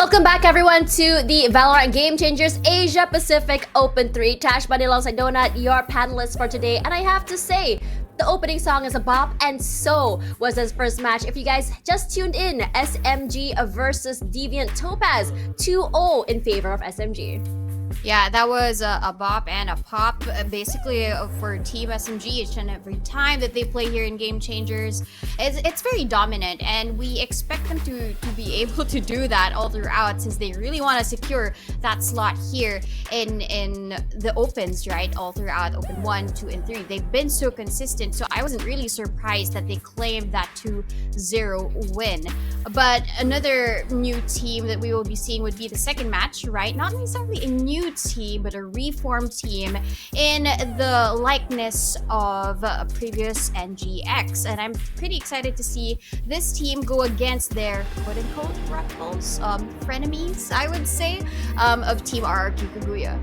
Welcome back, everyone, to the Valorant Game Changers Asia Pacific Open 3. Tash Bunny alongside Donut, your panelists for today. And I have to say, the opening song is a bop, and so was his first match. If you guys just tuned in, SMG versus Deviant Topaz, 2-0 in favor of SMG. Yeah, that was a bop and a pop, basically for Team SMG. Each and every time that they play here in Game Changers, it's very dominant, and we expect them to be able to do that all throughout, since they really want to secure that slot here in the opens, right? All throughout Open 1, 2, and 3. They've been so consistent, so I wasn't really surprised that they claimed that 2-0 win. But another new team that we will be seeing would be the second match, right? Not necessarily a new team, but a reformed team in the likeness of previous NGX, and I'm pretty excited to see this team go against their quote-unquote rivals, frenemies, I would say, of Team RRQ Kaguya.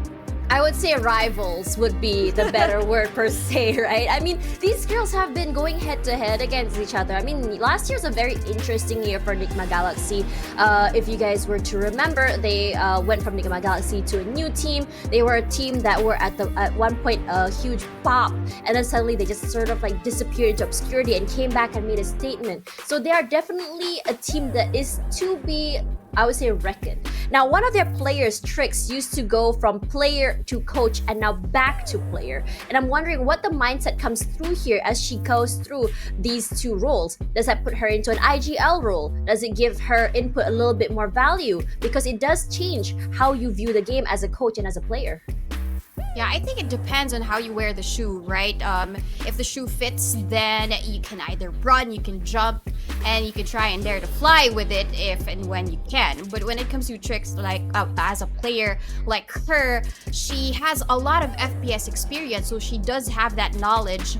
I would say rivals would be the better word per se, right? I mean, these girls have been going head-to-head against each other. I mean, last year's a very interesting year for Nigma Galaxy. If you guys were to remember, they went from Nigma Galaxy to a new team. They were a team that were at one point a huge pop, and then suddenly they just sort of like disappeared into obscurity and came back and made a statement. So they are definitely a team that is to be, I would say, reckoned. Now, one of their players, Trix, used to go from player to coach and now back to player. And I'm wondering what the mindset comes through here as she goes through these two roles. Does that put her into an IGL role? Does it give her input a little bit more value? Because it does change how you view the game as a coach and as a player. Yeah, I think it depends on how you wear the shoe, right? If the shoe fits, then you can either run, you can jump, and you can try and dare to fly with it if and when you can. But when it comes to Trix, like as a player like her, she has a lot of FPS experience, so she does have that knowledge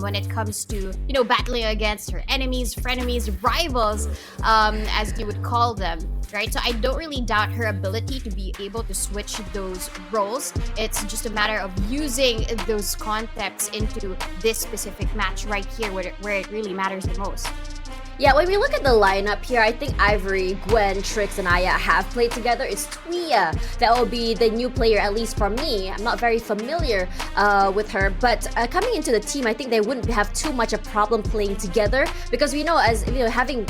when it comes to, you know, battling against her enemies, frenemies, rivals, as you would call them. Right, so I don't really doubt her ability to be able to switch those roles. It's just a matter of using those concepts into this specific match right here, where it really matters the most. Yeah, when we look at the lineup here, I think Ivory, Gwen, Trix, and Aya have played together. It's Tuia that will be the new player, at least for me. I'm not very familiar with her, but coming into the team, I think they wouldn't have too much a problem playing together, because we know, as you know, having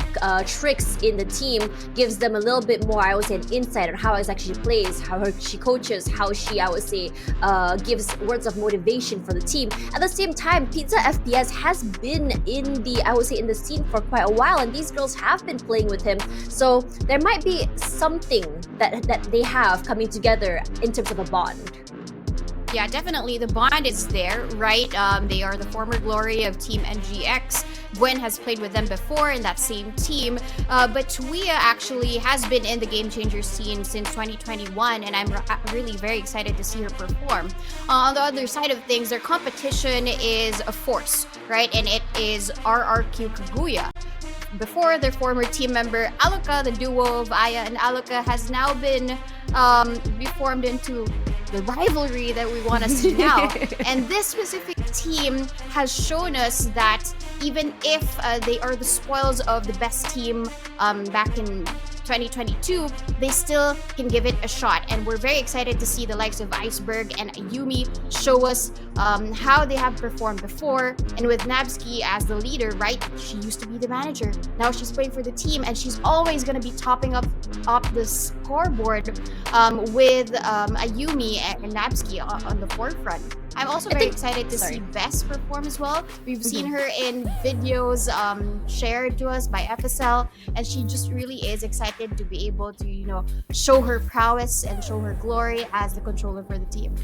Trix in the team gives them a little bit more, I would say, an insight on how it actually plays, how she coaches, how she, I would say, gives words of motivation for the team. At the same time, Pizza FPS has been in the, I would say, in the scene for quite a while, and these girls have been playing with him, so there might be something that they have coming together in terms of a bond. Yeah, definitely the bond is there, right? They are the former glory of Team NGX. Gwen has played with them before in that same team, but Tuia actually has been in the Game Changer scene since 2021, and I'm really very excited to see her perform. On the other side of things, their competition is a force, right? And it is RRQ Kaguya. Before, their former team member Aluka, the duo of Aya and Aluka, has now been reformed into the rivalry that we want to see now. And this specific team has shown us that even if they are the spoils of the best team back in 2022, they still can give it a shot, and we're very excited to see the likes of Iceberg and Ayumi show us how they have performed before. And with Nabsky as the leader, right, she used to be the manager, now she's playing for the team, and she's always going to be topping up the scoreboard with Ayumi and Nabsky on the forefront. I'm also very excited to see Bess perform as well. We've seen her in videos shared to us by FSL, and she just really is excited to be able to, you know, show her prowess and show her glory as the controller for the team.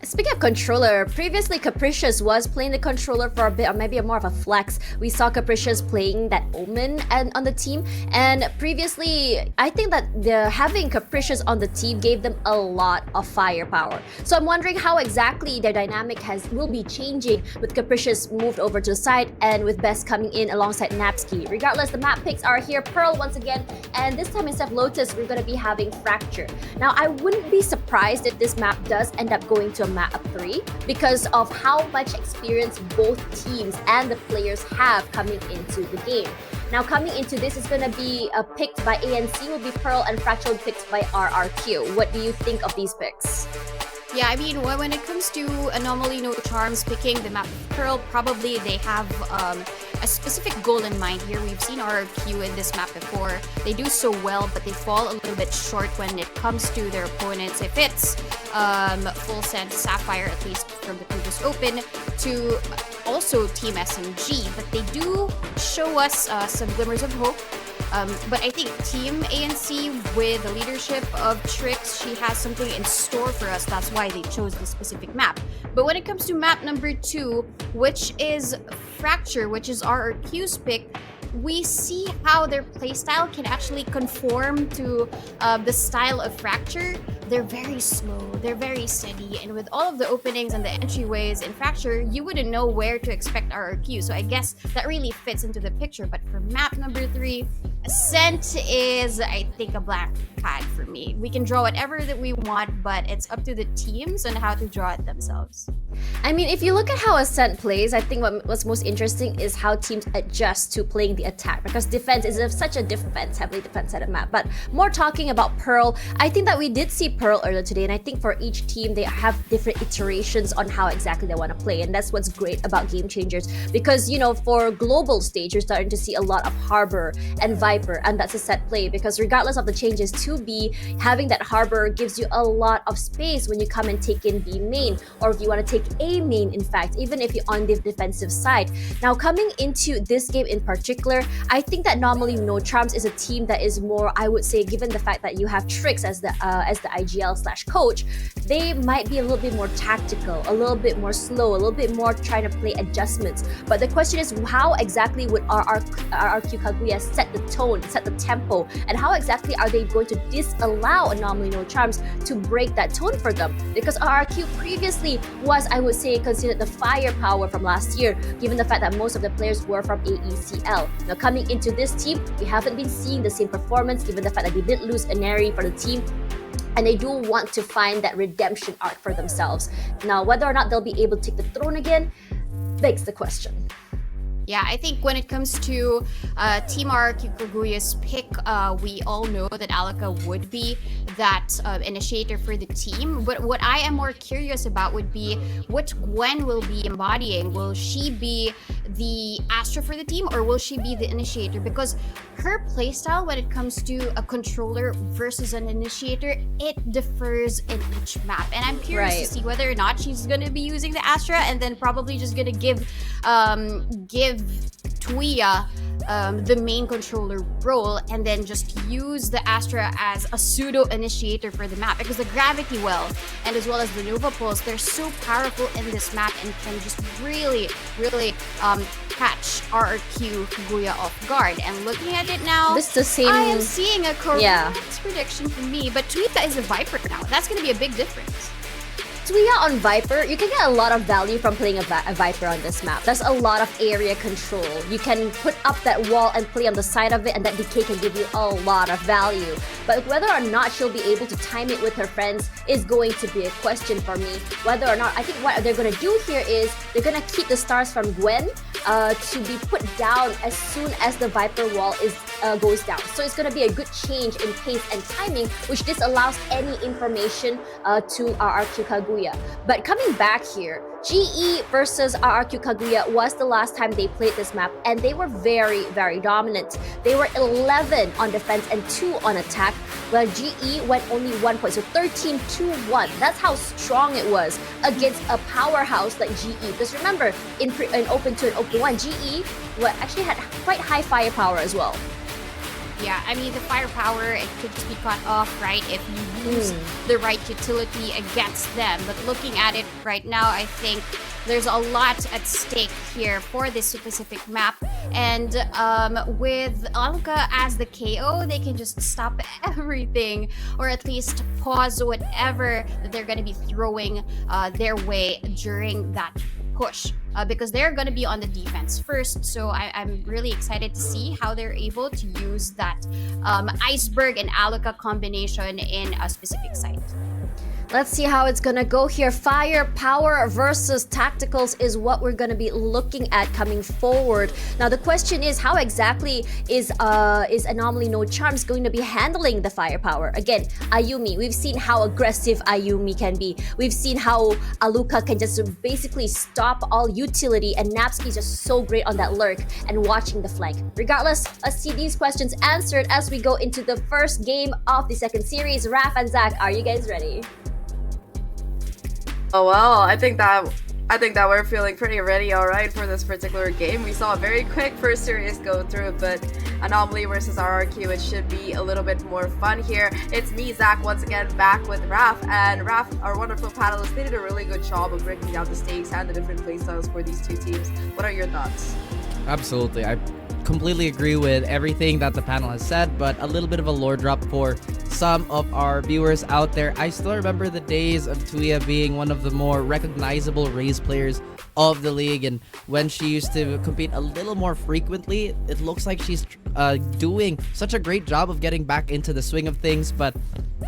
Speaking of controller, previously Capricious was playing the controller for a bit, or maybe more of a flex. We saw Capricious playing that Omen on the team, and previously I think that having Capricious on the team gave them a lot of firepower. So I'm wondering how exactly their dynamic will be changing with Capricious moved over to the side and with Bess coming in alongside Napsky. Regardless, the map picks are here. Pearl once again, and this time instead of Lotus, we're going to be having Fracture. Now, I wouldn't be surprised if this map does end up going to a map 3 because of how much experience both teams and the players have coming into the game. Now coming into this is gonna be picked by ANC will be Pearl and Fractal picked by RRQ. What do you think of these picks? Yeah, I mean, when it comes to Anomaly No Charms picking the map of Pearl, probably they have a specific goal in mind here. We've seen RRQ in this map before. They do so well, but they fall a little bit short when it comes to their opponents. If it's Full Send Sapphire, at least from the previous Open, to also Team SMG, but they do show us some glimmers of hope. But I think Team ANC, with the leadership of Trix, she has something in store for us. That's why they chose this specific map. But when it comes to map number 2, which is Fracture, which is RRQ's pick, we see how their playstyle can actually conform to the style of Fracture. They're very slow, they're very steady, and with all of the openings and the entryways in Fracture, you wouldn't know where to expect RRQ. So I guess that really fits into the picture. But for map number 3, Ascent is, I think, a black hat for me. We can draw whatever that we want, but it's up to the teams on how to draw it themselves. I mean, if you look at how Ascent plays, I think what's most interesting is how teams adjust to playing the attack, because defense is such a heavily defense-headed map. But more talking about Pearl, I think that we did see Pearl earlier today, and I think for each team, they have different iterations on how exactly they want to play, and that's what's great about Game Changers, because, you know, for global stage, you're starting to see a lot of Harbor and Viper, and that's a set play, because regardless of the changes to B, having that Harbor gives you a lot of space when you come and take in B main, or if you want to take A main, in fact, even if you're on the defensive side. Now, coming into this game in particular, I think that Anomaly No Charms is a team that is more, I would say, given the fact that you have Trix as the IGL/coach, they might be a little bit more tactical, a little bit more slow, a little bit more trying to play adjustments. But the question is, how exactly would RRQ Kaguya set the tone, set the tempo, and how exactly are they going to disallow Anomaly No Charms to break that tone for them? Because RRQ previously was, I would say, considered the firepower from last year, given the fact that most of the players were from AECL. Now, coming into this team, we haven't been seeing the same performance, given the fact that they did lose Aneri for the team, and they do want to find that redemption arc for themselves. Now, whether or not they'll be able to take the throne again begs the question. Yeah, I think when it comes to Team RRQ Kaguya's pick, we all know that Alaka would be that initiator for the team. But what I am more curious about would be what Gwen will be embodying. Will she be the Astra for the team, or will she be the initiator? Because her playstyle when it comes to a controller versus an initiator, it differs in each map. And I'm curious to see whether or not she's going to be using the Astra and then probably just going to give Tuya the main controller role, and then just use the Astra as a pseudo initiator for the map, because the Gravity Well and as well as the Nova Pulse, they're so powerful in this map and can just really catch RRQ Kaguya off guard. And looking at it now, this is the same. I am seeing a correct prediction for me, but Tuya is a Viper now. That's going to be a big difference. Tuya on Viper, you can get a lot of value from playing a Viper on this map. There's a lot of area control. You can put up that wall and play on the side of it, and that decay can give you a lot of value. But whether or not she'll be able to time it with her friends is going to be a question for me. Whether or not, I think what they're going to do here is they're going to keep the stars from Gwen to be put down as soon as the Viper wall goes down. So it's going to be a good change in pace and timing, which disallows any information to RRQ Kaguya. But coming back here, GE versus RRQ Kaguya was the last time they played this map, and they were very, very dominant. They were 11 on defense and 2 on attack, while GE went only 1 point, so 13-2-1. That's how strong it was against a powerhouse like GE. Because remember, in Open 2 and Open 1, GE actually had quite high firepower as well. Yeah, I mean, the firepower, it could just be cut off, right, if you use the right utility against them. But looking at it right now, I think there's a lot at stake here for this specific map. And with Alka as the KO, they can just stop everything, or at least pause whatever that they're going to be throwing their way during that push, because they're going to be on the defense first. So I'm really excited to see how they're able to use that Iceberg and Alaka combination in a specific site. Let's see how it's gonna go here. Firepower versus tacticals is what we're gonna be looking at coming forward. Now the question is, how exactly is Anomaly No Charms going to be handling the firepower? Again, Ayumi, we've seen how aggressive Ayumi can be. We've seen how Aluka can just basically stop all utility, and Napski's just so great on that lurk and watching the flank. Regardless, let's see these questions answered as we go into the first game of the second series. Raph and Zach, are you guys ready? Oh well, I think that we're feeling pretty ready, all right, for this particular game. We saw a very quick first series go through, but Anomaly versus RRQ, it should be a little bit more fun here. It's me, Zach, once again back with Raph, and Raph, our wonderful panelists, they did a really good job of breaking down the stakes and the different playstyles for these two teams. What are your thoughts? Absolutely, I completely agree with everything that the panel has said, but a little bit of a lore drop for some of our viewers out there. I still remember the days of Tuya being one of the more recognizable Raze players of the league, and when she used to compete a little more frequently, it looks like she's doing such a great job of getting back into the swing of things. But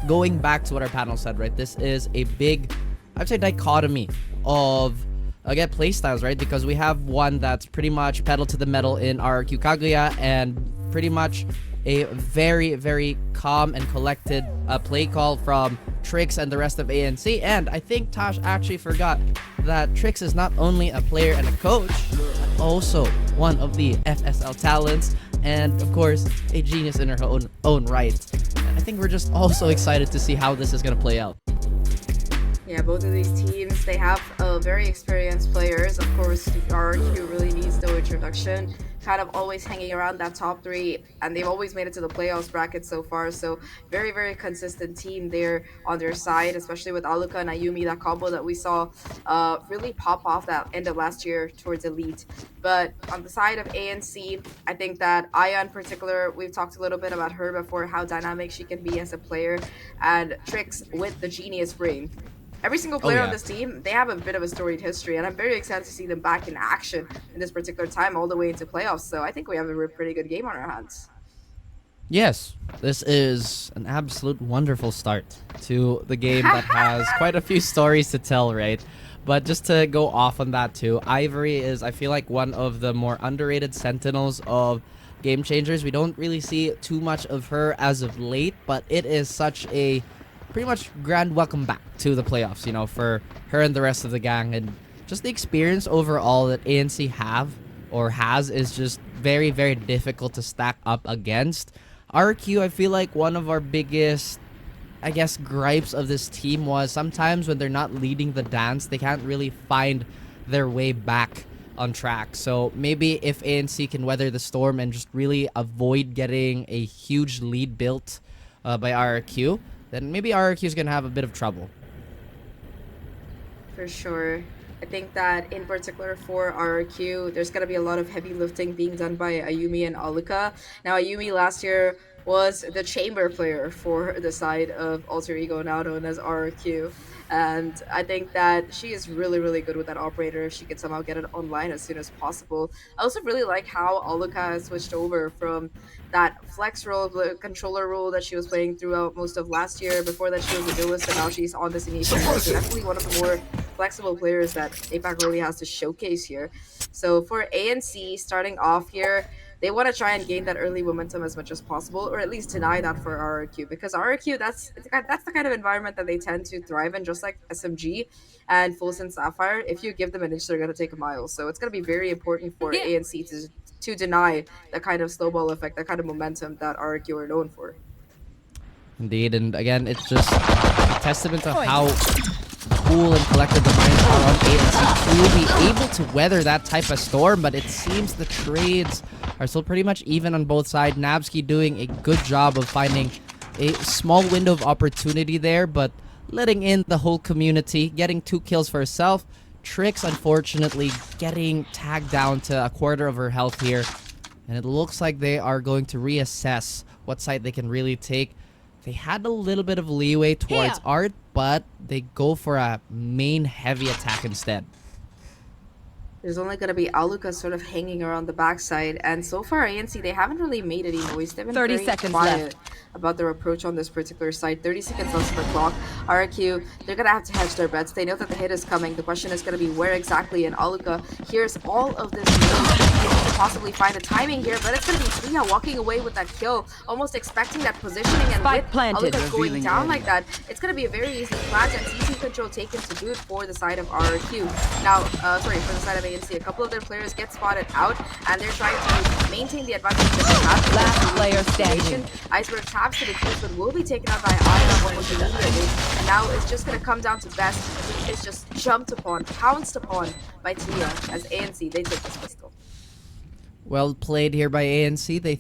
going back to what our panel said, right, this is a big, I'd say, dichotomy of again playstyles, right? Because we have one that's pretty much pedal to the metal in RRQ Kaguya, and pretty much a very, very calm and collected play call from Trix and the rest of ANC. And I think Tosh actually forgot that Trix is not only a player and a coach, but also one of the FSL talents, and of course a genius in her own right. And I think we're just also excited to see how this is going to play out. Yeah, both of these teams, they have very experienced players. Of course, RRQ really needs no introduction. Kind of always hanging around that top three, and they've always made it to the playoffs bracket so far. So very, very consistent team there on their side, especially with Aluka and Ayumi, that combo that we saw really pop off that end of last year towards Elite. But on the side of ANC, I think that Aya in particular, we've talked a little bit about her before, how dynamic she can be as a player, and Trix with the genius brain. Every single player on this team, they have a bit of a storied history, and I'm very excited to see them back in action in this particular time all the way into playoffs. So I think we have a pretty good game on our hands. Yes, this is an absolute wonderful start to the game that has quite a few stories to tell, right? But just to go off on that too, Ivory is, I feel like, one of the more underrated sentinels of game changers. We don't really see too much of her as of late, but it is such a pretty much grand welcome back to the playoffs, you know, for her and the rest of the gang. And just the experience overall that ANC has is just very, very difficult to stack up against. RQ, I feel like one of our biggest, I guess, gripes of this team was sometimes when they're not leading the dance, they can't really find their way back on track. So maybe if ANC can weather the storm and just really avoid getting a huge lead built by RRQ, then maybe RRQ is going to have a bit of trouble. For sure. I think that in particular for RRQ, there's going to be a lot of heavy lifting being done by Ayumi and Aluka. Now, Ayumi last year was the chamber player for the side of Alter Ego, now known as RRQ. And I think that she is really, really good with that operator if she can somehow get it online as soon as possible. I also really like how Aluka has switched over from that flex role, the controller role that she was playing throughout most of last year. Before that, she was a duelist, and now she's on this initiative. So definitely one of the more flexible players that APAC really has to showcase here. So for ANC, starting off here, they want to try and gain that early momentum as much as possible, or at least deny that for RRQ, because RRQ, that's the kind of environment that they tend to thrive in, just like SMG and Full Send Sapphire. If you give them an inch, they're going to take a mile. So it's going to be very important for ANC to deny that kind of snowball effect, that kind of momentum that RRQ are known for. Indeed, and again, it's just a testament to how cool and collected the minds are on ANC to be able to weather that type of storm. But it seems the trades are still pretty much even on both sides. Nabsky doing a good job of finding a small window of opportunity there, but letting in the whole community, getting 2 kills for herself. Trix, unfortunately, getting tagged down to a quarter of her health here. And it looks like they are going to reassess what side they can really take. They had a little bit of leeway towards Art, but they go for a main heavy attack instead. There's only going to be Aluka sort of hanging around the backside, and so far ANC, they haven't really made any noise. They've been 30 very seconds quiet left. about their approach on this particular side. 30 seconds left for the clock. RRQ, they're gonna have to hedge their bets. They know that the hit is coming. The question is gonna be where exactly, and Aluka hears all of this to possibly find the timing here, but it's gonna be Tia walking away with that kill, almost expecting that positioning, and Spike with planted. Aluka going Revealing down area. like that, it's gonna be a very easy plant and easy control taken to boot for the side of RRQ. Now, sorry, for the side of ANC, a couple of their players get spotted out, and they're trying to maintain the advantage that they have. Last player standing. Iceberg taps to the defuse, but will be taken out by Aya almost immediately. And now it's just gonna come down to Best, who is just jumped upon, pounced upon by Tia as ANC. They take this pistol. Well played here by ANC.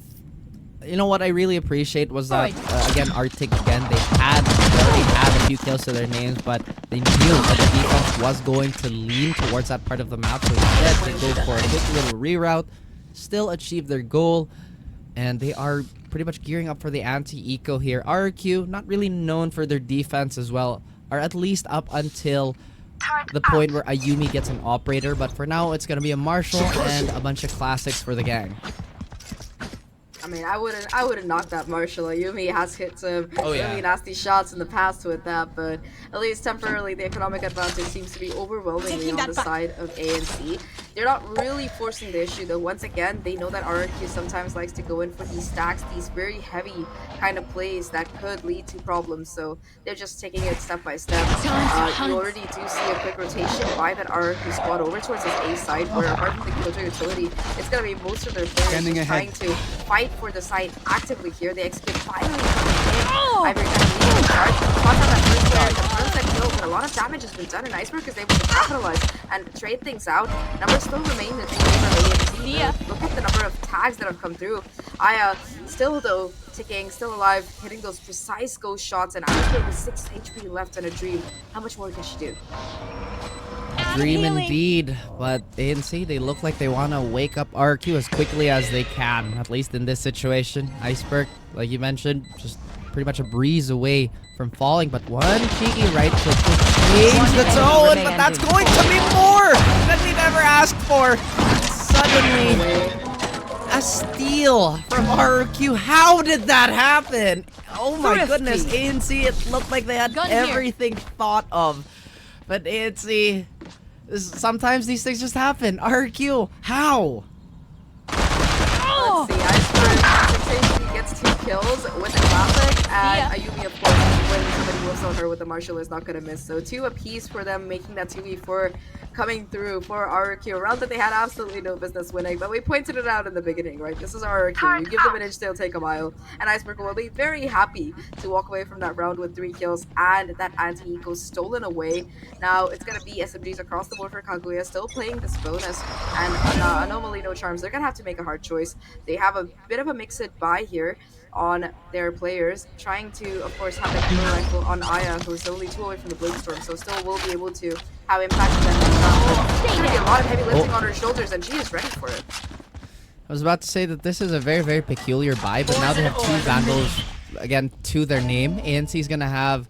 You know what I really appreciate was that again Arctic again they already had a few kills to their names, but they knew that the defense was going to lean towards that part of the map, so instead they go for a quick little reroute, still achieve their goal, and they are pretty much gearing up for the anti-eco here. RRQ, not really known for their defense as well, are at least up until the point where Ayumi gets an operator, but for now it's gonna be a Marshall and a bunch of classics for the gang. I mean, I wouldn't knock that Marshall. Ayumi has hit some yeah. really nasty shots in the past with that, but at least temporarily the economic advantage seems to be overwhelmingly on the side of ANC. They're not really forcing the issue though. Once again, they know that RRQ sometimes likes to go in for these stacks, these very heavy kind of plays that could lead to problems, so they're just taking it step by step. You already do see a quick rotation by that RRQ squad over towards this A side, where apart from the Killjoy utility, it's gonna be most of their players just trying to fight for the side actively here. They execute finally coming in. Ivory kind of leading the charge. Spots on that first player, confirms that kill, but a lot of damage has been done, and Iceberg is able to capitalize and trade things out. Numbers still remain in favor of ANC. Look at the number of tags that have come through. Aya still though ticking, still alive, hitting those precise ghost shots, and Iceberg with 6 HP left and a dream. How much more can she do? Dream indeed, but ANC, they look like they want to wake up RQ as quickly as they can, at least in this situation. Iceberg, like you mentioned, just pretty much a breeze away from falling, but one cheeky right click to change the tone, but that's going to be more than we've ever asked for. Suddenly, a steal from RQ. How did that happen? Oh my goodness, ANC, it looked like they had everything thought of. But ANC, sometimes these things just happen. RQ, how? Let's see, Iceberg gets 2 kills with the classic, and Ayumi, of course, when somebody whiffs on her with the Marshall, is not going to miss. So 2 apiece for them, making that 2v4 coming through for RRQ, a round that they had absolutely no business winning, but we pointed it out in the beginning, right? This is RRQ. You give them an inch, they'll take a mile, and Iceberg will be very happy to walk away from that round with 3 kills and that anti-eco stolen away. Now it's going to be SMGs across the board for Kaguya, still playing this bonus, and Anomaly, no charms. They're going to have to make a hard choice. They have a bit of a mix-it buy here on their players, trying to, of course, have the killer rifle on Aya, who is only 2 away from the Bladestorm, so still will be able to have impact on them. There's going to be a lot of heavy lifting on her shoulders, and she is ready for it. I was about to say that this is a very, very peculiar buy, but now they have 2 Vandals, again, to their name. ANC is going to have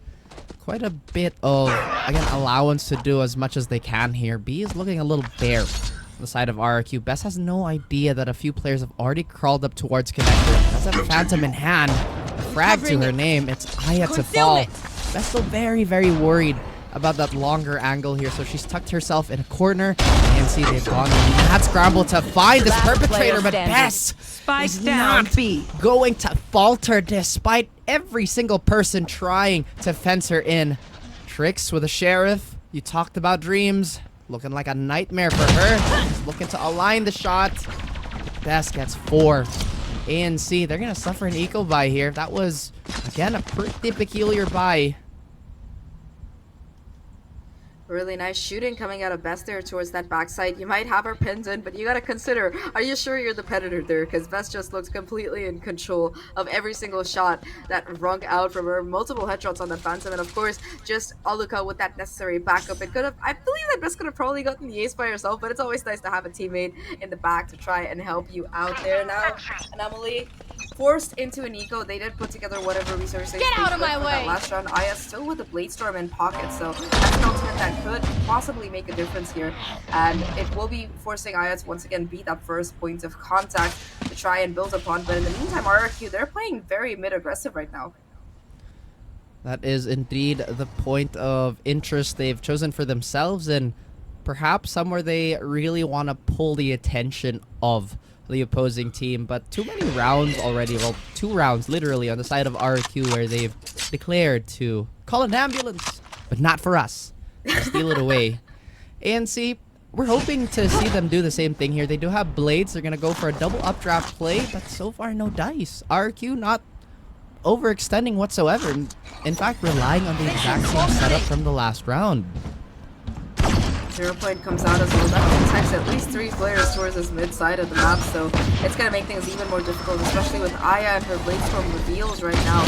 quite a bit of, again, allowance to do as much as they can here. B is looking a little bare on the side of RRQ. Best has no idea that a few players have already crawled up towards Connector. Does have Phantom in hand. A frag to her name. It's Aya to fall. Best still very, very worried about that longer angle here, so she's tucked herself in a corner. And see they've gone mad scramble to find this perpetrator, but Bess is not going to falter despite every single person trying to fence her in. Tricks with a sheriff. You talked about dreams. Looking like a nightmare for her. She's looking to align the shot. Bess gets 4. ANC, they're going to suffer an eco buy here. That was, again, a pretty peculiar buy. Really nice shooting coming out of Best there towards that backside. You might have her pinned in, but you gotta consider, are you sure you're the predator there? Because Best just looks completely in control of every single shot that rung out from her. Multiple headshots on the Phantom, and of course, just Aluka with that necessary backup. It could have, I believe that Best could have probably gotten the ace by herself, but it's always nice to have a teammate in the back to try and help you out there. Now, Anomaly, forced into an eco. They did put together whatever resources they Get out of could my for way! that last round. Aya still with the Blade Storm in pocket, so that's an ultimate that could possibly make a difference here. And it will be forcing Aya to once again beat that first point of contact to try and build upon. But in the meantime, RRQ, they're playing very mid-aggressive right now. That is indeed the point of interest they've chosen for themselves, and perhaps somewhere they really want to pull the attention of the opposing team. But too many rounds already, well, 2 rounds literally on the side of RRQ where they've declared to call an ambulance, but not for us. They'll steal it away. ANC, we're hoping to see them do the same thing here. They do have blades. They're going to go for a double updraft play, but so far no dice. RRQ not overextending whatsoever. In fact, relying on the exact same setup from the last round. 0 point comes out as well. That protects at least 3 players towards this mid side of the map, so it's going to make things even more difficult, especially with Aya and her Blade Storm reveals right now.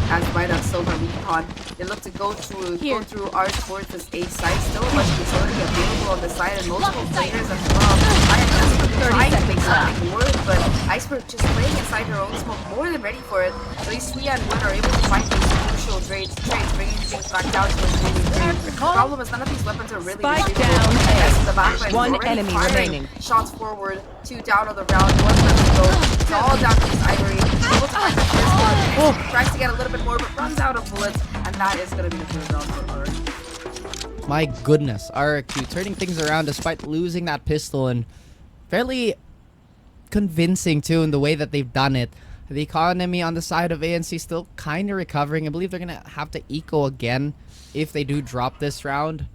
As Vita Silva recon, they look to go through R towards this A side. Still much utility available on the side and multiple players as well. Aya trying to make something work, but Iceberg just playing inside her own smoke, more than ready for it. At least Tuya and Win are able to find these crucial trades, bringing things back down to what's really great. The problem is none of these weapons are really Spike down the back line. One enemy remaining. Shots forward, 2 down on the round, 1 left to go. It's all down to this Ivory. Able to find the first one. Tries to get a little bit more, but runs out of bullets, and that is going to be the third round for RRQ. My goodness, RRQ turning things around despite losing that pistol, and fairly convincing too in the way that they've done it. The economy on the side of ANC still kind of recovering. I believe they're going to have to eco again if they do drop this round.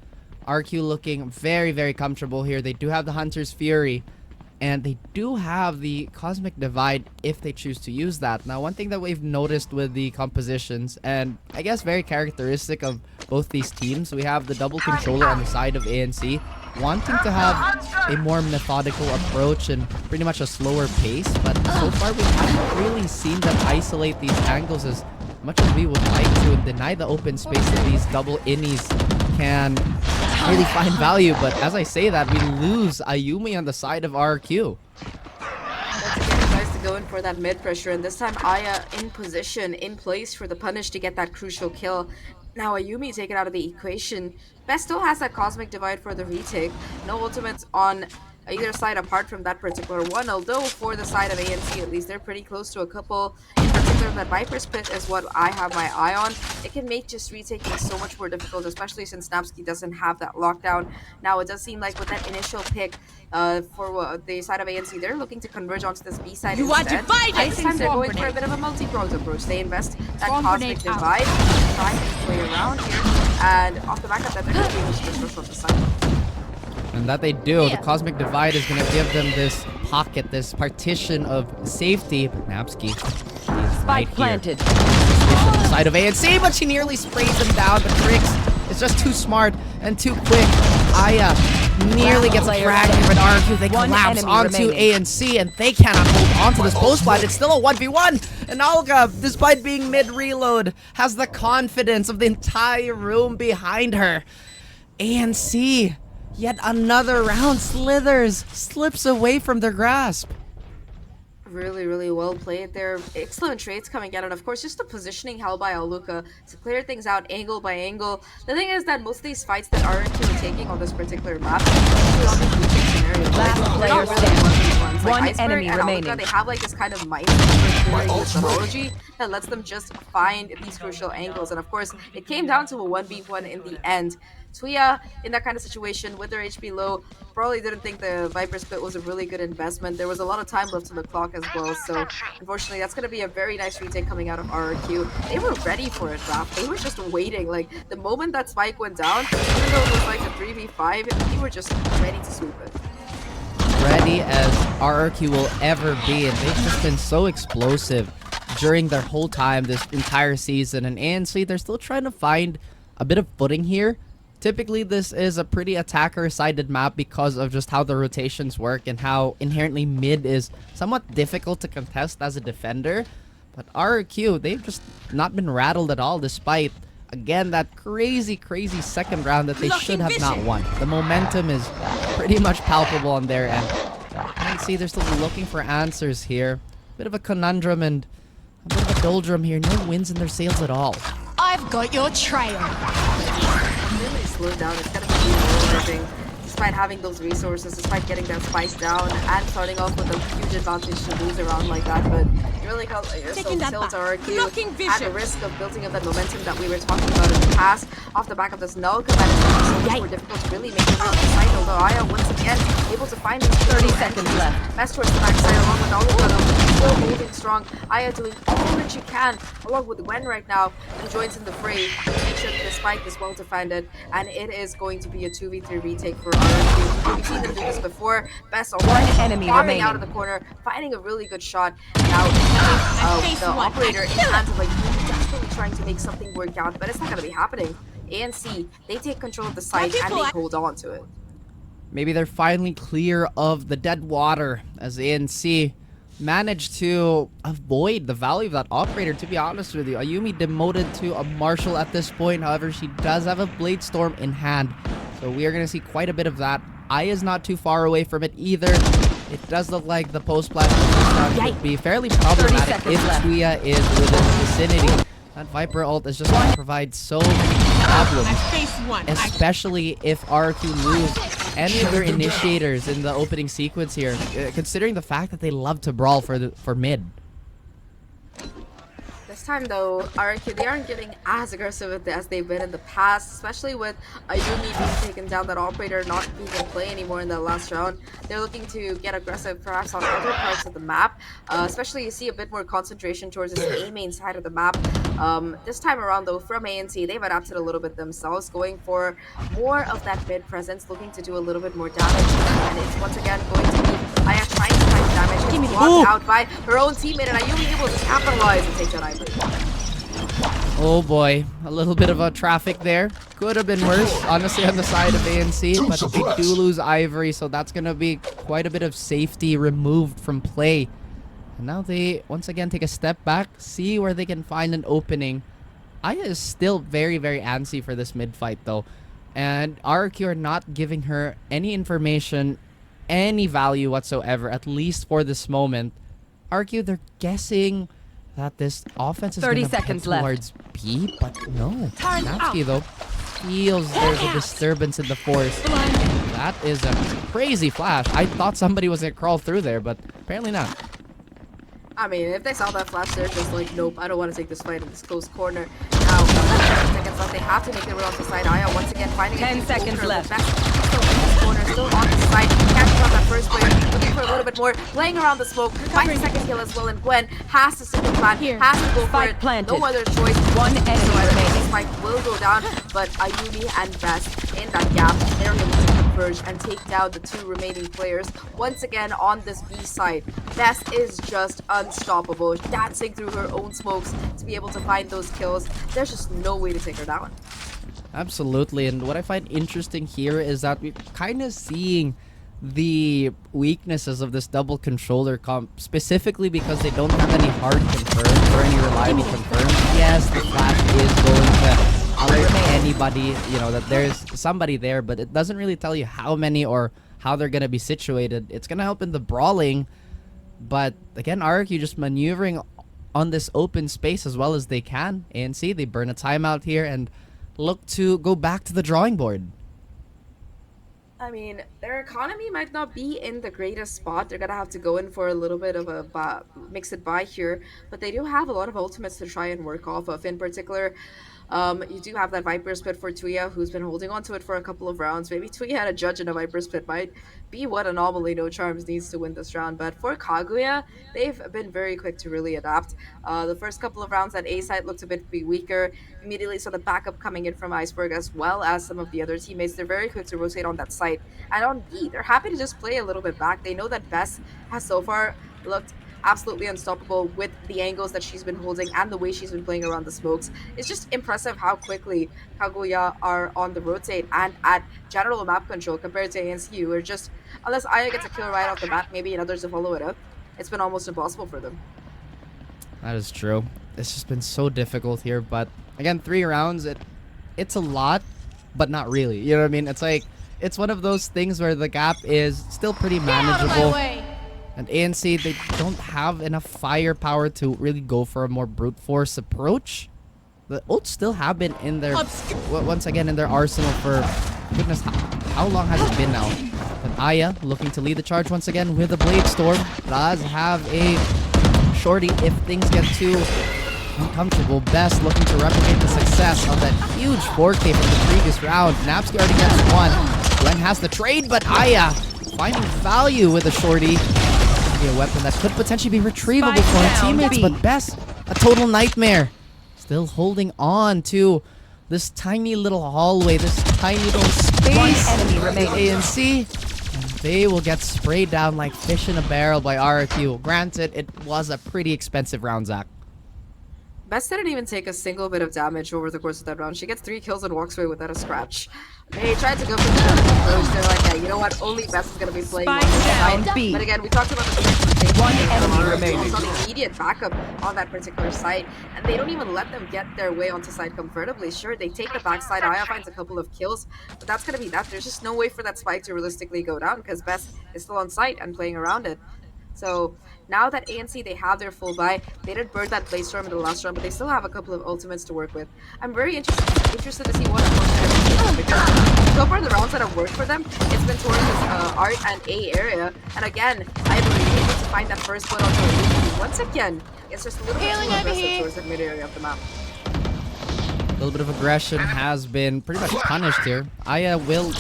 RQ looking very, very comfortable here. They do have the Hunter's Fury, and they do have the Cosmic Divide if they choose to use that. Now, one thing that we've noticed with the compositions, and I guess very characteristic of both these teams, we have the double controller on the side of ANC, wanting to have a more methodical approach and pretty much a slower pace, but so far we haven't really seen them isolate these angles as much as we would like to and deny the open space that these double innies can really find value. But as I say that, we lose Ayumi on the side of RRQ. Once again, tries to go in for that mid pressure, and this time Aya in position, in place for the punish to get that crucial kill. Now Ayumi taken out of the equation. Best still has that Cosmic Divide for the retake. No ultimates on either side apart from that particular one, although for the side of ANC at least they're pretty close to a couple. In particular, that Viper's Pit is what I have my eye on. It can make just retaking so much more difficult, especially since Snapsky doesn't have that lockdown. Now it does seem like with that initial pick for the side of ANC, they're looking to converge onto this B side instead. This time they're going for a bit of a multi-pronged approach. They invest that Cosmic Divide, try and play around here, and off the back of that they're going to be able to just rush off the side. And that they do. The Cosmic Divide is going to give them this pocket, this partition of safety. But Napsky, Spike planted. On the side of ANC, but she nearly sprays him down. But Trix is just too smart and too quick. Aya nearly gets dragged here, but RRQ, they collapse onto ANC, and they cannot hold on to this post fight. It's still a 1v1, and Olga, despite being mid-reload, has the confidence of the entire room behind her. ANC, yet another round slithers, slips away from their grasp. Really, really well played there. Excellent trades coming out, and of course, just the positioning held by Aluka to clear things out angle by angle. The thing is that most of these fights that RRQ are taking on this particular map, especially on these retake scenarios, they're not really 1v1s. Like Iceberg enemy and remaining. Aluka, they have like this kind of mindset methodology that lets them just find these crucial angles. And of course, it came down to a 1v1 in the end. Tuya, in that kind of situation with their HP low, probably didn't think the Viper's Pit was a really good investment. There was a lot of time left on the clock as well, so unfortunately that's going to be a very nice retake coming out of RRQ. They were ready for it, Raph. They were just waiting. Like, the moment that spike went down, even though it was like a 3v5, they were just ready to swoop it. Ready as RRQ will ever be, and they've just been so explosive during their whole time this entire season. And ANC, they're still trying to find a bit of footing here. Typically, this is a pretty attacker-sided map because of just how the rotations work and how inherently mid is somewhat difficult to contest as a defender. But RRQ, they've just not been rattled at all, despite, again, that crazy, crazy second round that they should have not won. The momentum is pretty much palpable on their end. And see, they're still looking for answers here. bit of a conundrum and a bit of a doldrum here. No wins in their sails at all. I've got your trail. Really slowed down. It's gonna be really working. Despite having those resources, despite getting that spice down and starting off with a huge advantage to lose around like that, but you really got yourself tilts RRQ at the risk of building up that momentum that we were talking about in the past. Off the back of this null command, it's gonna be so much more difficult to really make it real side, although Aya once again able to find these 30 seconds left. Best towards the backside along with Oliver, still holding strong. Aya doing all that she can along with Gwen right now and joins in the fray. Make sure that the spike is well to find it, and it is going to be a 2v3 retake for RRQ. We've seen them do this before. Best already enemy farming out remaining. of the corner, finding a really good shot. Now the operator in hands of like desperately trying to make something work out, but it's not gonna be happening. ANC, they take control of the site and they hold on to it. Maybe they're finally clear of the dead water as ANC managed to avoid the value of that operator, to be honest with you. Ayumi demoted to a Marshal at this point. However, she does have a Blade Storm in hand. So we are going to see quite a bit of that. Aya's not too far away from it either. It does look like the post-blast would be fairly problematic if Tuya is within the vicinity. That Viper ult is just going to provide so many problems, especially if RRQ lose any of their initiators in the opening sequence here, considering the fact that they love to brawl for mid. This time though, RRQ, they aren't getting as aggressive as they've been in the past, especially with Ayumi being taken down, that operator not being in play anymore in the last round. They're looking to get aggressive perhaps on other parts of the map, especially you see a bit more concentration towards this A main side of the map. This time around though, from ANC, they've adapted a little bit themselves, going for more of that mid presence, looking to do a little bit more damage, and it's once again going to be Aya trying to find damage, gets blocked out by her own teammate, and Ayumi able to capitalize and take that ivory. Oh boy, a little bit of a traffic there. Could have been worse, honestly, on the side of ANC, but they do lose Ivory, so that's going to be quite a bit of safety removed from play. And now they, once again, take a step back, see where they can find an opening. Aya is still very, very antsy for this mid-fight, though. And RRQ are not giving her any information, any value whatsoever, at least for this moment. RRQ, they're guessing that this offense is 30 going to head seconds left. towards B, but no. Natsuki, though, feels there's a disturbance in the force. That is a crazy flash. I thought somebody was going to crawl through there, but apparently not. I mean, if they saw that flash, they're just like, nope, I don't want to take this fight in this close corner. Now, 7 seconds left. They have to make their way onto the side. Aya once again finding 10 seconds left. Still in this corner, still on the side. Catching on that first player, looking for a little bit more, playing around the smoke. 5-second kill as well, and Gwen has to stick to plan, has to go for Spike it. planted. No other choice. One enemy So I think remaining. this spike will go down, but Ayumi and Best in that gap, they're able to converge and take down the 2 remaining players. Once again on this B side, Best is just unstoppable, dancing through her own smokes to be able to find those kills. There's just no way to take her down. Absolutely, and what I find interesting here is that we're kind of seeing the weaknesses of this double controller comp, specifically because they don't have any hard confirms or any reliable confirms. Yes, the flash is going to alert anybody, you know, that there's somebody there, but it doesn't really tell you how many or how they're going to be situated. It's going to help in the brawling, but again, RRQ just maneuvering on this open space as well as they can. ANC, they burn a timeout here and look to go back to the drawing board. I mean, their economy might not be in the greatest spot. They're gonna have to go in for a little bit of a mix it by here, but they do have a lot of ultimates to try and work off of. In particular, you do have that Viper Spit for Tuya, who's been holding on to it for a couple of rounds. Maybe Tuya had a judge and a Viper Spit might be what Anomaly No Charms needs to win this round. But for Kaguya, they've been very quick to really adapt. The first couple of rounds at A side looked a bit weaker. Immediately saw the backup coming in from Iceberg as well as some of the other teammates. They're very quick to rotate on that side. And on B, they're happy to just play a little bit back. They know that Bess has so far looked absolutely unstoppable with the angles that she's been holding and the way she's been playing around the smokes. It's just impressive how quickly Kaguya are on the rotate and at general map control compared to ANC, who are just, unless Aya gets a kill right off the bat, maybe and others to follow it up, it's been almost impossible for them. That is true. It's just been so difficult here, but again, 3 rounds, it's a lot, but not really. You know what I mean? It's like, it's one of those things where the gap is still pretty manageable. And ANC, they don't have enough firepower to really go for a more brute force approach. The ults still have been in their, once again, in their arsenal for, goodness, how long has it been now? But Aya, looking to lead the charge once again with the Blade Storm, does have a shorty if things get too uncomfortable. Best looking to replicate the success of that huge 4K from the previous round. Napsky already gets one. Gwen has the trade, but Aya finding value with the shorty. Be a weapon that could potentially be retrievable Spike for her down, teammates, B. but Best, a total nightmare. Still holding on to this tiny little hallway, this tiny little space. One enemy remaining. ANC, and they will get sprayed down like fish in a barrel by RRQ. Granted, it was a pretty expensive round, Zach. Best didn't even take a single bit of damage over the course of that round. She gets 3 kills and walks away without a scratch. They tried to go for the approach. They're like, yeah, you know what? Only Best is going to be playing on Spike this down, side. B. But again, we talked about the position One enemy remaining. Also the immediate backup on that particular side. And they don't even let them get their way onto side comfortably. Sure, they take the backside. Aya finds a couple of kills. But that's going to be that. There's just no way for that spike to realistically go down because Best is still on site and playing around it. So now that ANC, they have their full buy. They did burn that Blaze Storm in the last round, but they still have a couple of ultimates to work with. I'm very interested to see what approach they're going to take, because so far the rounds that have worked for them, it's been towards this Art and A area. And again, I believe able to find that first point onto the once again, it's just a little bit too aggressive towards the mid area of the map. A little bit of aggression has been pretty much punished here. Aya will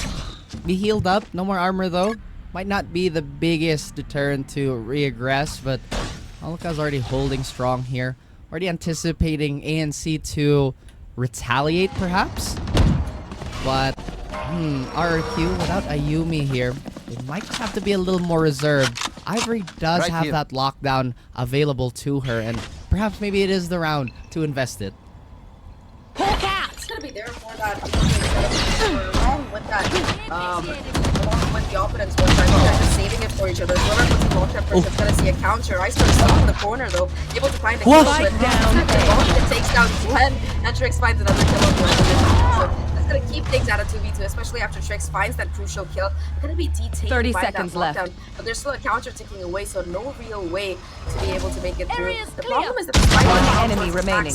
be healed up. No more armor though. Might not be the biggest deterrent to re-aggress, but Alka's already holding strong here. Already anticipating ANC to retaliate, perhaps? But, RRQ, without Ayumi here, they might have to be a little more reserved. Ivory does Right have here. that lockdown available to her, and perhaps maybe it is the round to invest it. Hawk out! It's gonna be there for that along with that along with the opponents one time. They're just saving it for each other. Whoever puts the long term person's gonna see a counter. Iceberg still in the corner though, able to find a kill, but it takes down Gwen, and Trix finds another kill on the so that's gonna keep things at a 2v2, especially after Trix finds that crucial kill. They're gonna be detained 30 by seconds that left. lockdown, but there's still a counter ticking away, so no real way to be able to make it through. Area's The clear. problem is that the spike One enemy remaining.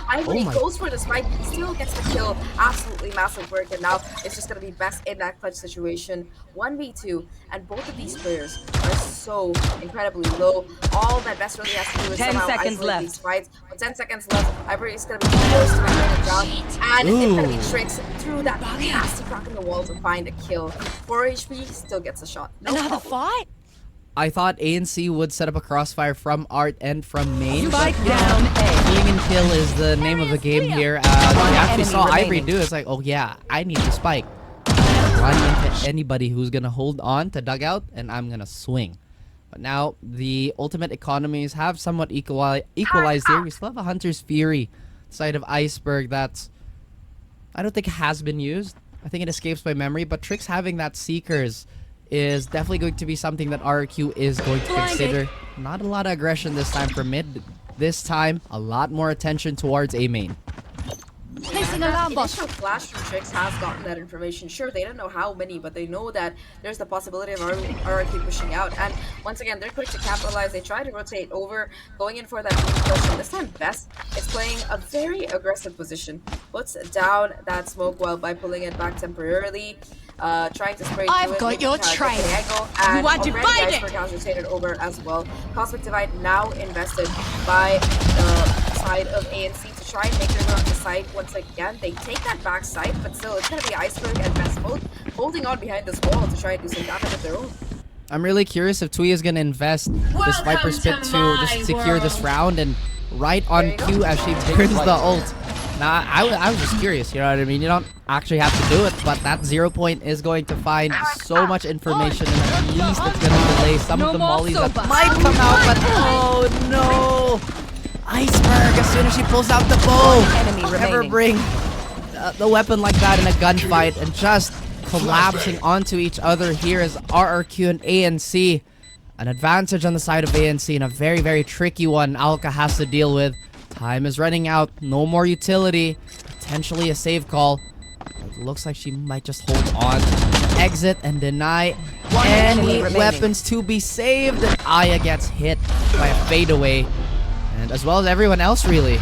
Ivory Oh my- goes for the spike, still gets the kill. Absolutely massive work, and now it's just gonna be Best in that clutch situation. 1v2, and both of these players are so incredibly low. All that Best really has to do is 10 somehow seconds isolate left. these fights. With 10 seconds left, Ivory is gonna be forced to bring it down, and it's gonna be Ooh. Trix through that nasty crack in the wall to find a kill. 4 HP, still gets a shot. No Another problem. fight? I thought ANC would set up a crossfire from Art and from main. Spike down A. Killing and kill is the name of the game here. We actually enemy saw Ivory remaining. do it. It's like, oh yeah, I need to spike. Run into anybody who's gonna hold on to dugout, and I'm gonna swing. But now the ultimate economies have somewhat equalized here. We still have a Hunter's Fury side of Iceberg that's, I don't think has been used. I think it escapes my memory, but Trix having that Seekers is definitely going to be something that RRQ is going to consider. Not a lot of aggression this time for mid. This time, a lot more attention towards A main. Placing That alarm bot. initial flash from Trix has gotten that information. Sure, they don't know how many, but they know that there's the possibility of RRQ pushing out. And once again, they're quick to capitalize. They try to rotate over, going in for that deep push. And this time, Best is playing a very aggressive position. Puts down that smoke well by pulling it back temporarily. Trying to spray I've through it, got making your it, get the trail. angle, and You want to already find it? Iceberg has rotated over as well. Cosmic Divide now invested by the side of ANC to try and make their way on the side once again. They take that back side, but still it's gonna be Iceberg and Best both holding on behind this wall to try and do some damage of their own. I'm really curious if Tuya is going to invest this Viper Spit to just secure this round and right on There you go. cue as she turns the ult. Now, I was just curious, you know what I mean? You don't actually have to do it, but that 0 point is going to find so much information and at least it's going to delay some of the mollies that might come out, but oh no! Iceberg, as soon as she pulls out the bow, enemy never remaining. bring the weapon like that in a gunfight and just collapsing onto each other here as RRQ and ANC. An advantage on the side of ANC and a very, very tricky one Alka has to deal with. Time is running out. No more utility. Potentially a save call. It looks like she might just hold on. exit and deny enemy any remaining. weapons to be saved. And Aya gets hit by a fadeaway. And as well as everyone else, really.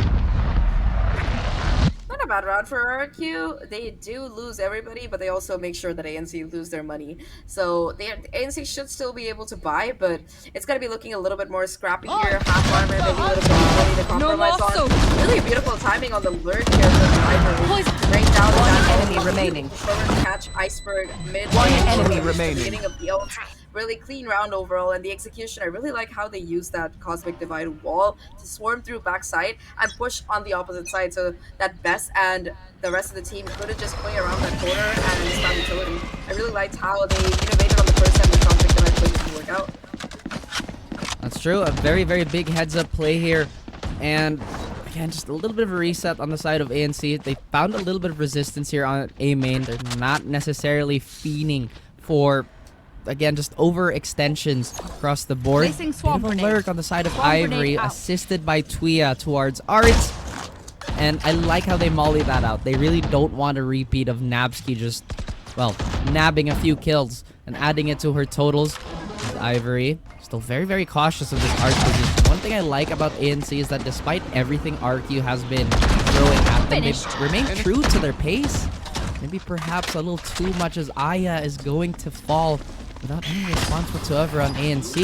Not a bad round for RRQ. They do lose everybody, but they also make sure that ANC lose their money. So ANC should still be able to buy, but it's going to be looking a little bit more scrappy here. Half armor, maybe a little bit of money to compromise on. Really beautiful timing on the lurk here from Ivory. Bring down the enemy remaining. Catch Iceberg mid. One enemy remaining. Beginning of the ult. Really clean round overall, and the execution, I really like how they use that Cosmic Divide wall to swarm through backside and push on the opposite side, so that Bess and the rest of the team couldn't just play around that corner and understand utility. I really liked how they innovated on the first time the Cosmic Divide play didn't work out. That's true. A very, very big heads-up play here. And again, just a little bit of a reset on the side of ANC. They found a little bit of resistance here on A main. They're not necessarily fiending for, again, just overextensions across the board. Placing swamp Bit of a grenade. lurk on the side of Swamp grenade Ivory, out. assisted by Tuya towards Art. And I like how they molly that out. They really don't want a repeat of Nabsky just, well, nabbing a few kills and adding it to her totals. With Ivory still very, very cautious of this Arc position. One thing I like about ANC is that despite everything RQ has been throwing at them, they remain true to their pace. Maybe perhaps a little too much as Aya is going to fall without any response whatsoever on ANC.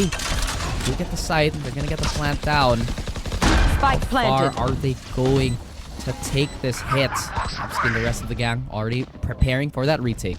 They get the site, they're gonna get the plant down. Spike Or planted. are they going to take this hit? Nabsky and the rest of the gang already preparing for that retake.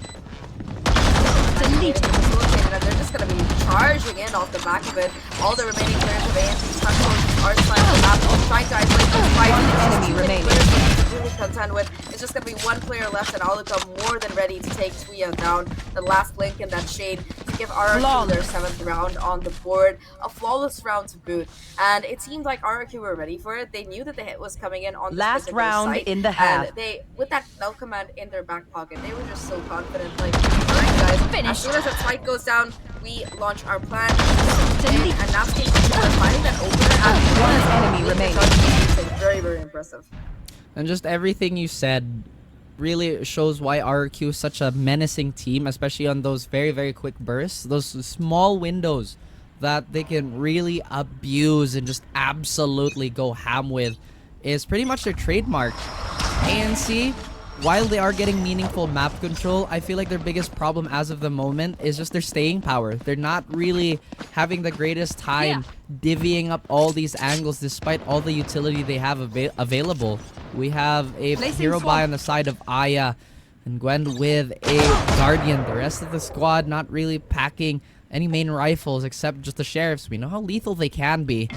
Facilitated, and they're just going to be charging in off the back of it. All the remaining players of ANC stuck on our side of the map, trying to isolate this fight. enemy remaining. To really contend with. It's just going to be one player left, and Aluka more than ready to take Tuya down. The last link in that shade to give RRQ their 7th round on the board. A flawless round to boot. And it seemed like RRQ were ready for it. They knew that the hit was coming in on this Last particular round site, in the half. and they, with that null command in their back pocket, they were just so confident. Like, alright guys, as soon as that fight goes down, we launch our plan. And Nabsky was finding that opener and One enemy remaining. very, very impressive. And just everything you said really shows why RRQ is such a menacing team, especially on those very, very quick bursts. Those small windows that they can really abuse and just absolutely go ham with is pretty much their trademark. ANC, while they are getting meaningful map control, I feel like their biggest problem as of the moment is just their staying power. They're not really having the greatest time divvying up all these angles despite all the utility they have available. We have a hero buy on the side of Aya and Gwen with a Guardian. The rest of the squad not really packing any main rifles except just the sheriffs. We know how lethal they can be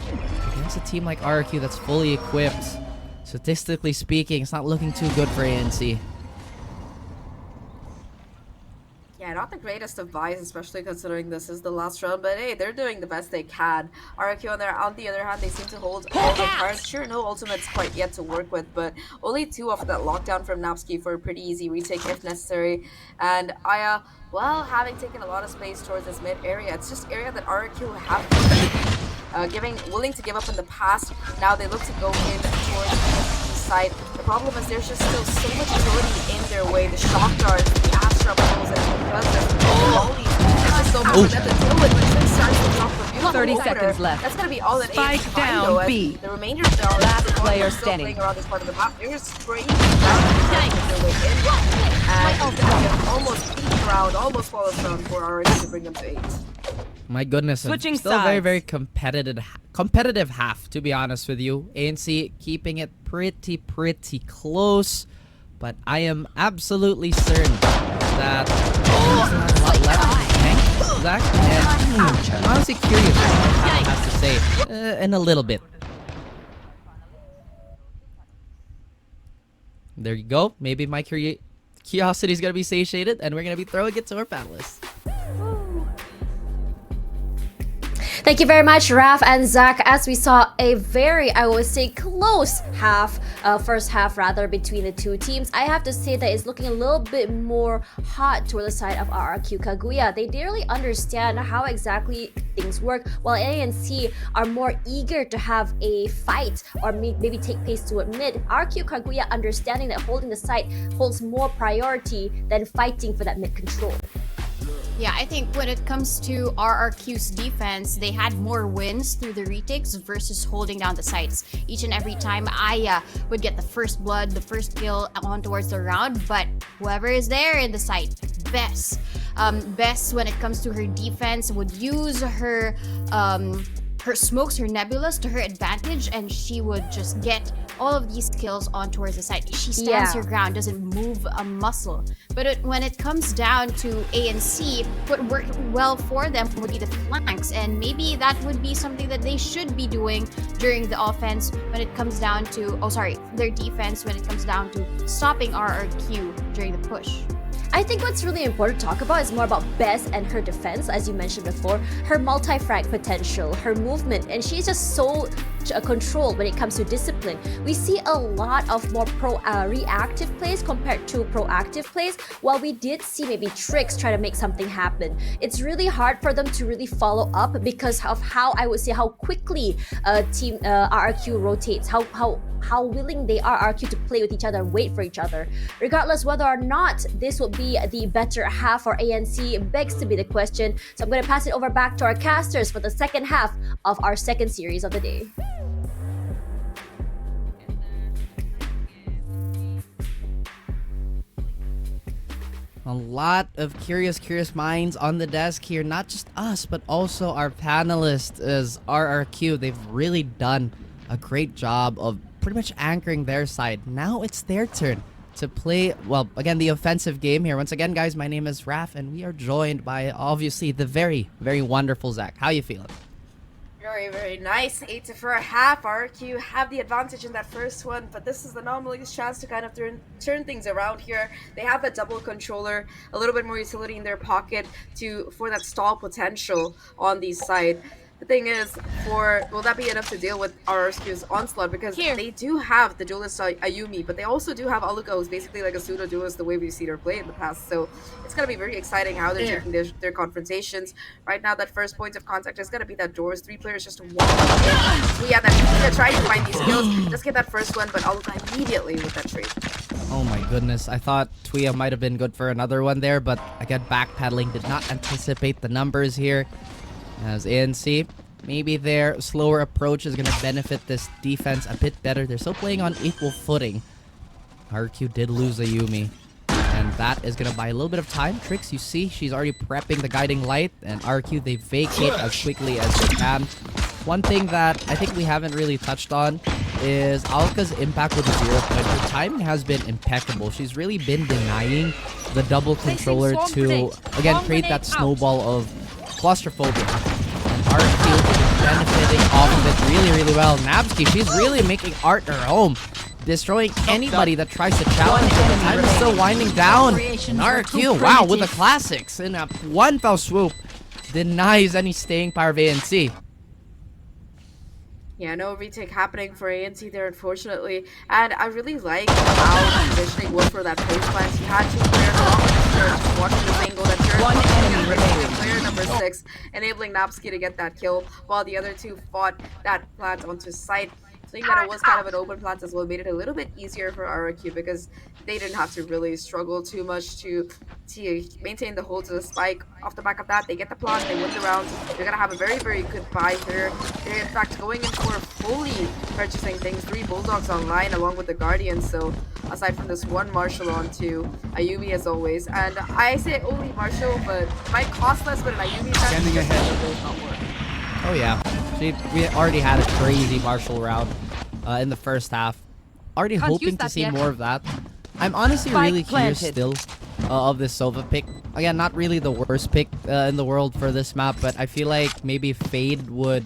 against a team like RRQ that's fully equipped. Statistically speaking, it's not looking too good for ANC. Yeah, not the greatest of buys, especially considering this is the last round, but hey, they're doing the best they can. RRQ on the other hand, they seem to hold all the cards. Sure, no ultimates quite yet to work with, but only 2 off of that lockdown from Nabsky for a pretty easy retake if necessary. And Aya, well, having taken a lot of space towards this mid area, it's just area that RRQ have willing to give up in the past. Now they look to go in towards the side. The problem is there's just still so much utility in their way. The shock darts, the Astra pulls, and because there's all these, there's just so much for them to deal with. When things start to drop for beautiful 30 opener, seconds left. That's gonna be all that Spike ANC down, find, though, B. and the remainder of the Last player still standing. playing around this part of the map. They're just spraying down their way in, and almost peak round, almost flawless round for RRQ to bring them to 8. My goodness, and Switching still very, sides. very competitive half, to be honest with you. ANC keeping it pretty close, but I am absolutely certain that there's not a lot left in the tank, Zach, and I'm honestly curious what Pat has to say in a little bit. There you go. Maybe my curiosity is going to be satiated, and we're going to be throwing it to our panelists. Thank you very much, Raf and Zach. As we saw a very, I would say, close first half rather, between the two teams. I have to say that it's looking a little bit more hot toward the side of RRQ Kaguya. They didn't really understand how exactly things work, while ANC are more eager to have a fight or maybe take pace to mid. RRQ Kaguya understanding that holding the site holds more priority than fighting for that mid control. Yeah, I think when it comes to RRQ's defense, they had more wins through the retakes versus holding down the sites. Each and every time, Aya would get the first blood, the first kill on towards the round, but whoever is there in the site, Bess. Bess, when it comes to her defense, would use her smokes, her nebulas to her advantage, and she would just get all of these kills on towards the side. She stands her ground, doesn't move a muscle. But when it comes down to ANC, what worked well for them would be the flanks, and maybe that would be something that they should be doing during the offense when it comes down to, their defense when it comes down to stopping RRQ during the push. I think what's really important to talk about is more about Bess and her defense, as you mentioned before, her multi-frag potential, her movement, and she's just so controlled when it comes to discipline. We see a lot of more reactive plays compared to proactive plays, while we did see maybe Tricks try to make something happen. It's really hard for them to really follow up because of how quickly team RRQ rotates, how willing they are RRQ to play with each other and wait for each other. Regardless whether or not this will be the better half for ANC begs to be the question. So I'm going to pass it over back to our casters for the second half of our second series of the day. A lot of curious minds on the desk here. Not just us, but also our panelists as RRQ. They've really done a great job of pretty much anchoring their side. Now it's their turn to play, well, again, the offensive game here. Once again, guys, my name is Raf, and we are joined by, obviously, the very, very wonderful Zach. How you feeling? Very, very nice. 8 for a half. RRQ have the advantage in that first one, but this is Anomaly's chance to kind of turn things around here. They have a double controller, a little bit more utility in their pocket for that stall potential on the side. The thing is, will that be enough to deal with RRQ's onslaught? Because they do have the duelist Ayumi, but they also do have Aluka, who's basically like a pseudo duelist the way we've seen her play in the past. So it's going to be very exciting how they're taking their confrontations. Right now, that first point of contact is going to be that doors. 3 players just walk in. So yeah, they're trying to find these kills. Just get that first one, but Aluka immediately with that trade. Oh my goodness, I thought Tuya might have been good for another one there, but again, backpedaling, did not anticipate the numbers here. As ANC, maybe their slower approach is going to benefit this defense a bit better. They're still playing on equal footing. RQ did lose Ayumi, and that is going to buy a little bit of time. Tricks, you see, she's already prepping the guiding light, and RQ, they vacate as quickly as they can. One thing that I think we haven't really touched on is Alka's impact with the 0 point. Her timing has been impeccable. She's really been denying the double controller to, again, create that snowball of claustrophobia. And RRQ is benefiting off of it really, really well. Nabsky, she's really making art her home, destroying anybody that tries to challenge her. The time is still winding down. And RRQ, wow, with the classics in a one fell swoop, denies any staying power of ANC. Yeah, no retake happening for ANC there, unfortunately. And I really like how the positioning was for that post plant. You had 2 players along with the church, just watching this angle that church. One enemy remaining. Player number 6, enabling Napsky to get that kill, while the other 2 fought that plant onto site. Seeing that it was kind of an open plant as well made it a little bit easier for RRQ because they didn't have to really struggle too much to maintain the hold to the spike. Off the back of that, they get the plant, they win the round. They're going to have a very, very good buy here. They're in fact going in for fully purchasing things. 3 Bulldogs online along with the Guardians. So aside from this one Marshall on to Ayumi as always. And I say only Marshall, but it might cost less, but an Ayumi Standing ahead. will not work. Oh yeah, we already had a crazy Marshall round in the first half. Already hoping to see more of that. I'm honestly really curious still of this Sova pick. Again, not really the worst pick in the world for this map, but I feel like maybe Fade would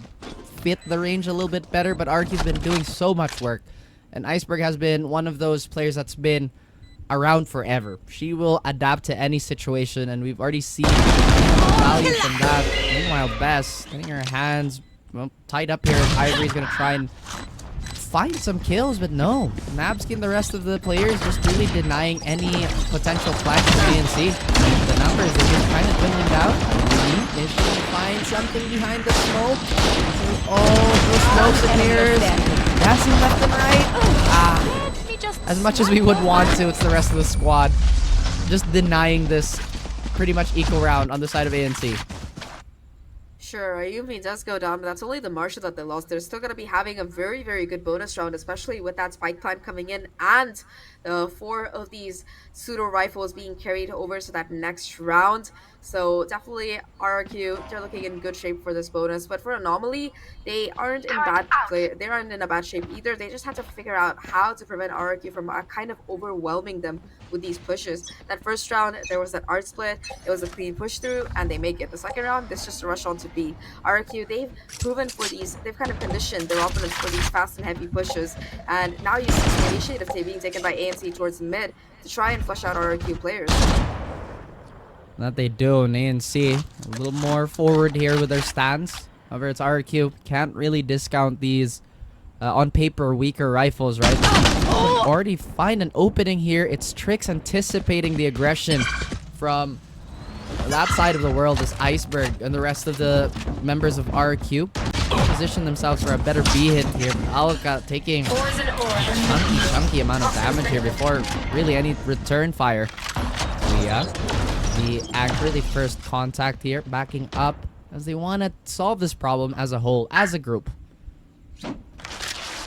fit the range a little bit better, but Arky's been doing so much work. And Iceberg has been one of those players that's been around forever. She will adapt to any situation, and we've already seen value from that. Meanwhile, Bess getting her hands tied up here. Ivory's gonna try and find some kills, but no. Nabsky and the rest of the players just really denying any potential flags for ANC. The numbers are just kind of dwindling down. Is she gonna find something behind the smoke? Oh, the smoke appears. Passing left and right. As much as we would want to, it's the rest of the squad just denying this pretty much equal round on the side of ANC. Sure, Ayumi does go down, but that's only the Marshall that they lost. They're still going to be having a very, very good bonus round, especially with that spike plant coming in and 4 of these pseudo rifles being carried over to that next round. So definitely RRQ, they're looking in good shape for this bonus. But for Anomaly, they aren't in they aren't in a bad shape either. They just have to figure out how to prevent RRQ from kind of overwhelming them with these pushes. That first round, there was that art split. It was a clean push through, and they make it. The second round, it's just a rush on to B. RRQ, they've proven for these, they've kind of conditioned their opponents for these fast and heavy pushes. And now you see some initiative being taken by ANC towards mid to try and flush out RRQ players. That they do, and ANC a little more forward here with their stance. However, it's RRQ. Can't really discount these on paper weaker rifles, right? Already find an opening here. It's Trix anticipating the aggression from that side of the world, this Iceberg, and the rest of the members of RRQ position themselves for a better B hit here. Alka taking a chunky amount of damage here before really any return fire. Yeah, the first contact here, backing up as they want to solve this problem as a whole, as a group.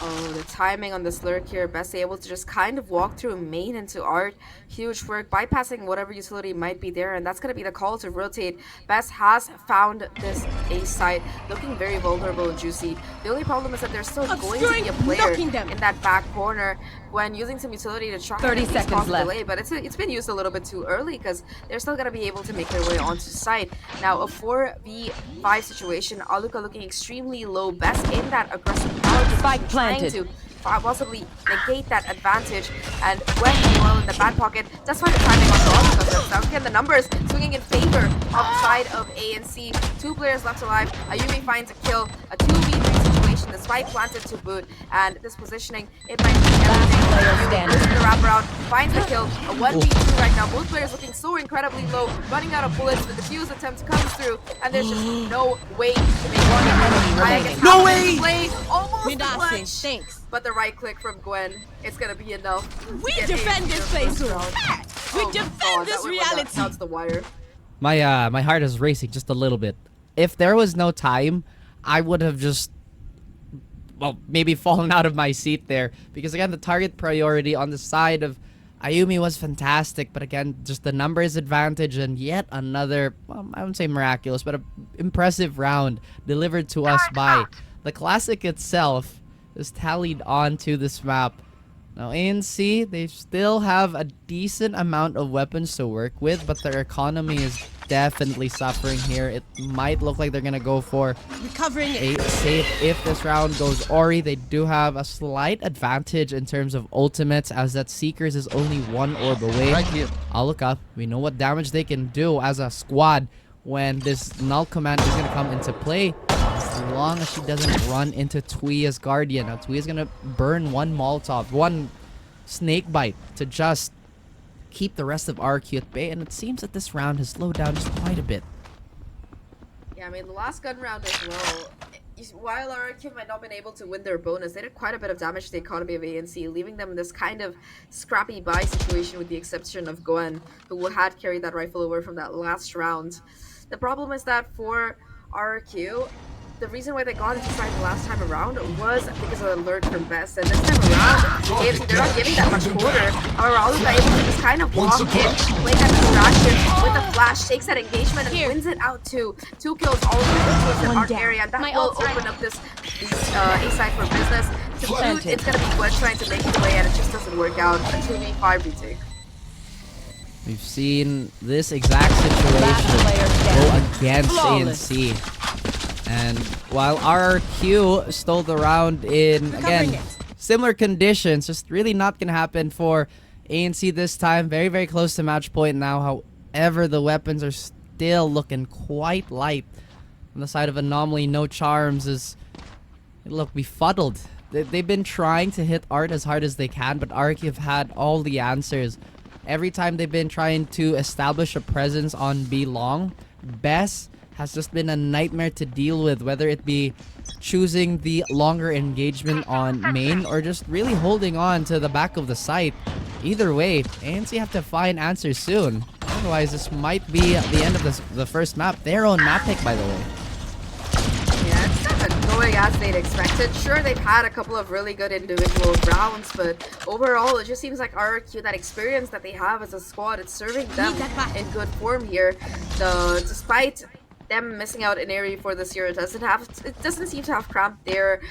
Oh, the timing on this lurk here. Best able to just kind of walk through main into art. Huge work, bypassing whatever utility might be there, and that's going to be the call to rotate. Best has found this A site, looking very vulnerable and juicy. The only problem is that there's still going to be a player in that back corner when using some utility to try 30 and seconds cause a left. delay, but it's been used a little bit too early because they're still going to be able to make their way onto site. Now, a 4v5 situation, Aluka looking extremely low. Best in that aggressive power Spike trying planted. to possibly negate that advantage, and when well in the back pocket, that's why the timing on the Aluka. Now again, the numbers swinging in favor of the side of ANC. 2 players left alive. Ayumi finds a kill, a 2v3 situation, the spike planted to boot, and this positioning, it might be everything. Ayumi goes to the wraparound, finds the kill, a 1v2 right now. Both players looking so incredibly low, running out of bullets. The defuse attempt comes through, and there's just no way to make one. No way! Play almost the Midasi, clutch. thanks. But the right click from Gwen, it's gonna be enough. We to get defend in this the place first so round. fast. We Oh, defend God, this that went reality. That's the wire. My heart is racing just a little bit. If there was no time, I would have just, well, maybe fallen out of my seat there. Because again, the target priority on the side of Ayumi was fantastic. But again, just the numbers advantage and yet another, well, I wouldn't say miraculous, but an impressive round delivered to us by the Classic itself is tallied onto this map. Now, ANC, they still have a decent amount of weapons to work with, but their economy is definitely suffering here. It might look like they're gonna go for Recovering it. a save if this round goes Ori. They do have a slight advantage in terms of ultimates, as that Seekers is only 1 orb away. Right here. I'll look up. We know what damage they can do as a squad when this null command is gonna come into play. As long as she doesn't run into Tuia's Guardian. Now, Tuia's gonna burn 1 Molotov, 1 Snake Bite to just keep the rest of RQ at bay, and it seems that this round has slowed down just quite a bit. Yeah, I mean, the last gun round as well, while RRQ might not have been able to win their bonus, they did quite a bit of damage to the economy of ANC, leaving them in this kind of scrappy buy situation with the exception of Gwen, who had carried that rifle over from that last round. The problem is that for RRQ, the reason why they got into side the last time around was because of the alert from Best, and this time around, AFC, they're not giving that much quarter. However, Aluka able to just kind of walk in, play that distraction with a flash, takes that engagement and wins it out to 2 kills all the way towards the arc area, and that will open up this A side for business. To boot, it's gonna be Gwen trying to make it away, and it just doesn't work out. A 2v5 retake. We've seen this exact situation go against ANC. And while RRQ stole the round in, again, similar conditions, just really not going to happen for ANC this time. Very, very close to match point now. However, the weapons are still looking quite light. On the side of Anomaly, no charms is, look, befuddled. They've been trying to hit Art as hard as they can, but RRQ have had all the answers. Every time they've been trying to establish a presence on B long, Bess has just been a nightmare to deal with, whether it be choosing the longer engagement on main or just really holding on to the back of the site. Either way, ANC have to find answers soon. Timing-wise, this might be the end of the first map. Their own map pick, by the way. Yeah, it's not going as they'd expected. Sure, they've had a couple of really good individual rounds, but overall, it just seems like RRQ, that experience that they have as a squad, it's serving them in good form here. Despite them missing out in area for this year, it doesn't seem to have cramped their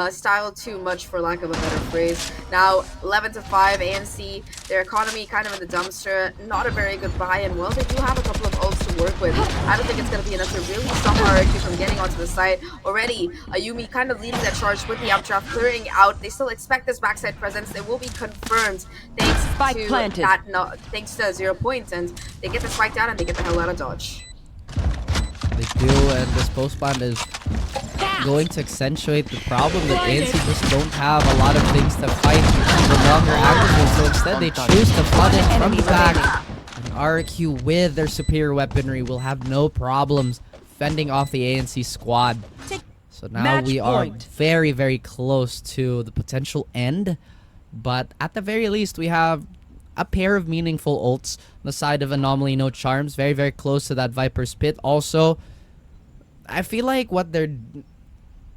style too much, for lack of a better phrase. Now 11-5 ANC, their economy kind of in the dumpster, not a very good buy, and well, they do have a couple of ults to work with. I don't think it's going to be enough to really stop RRQ from getting onto the site. Already Ayumi kind of leading that charge with the updraft, clearing out. They still expect this backside presence. It will be confirmed thanks Spike to planted. thanks to 0 points, and they get the spike down and they get the hell out of dodge. They do, and this post plant is going to accentuate the problem that ANC just don't have a lot of things to fight the longer actives, so instead they choose to flood it from the back. And RRQ with their superior weaponry will have no problems fending off the ANC squad. So now Match we are point. very, very close to the potential end, but at the very least we have a pair of meaningful ults on the side of Anomaly, no charms, very, very close to that Viper's Pit. Also, I feel like what they're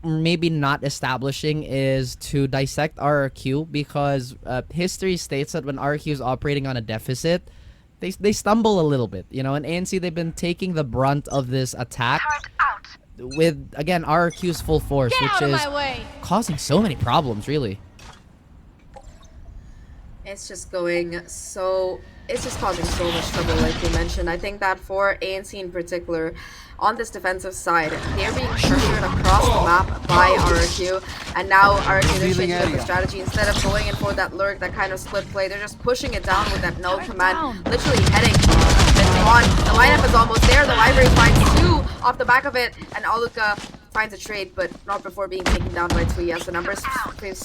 maybe not establishing is to dissect RRQ, because history states that when RRQ is operating on a deficit, they stumble a little bit. You know, in ANC, they've been taking the brunt of this attack with, again, RRQ's full force, which is causing so many problems, really. It's just causing so much trouble, like you mentioned. I think that for ANC in particular, on this defensive side, they're being pressured across the map by RRQ, and now RRQ, they're changing up the strategy. Instead of going in for that lurk, that kind of split play, they're just pushing it down with that null command, literally heading on. The lineup is almost there. The library finds 2 off the back of it, and Aluka finds a trade, but not before being taken down by Tuya. So numbers swing in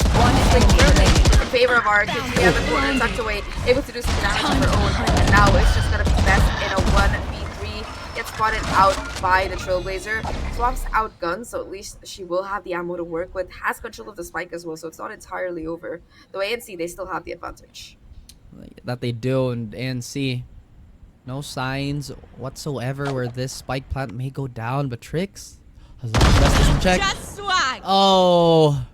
favor of RRQ. Tuya in the corner, tucked away, able to do some damage of her own, and now it's just gonna be best in a 1v3. Gets spotted out by the Trailblazer. Swaps out guns, so at least she will have the ammo to work with. Has control of the spike as well, so it's not entirely over. The ANC, they still have the advantage. That they do, and ANC, no signs whatsoever where this spike plant may go down, but Tricks, as long as Best doesn't check. Oh,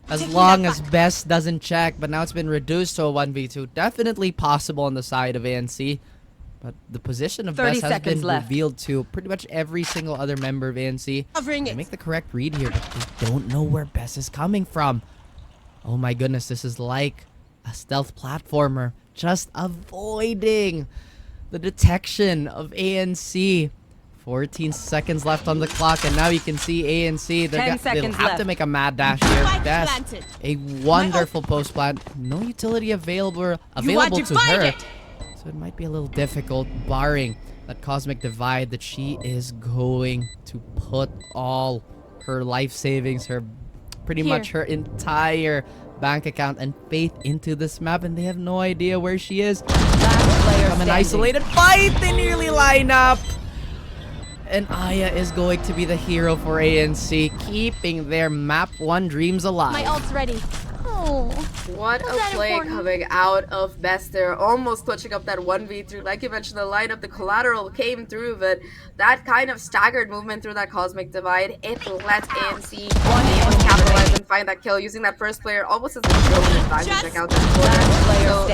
as long as Best doesn't check, but now it's been reduced to a 1v2. Definitely possible on the side of ANC, but the position of 30 Best has been seconds left. revealed to pretty much every single other member of ANC. They make the correct read here, but they don't know where Best is coming from. Oh my goodness, this is like a stealth platformer, just avoiding the detection of ANC. 14 seconds left on the clock, and now you can see ANC. They'll have seconds to make a mad dash here. Best, a wonderful post plant. No utility available to her. So it might be a little difficult, barring that cosmic divide that she is going to put all her life savings, pretty much her entire bank account and faith into this map, and they have no idea where she is. From an isolated fight, they nearly line up. And Aya is going to be the hero for ANC, keeping their map 1 dreams alive. My ult's ready. Oh. What a play coming out of Best there, almost clutching up that 1v3. Like you mentioned, the lineup, the collateral came through, but that kind of staggered movement through that cosmic divide, it let ANC be able to capitalize and find that kill, using that first player almost as a drone in fact to check out this corner.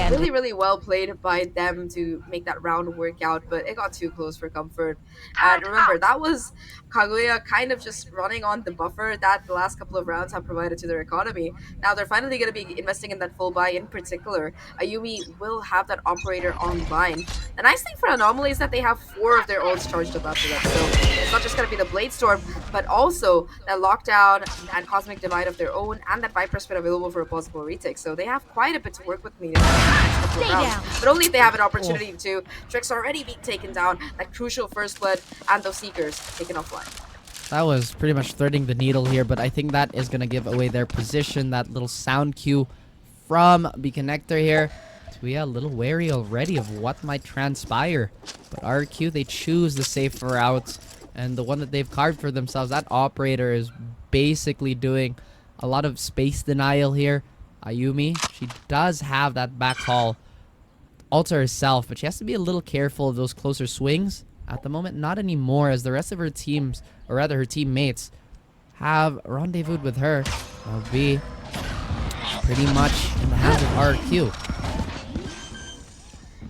So really, really well played by them to make that round work out, but it got too close for comfort. And remember, that was Kaguya kind of just running on the buffer that the last couple of rounds have provided to their economy. Now they're finally going to be investing in that full buy. In particular, Ayumi will have that operator online. The nice thing for Anomaly is that they have 4 of their ults charged up after that, so it's not just going to be the Blade Storm, but also that lockdown and Cosmic Divide of their own, and that Viper Spit available for a possible retake. So they have quite a bit to work with in the next couple of rounds, but only if they have an opportunity to. Tricks already being taken down, that crucial first blood, and those Seekers taken offline. That was pretty much threading the needle here, but I think that is going to give away their position. That little sound cue from the connector here. We are a little wary already of what might transpire. But RRQ, they choose the safer routes, and the one that they've carved for themselves, that operator is basically doing a lot of space denial here. Ayumi, she does have that back haul. alter herself, but she has to be a little careful of those closer swings. At the moment, not anymore, as the rest of her teams, or rather her teammates, have rendezvoused with her. That'll be pretty much in the hands of RRQ.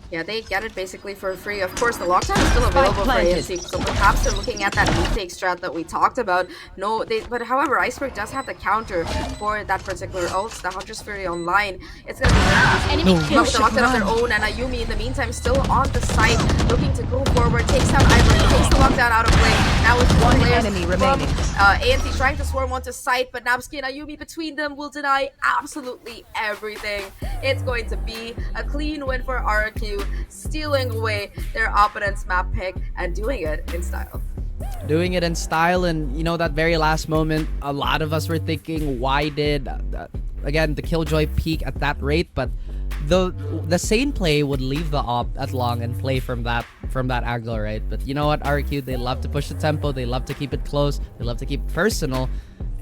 Yeah, they get it basically for free. Of course, the lockdown is still available for ANC, so perhaps they're looking at that retake strat that we talked about. But however, Iceberg does have the counter for that particular ult. The Hunter's Fury online. It's gonna be very easy. But with the lockdown of their own, and Ayumi in the meantime still on the site, looking to go forward, takes down Ivory, takes the lockdown out of play. Now with one enemy remaining. ANC trying to swarm onto site, but Napski and Ayumi between them will deny absolutely everything. It's going to be a clean win for RRQ, stealing away their opponent's map pick and doing it in style. Doing it in style, and you know, that very last moment, a lot of us were thinking, why did again the Killjoy peak at that rate? But the sane play would leave the op at long and play from that angle, right? But you know what, RQ, they love to push the tempo, they love to keep it close, they love to keep it personal.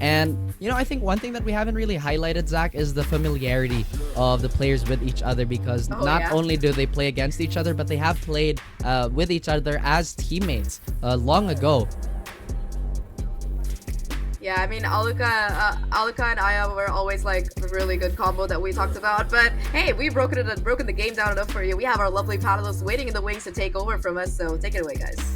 And, you know, I think one thing that we haven't really highlighted, Zach, is the familiarity of the players with each other, because not only do they play against each other, but they have played with each other as teammates long ago. Yeah, I mean, Aluka and Aya were always like a really good combo that we talked about. But hey, we've broken the game down enough for you. We have our lovely paddlers waiting in the wings to take over from us. So take it away, guys.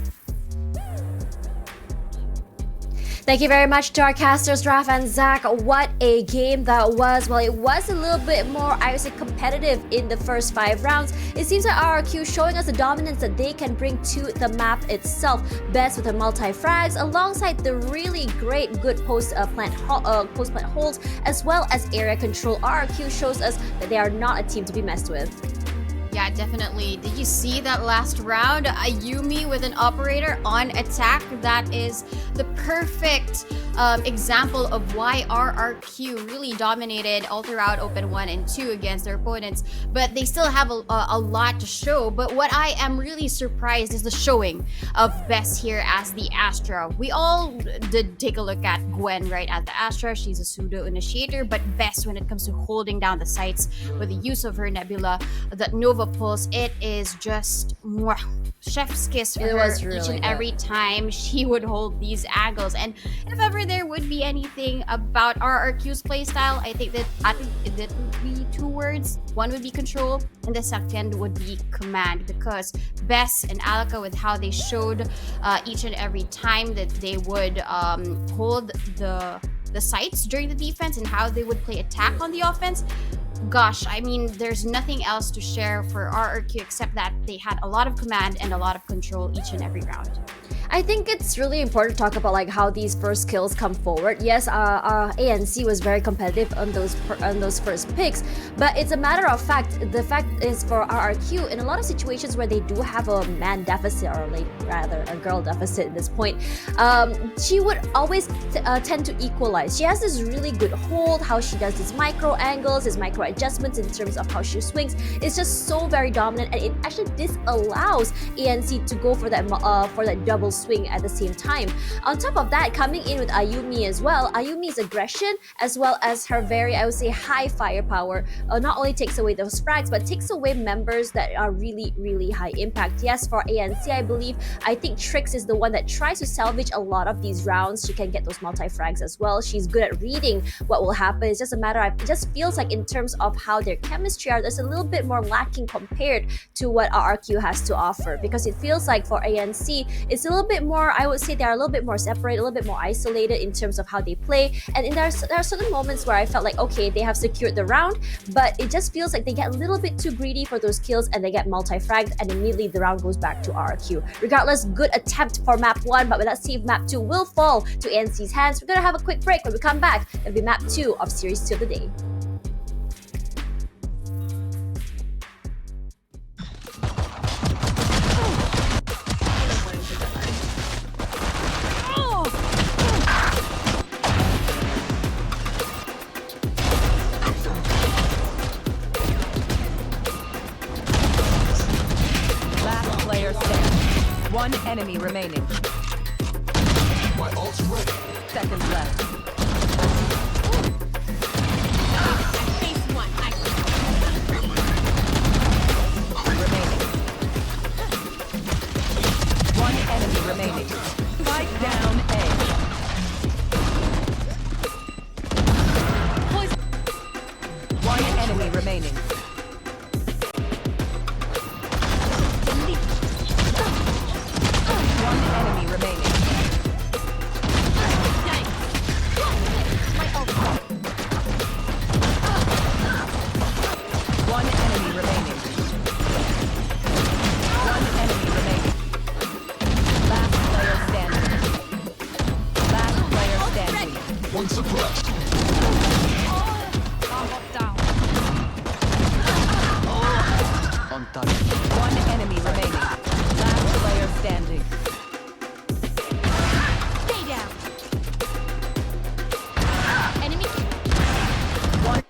Thank you very much to our casters, Raf and Zach. What a game that was. Well, it was a little bit more, I would say, competitive in the first 5 rounds. It seems that RRQ showing us the dominance that they can bring to the map itself. Best with the multi-frags, alongside the really great good post-plant holds, as well as area control. RRQ shows us that they are not a team to be messed with. Yeah, definitely. Did you see that last round? Ayumi with an operator on attack. That is the perfect example of why RRQ really dominated all throughout Open 1 and 2 against their opponents. But they still have a lot to show. But what I am really surprised is the showing of Bess here as the Astra. We all did take a look at Gwen, right, at the Astra. She's a pseudo initiator. But Bess, when it comes to holding down the sites with the use of her Nebula, that Nova Pulse, it is just more chef's kiss for her each and every time she would hold these angles. And if ever there would be anything about RRQ's playstyle, I think it would be 2 words. One would be control, and the second would be command, because Bess and Alaka, with how they showed each and every time that they would hold the sites during the defense and how they would play attack on the offense, gosh, I mean, there's nothing else to share for RRQ except that they had a lot of command and a lot of control each and every round. I think it's really important to talk about like how these first kills come forward. Yes, ANC was very competitive on those first picks, but it's a matter of fact. The fact is, for RRQ, in a lot of situations where they do have a man deficit, or like rather a girl deficit at this point, she would always tend to equalize. She has this really good hold, how she does these micro angles, these micro adjustments in terms of how she swings. It's just so very dominant, and it actually disallows ANC to go for that double swing at the same time. On top of that, coming in with Ayumi as well, Ayumi's aggression as well as her very, I would say, high firepower not only takes away those frags, but takes away members that are really, really high impact. Yes, for ANC, I think Trix is the one that tries to salvage a lot of these rounds. She can get those multi-frags as well. She's good at reading what will happen. It's just a matter of, it just feels like in terms of how their chemistry are, there's a little bit more lacking compared to what RRQ has to offer, because it feels like for ANC, it's a little bit more, I would say, they're a little bit more separated, a little bit more isolated in terms of how they play. And there are certain moments where I felt like, okay, they have secured the round, but it just feels like they get a little bit too greedy for those kills and they get multi-fragged, and immediately the round goes back to RRQ. Regardless, good attempt for map 1, but let's see if map 2 will fall to ANC's hands. We're gonna have a quick break. When we come back, it'll be map 2 of Series 2 of the day. One enemy remaining. My ult's ready. Seconds left. suppressed. One enemy remaining. Last player standing. Stay down. Enemy. Get money.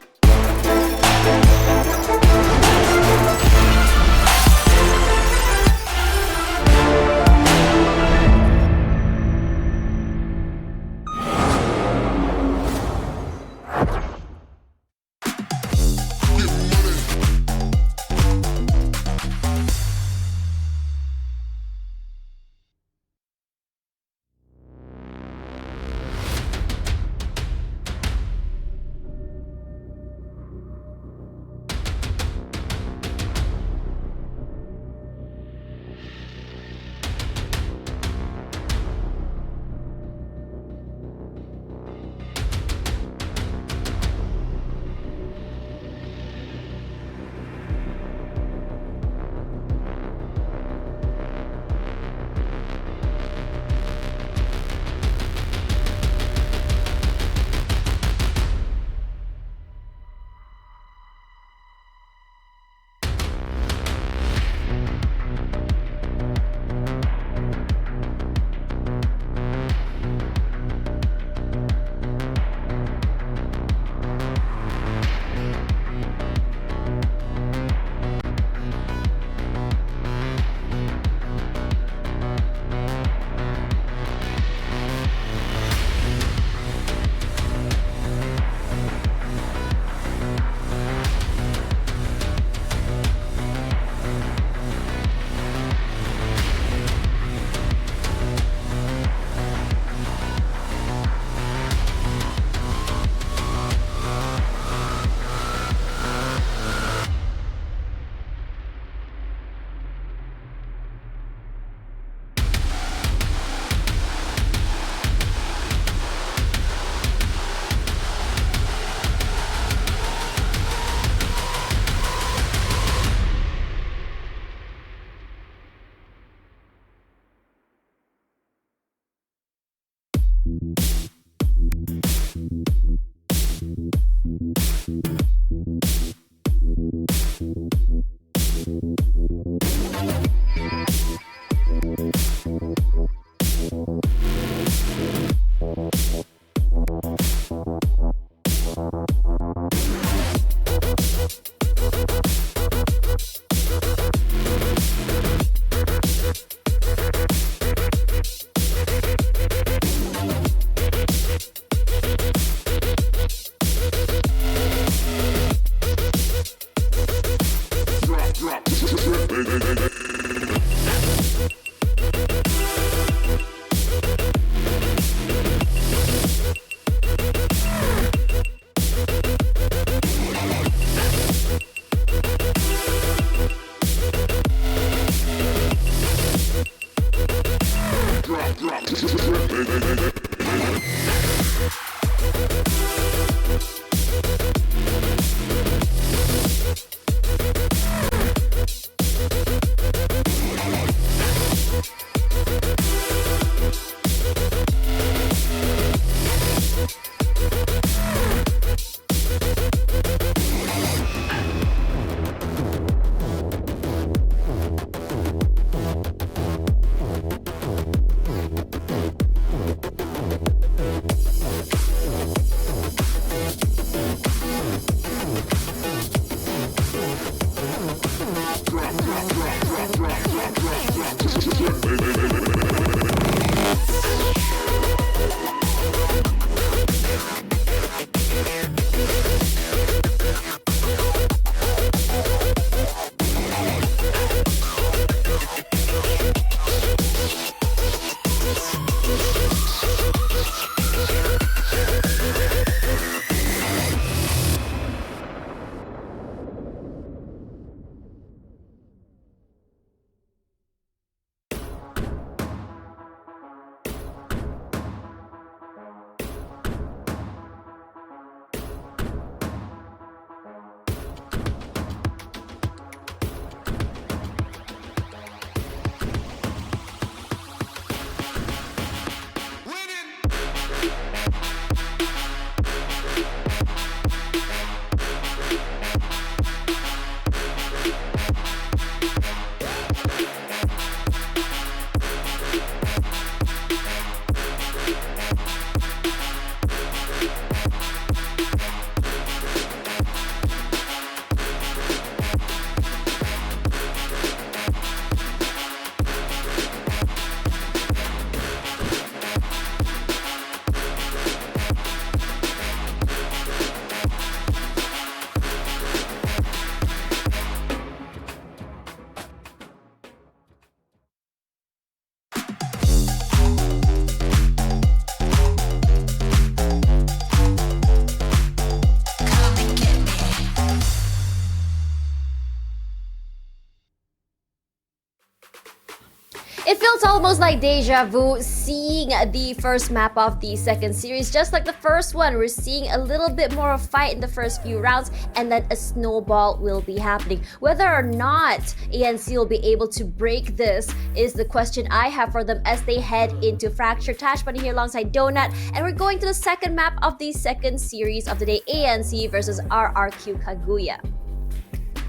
Feels almost like deja vu seeing the first map of the second series. Just like the first one, we're seeing a little bit more of fight in the first few rounds, and then a snowball will be happening. Whether or not ANC will be able to break this is the question I have for them as they head into Fracture. Tash Bunny here alongside Donut, and we're going to the second map of the second series of the day, ANC versus RRQ Kaguya.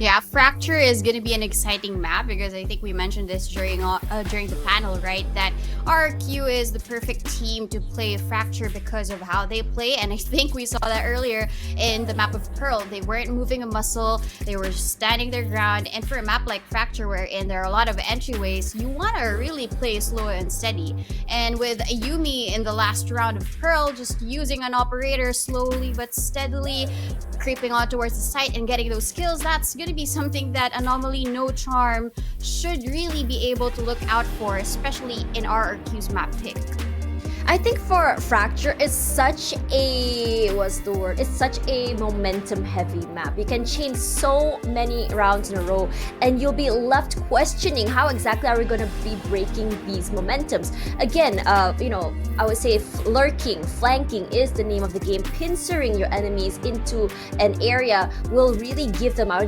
Yeah, Fracture is going to be an exciting map because I think we mentioned this during the panel, right? That RRQ is the perfect team to play Fracture because of how they play, and I think we saw that earlier in the map of Pearl. They weren't moving a muscle, they were just standing their ground, and for a map like Fracture wherein there are a lot of entryways, you want to really play slow and steady. And with Ayumi in the last round of Pearl, just using an operator slowly but steadily, creeping on towards the site and getting those kills, that's going to be something that Anomaly No Charm should really be able to look out for, especially in RRQ's map pick. I think for Fracture, it's such a it's such a momentum heavy map. You can chain so many rounds in a row and you'll be left questioning how exactly are we going to be breaking these momentums. Again, I would say lurking, flanking is the name of the game. Pincering your enemies into an area will really give them a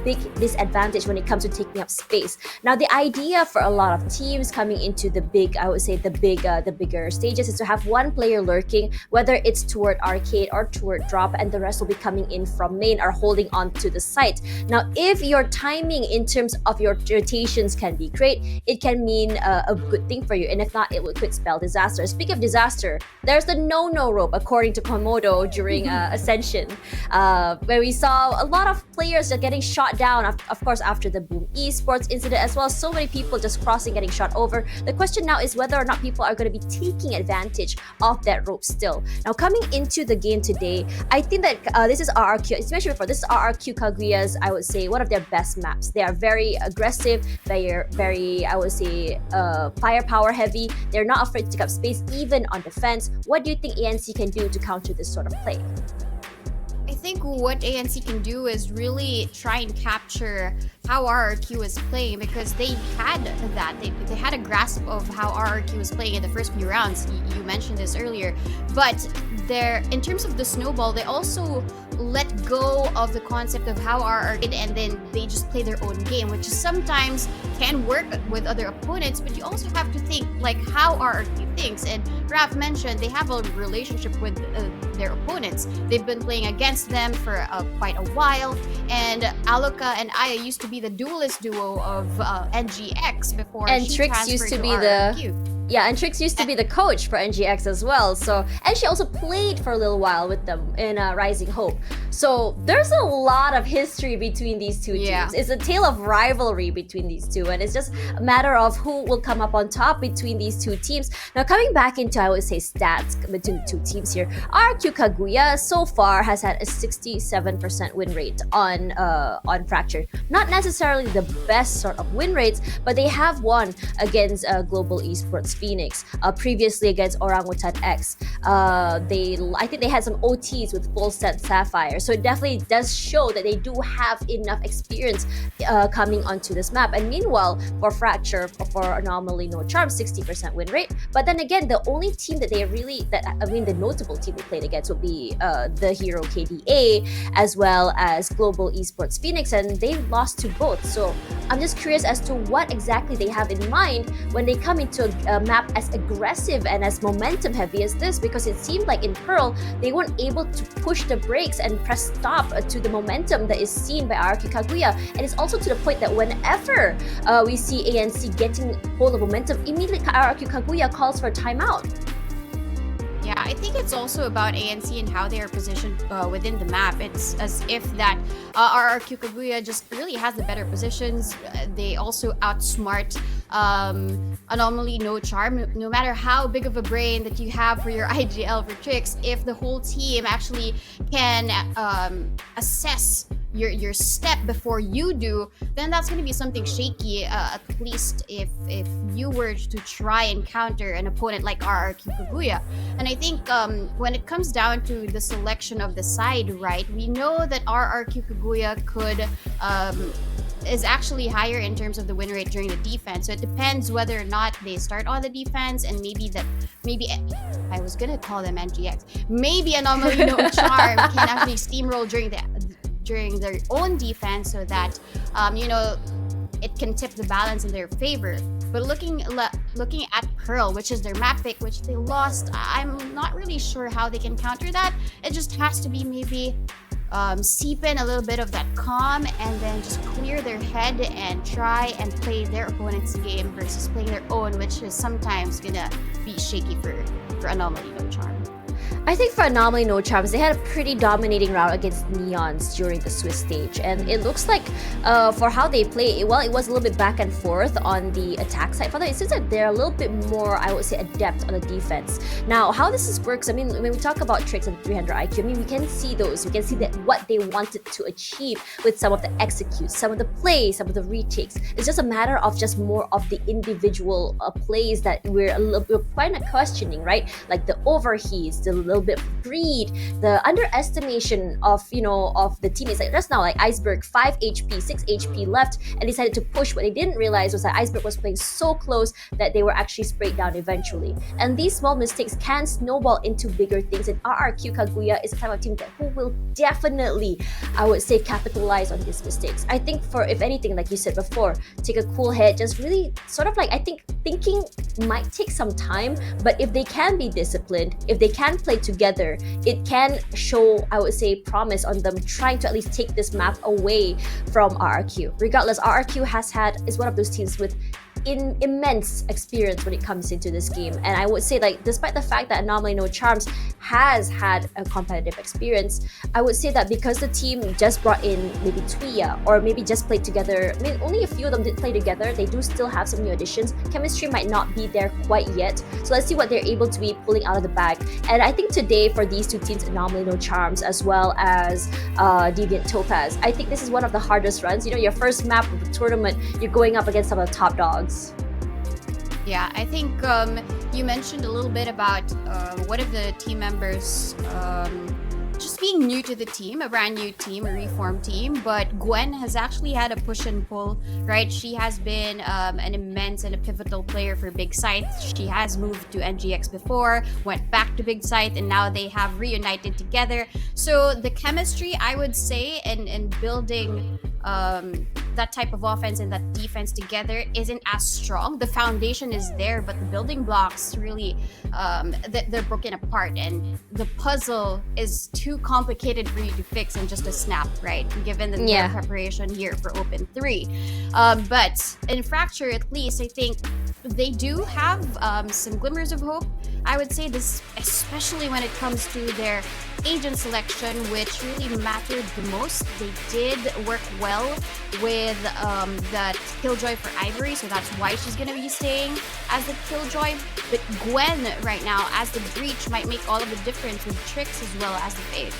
big disadvantage when it comes to taking up space. Now, the idea for a lot of teams coming into the bigger stages is to have one player lurking, whether it's toward arcade or toward drop, and the rest will be coming in from main or holding on to the site. Now, if your timing in terms of your rotations can be great, it can mean a good thing for you, and if not, it will quick spell disaster. Speaking of disaster, there's the no-no rope, according to Komodo during Ascension, where we saw a lot of players just getting shot down, of course, after the Boom Esports incident as well. So many people just crossing, getting shot over. The question now is whether or not people are going to be taking advantage of that rope still. Now, coming into the game today, I think that this is RRQ, as mentioned before, this is RRQ Kaguya's, I would say, one of their best maps. They are very aggressive, very, I would say, firepower heavy. They're not afraid to take up space, even on defense. What do you think ANC can do to counter this sort of play? I think what ANC can do is really try and capture how RRQ is playing, because they had that. They had a grasp of how RRQ was playing in the first few rounds. You mentioned this earlier. But in terms of the snowball, they also let go of the concept of how RRQ, and then they just play their own game, which sometimes can work with other opponents, but you also have to think like how RRQ thinks. And Raph mentioned they have a relationship with their opponents. They've been playing against them for quite a while, and Aluka and Aya used to be the duelist duo of NGX before and she Trix transferred used to be RRQ. And Trix used to be the coach for NGX as well. So, and she also played for a little while with them in Rising Hope. So there's a lot of history between these two teams. It's a tale of rivalry between these two, and it's just a matter of who will come up on top between these two teams. Now, coming back into, I would say, stats between the two teams here, RQ Kaguya so far has had a 67% win rate on Fracture. Not necessarily the best sort of win rates, but they have won against Global Esports Phoenix, previously against Orangutan X. I think they had some OTs with Full Set Sapphire, so it definitely does show that they do have enough experience coming onto this map. And meanwhile, for Fracture, for Anomaly No Charm, 60% win rate. But then again, the only team that the notable team they played against would be the Hero KDA, as well as Global Esports Phoenix, and they lost to both. So I'm just curious as to what exactly they have in mind when they come into a map as aggressive and as momentum heavy as this, because it seemed like in Pearl they weren't able to push the brakes and press stop to the momentum that is seen by RRQ Kaguya. And it's also to the point that whenever we see ANC getting hold of momentum, immediately RRQ Kaguya calls for a timeout. Yeah, I think it's also about ANC and how they are positioned within the map. It's as if that RRQ Kaguya just really has the better positions. They also outsmart Anomaly No Charm. No matter how big of a brain that you have for your IGL for tricks, if the whole team actually can assess your step before you do, then that's going to be something shaky. At least if you were to try and counter an opponent like RRQ Kaguya. And I think when it comes down to the selection of the side, right, we know that RRQ Kaguya could is actually higher in terms of the win rate during the defense. So it depends whether or not they start on the defense, and maybe I was gonna call them NGX. Maybe Anomaly No Charm can actually steamroll during their own defense, so that it can tip the balance in their favor. But looking at Pearl, which is their map pick, which they lost, I'm not really sure how they can counter that. It just has to be maybe seep in a little bit of that calm, and then just clear their head and try and play their opponent's game versus playing their own, which is sometimes gonna be shaky for Anomaly No Charm. I think for Anomaly No Charms, they had a pretty dominating round against Neons during the Swiss stage, and it looks like for how they play, it was a little bit back and forth on the attack side. For them, it seems like they're a little bit more, I would say, adept on the defense. Now, how this works, I mean, when we talk about tricks and 300 IQ, I mean, we can see those. We can see that what they wanted to achieve with some of the executes, some of the plays, some of the retakes. It's just a matter of just more of the individual plays that we're kind of questioning, right? Like the overheats, the little bit of greed, the underestimation of the teammates. Like just now, like Iceberg, 5 HP, 6 HP left, and decided to push. What they didn't realize was that Iceberg was playing so close that they were actually sprayed down eventually. And these small mistakes can snowball into bigger things. And RRQ Kaguya is a type of team who will definitely, I would say, capitalize on these mistakes. I think if anything, like you said before, take a cool head, just really sort of like, I think thinking might take some time, but if they can be disciplined, if they can play together, it can show, I would say, promise on them trying to at least take this map away from RRQ. Regardless, RRQ is one of those teams with immense experience when it comes into this game, and I would say, like, despite the fact that Anomaly No Charms has had a competitive experience, I would say that because the team just brought in maybe Tuya, or maybe just played together, I mean, only a few of them did play together, they do still have some new additions. Chemistry might not be there quite yet, so let's see what they're able to be pulling out of the bag. And I think today for these two teams, Anomaly No Charms as well as Deviant Topaz, I think this is one of the hardest runs. Your first map of the tournament, you're going up against some of the top dogs. Yeah, I think you mentioned a little bit about one of the team members just being new to the team, a brand new team, a reformed team. But Gwen has actually had a push and pull, right? She has been an immense and a pivotal player for Big Sight. She has moved to NGX before, went back to Big Sight, and now they have reunited together. So the chemistry, I would say, in building that type of offense and that defense together isn't as strong. The foundation is there, but the building blocks really they're broken apart, and the puzzle is too complicated for you to fix in just a snap, right? Given the preparation here for Open 3. But in Fracture, at least, I think they do have some glimmers of hope. I would say this, especially when it comes to their agent selection, which really mattered the most. They did work well with that Killjoy for Ivory, so that's why she's going to be staying as the Killjoy. But Gwen right now as the Breach might make all of the difference with Tricks as well as the Fade.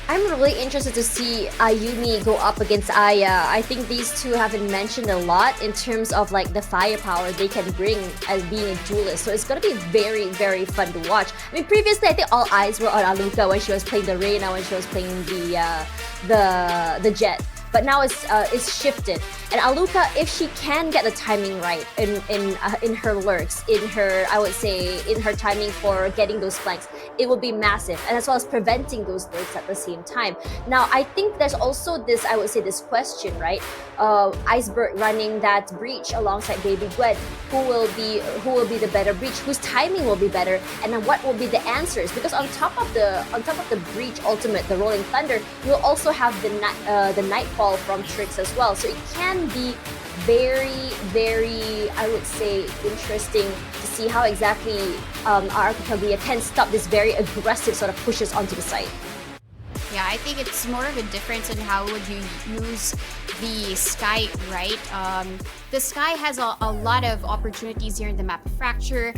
I'm really interested to see Ayumi go up against Aya. I think these two have been mentioned a lot in terms of like the firepower they can bring as being a duelist. So it's gonna be very, very fun to watch. I mean, previously I think all eyes were on Aluka when she was playing the Reyna, when she was playing the Jet. But now it's shifted. And Aluka, if she can get the timing right in her lurks, in her timing for getting those flanks, it will be massive. And as well as preventing those lurks at the same time. Now, I think there's also this, I would say, this question, right? Iceberg running that breach alongside Baby Gwen. Who will be the better breach? Whose timing will be better? And then what will be the answers? Because on top of the breach ultimate, the Rolling Thunder, you'll also have the Nightfall from Tricks as well. So it can be very, very, I would say, interesting to see how exactly RRQ Kaguya can stop this very aggressive sort of pushes onto the site. Yeah, I think it's more of a difference in how would you use the Sky, right? the Sky has a lot of opportunities here in the map Fracture.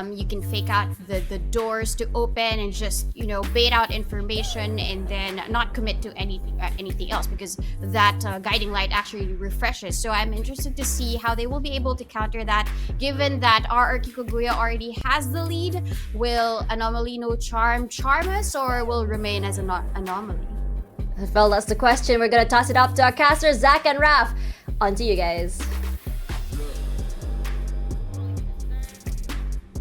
You can fake out the doors to open and just, you know, bait out information and then not commit to anything else, because that guiding light actually refreshes. So I'm interested to see how they will be able to counter that, given that RRQ Kaguya already has the lead. Will Anomaly no charm us, or will remain as an anomaly? Well, that's the question. We're gonna toss it up to our casters, Zach and Raf. On to you guys.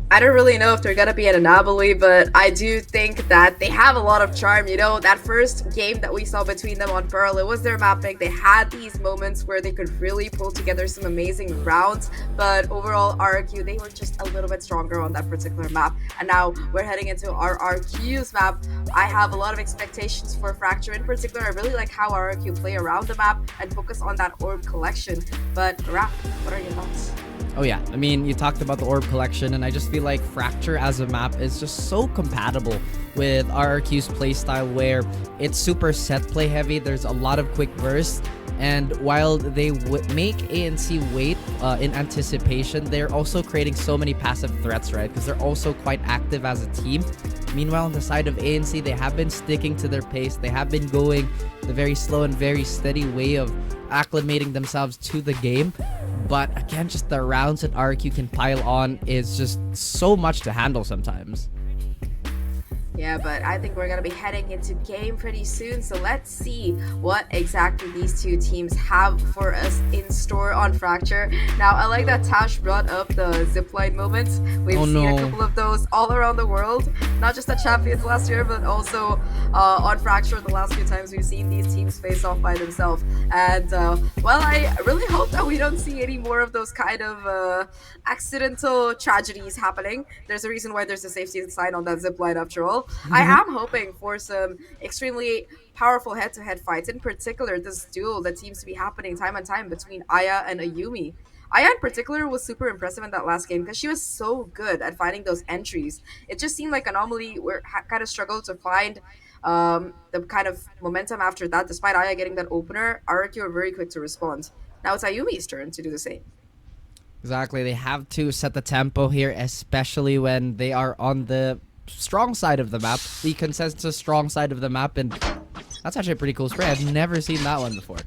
I don't really know if they're gonna be an anomaly, but I do think that they have a lot of charm. You know, that first game that we saw between them on Pearl, it was their map pick. They had these moments where they could really pull together some amazing rounds, but overall, RRQ, they were just a little bit stronger on that particular map. And now we're heading into RRQ's map. I have a lot of expectations for Fracture in particular. I really like how RRQ play around the map and focus on that orb collection. But Raph, what are your thoughts? Oh yeah, I mean, you talked about the orb collection, and I just feel like Fracture as a map is just so compatible with RRQ's playstyle, where it's super set play heavy. There's a lot of quick bursts, and while they make ANC wait in anticipation, they're also creating so many passive threats, right? Because they're also quite active as a team. Meanwhile, on the side of ANC, they have been sticking to their pace. They have been going the very slow and very steady way of acclimating themselves to the game. But again, just the rounds that RRQ can pile on is just so much to handle sometimes. Yeah, but I think we're going to be heading into game pretty soon, so let's see what exactly these two teams have for us in store on Fracture. Now, I like that Tash brought up the zipline moments. We've seen a couple of those all around the world, not just at Champions last year, but also on Fracture the last few times we've seen these teams face off by themselves. And, well, I really hope that we don't see any more of those kind of accidental tragedies happening. There's a reason why there's a safety sign on that zipline after all. I am hoping for some extremely powerful head-to-head fights, in particular this duel that seems to be happening time and time between Aya and Ayumi. Aya in particular was super impressive in that last game because she was so good at finding those entries. It just seemed like Anomaly kind of struggled to find the kind of momentum after that. Despite Aya getting that opener, RRQ were very quick to respond. Now it's Ayumi's turn to do the same. Exactly, they have to set the tempo here, especially when they are on the strong side of the map, the consensus strong side of the map, and that's actually a pretty cool spray. I've never seen that one before.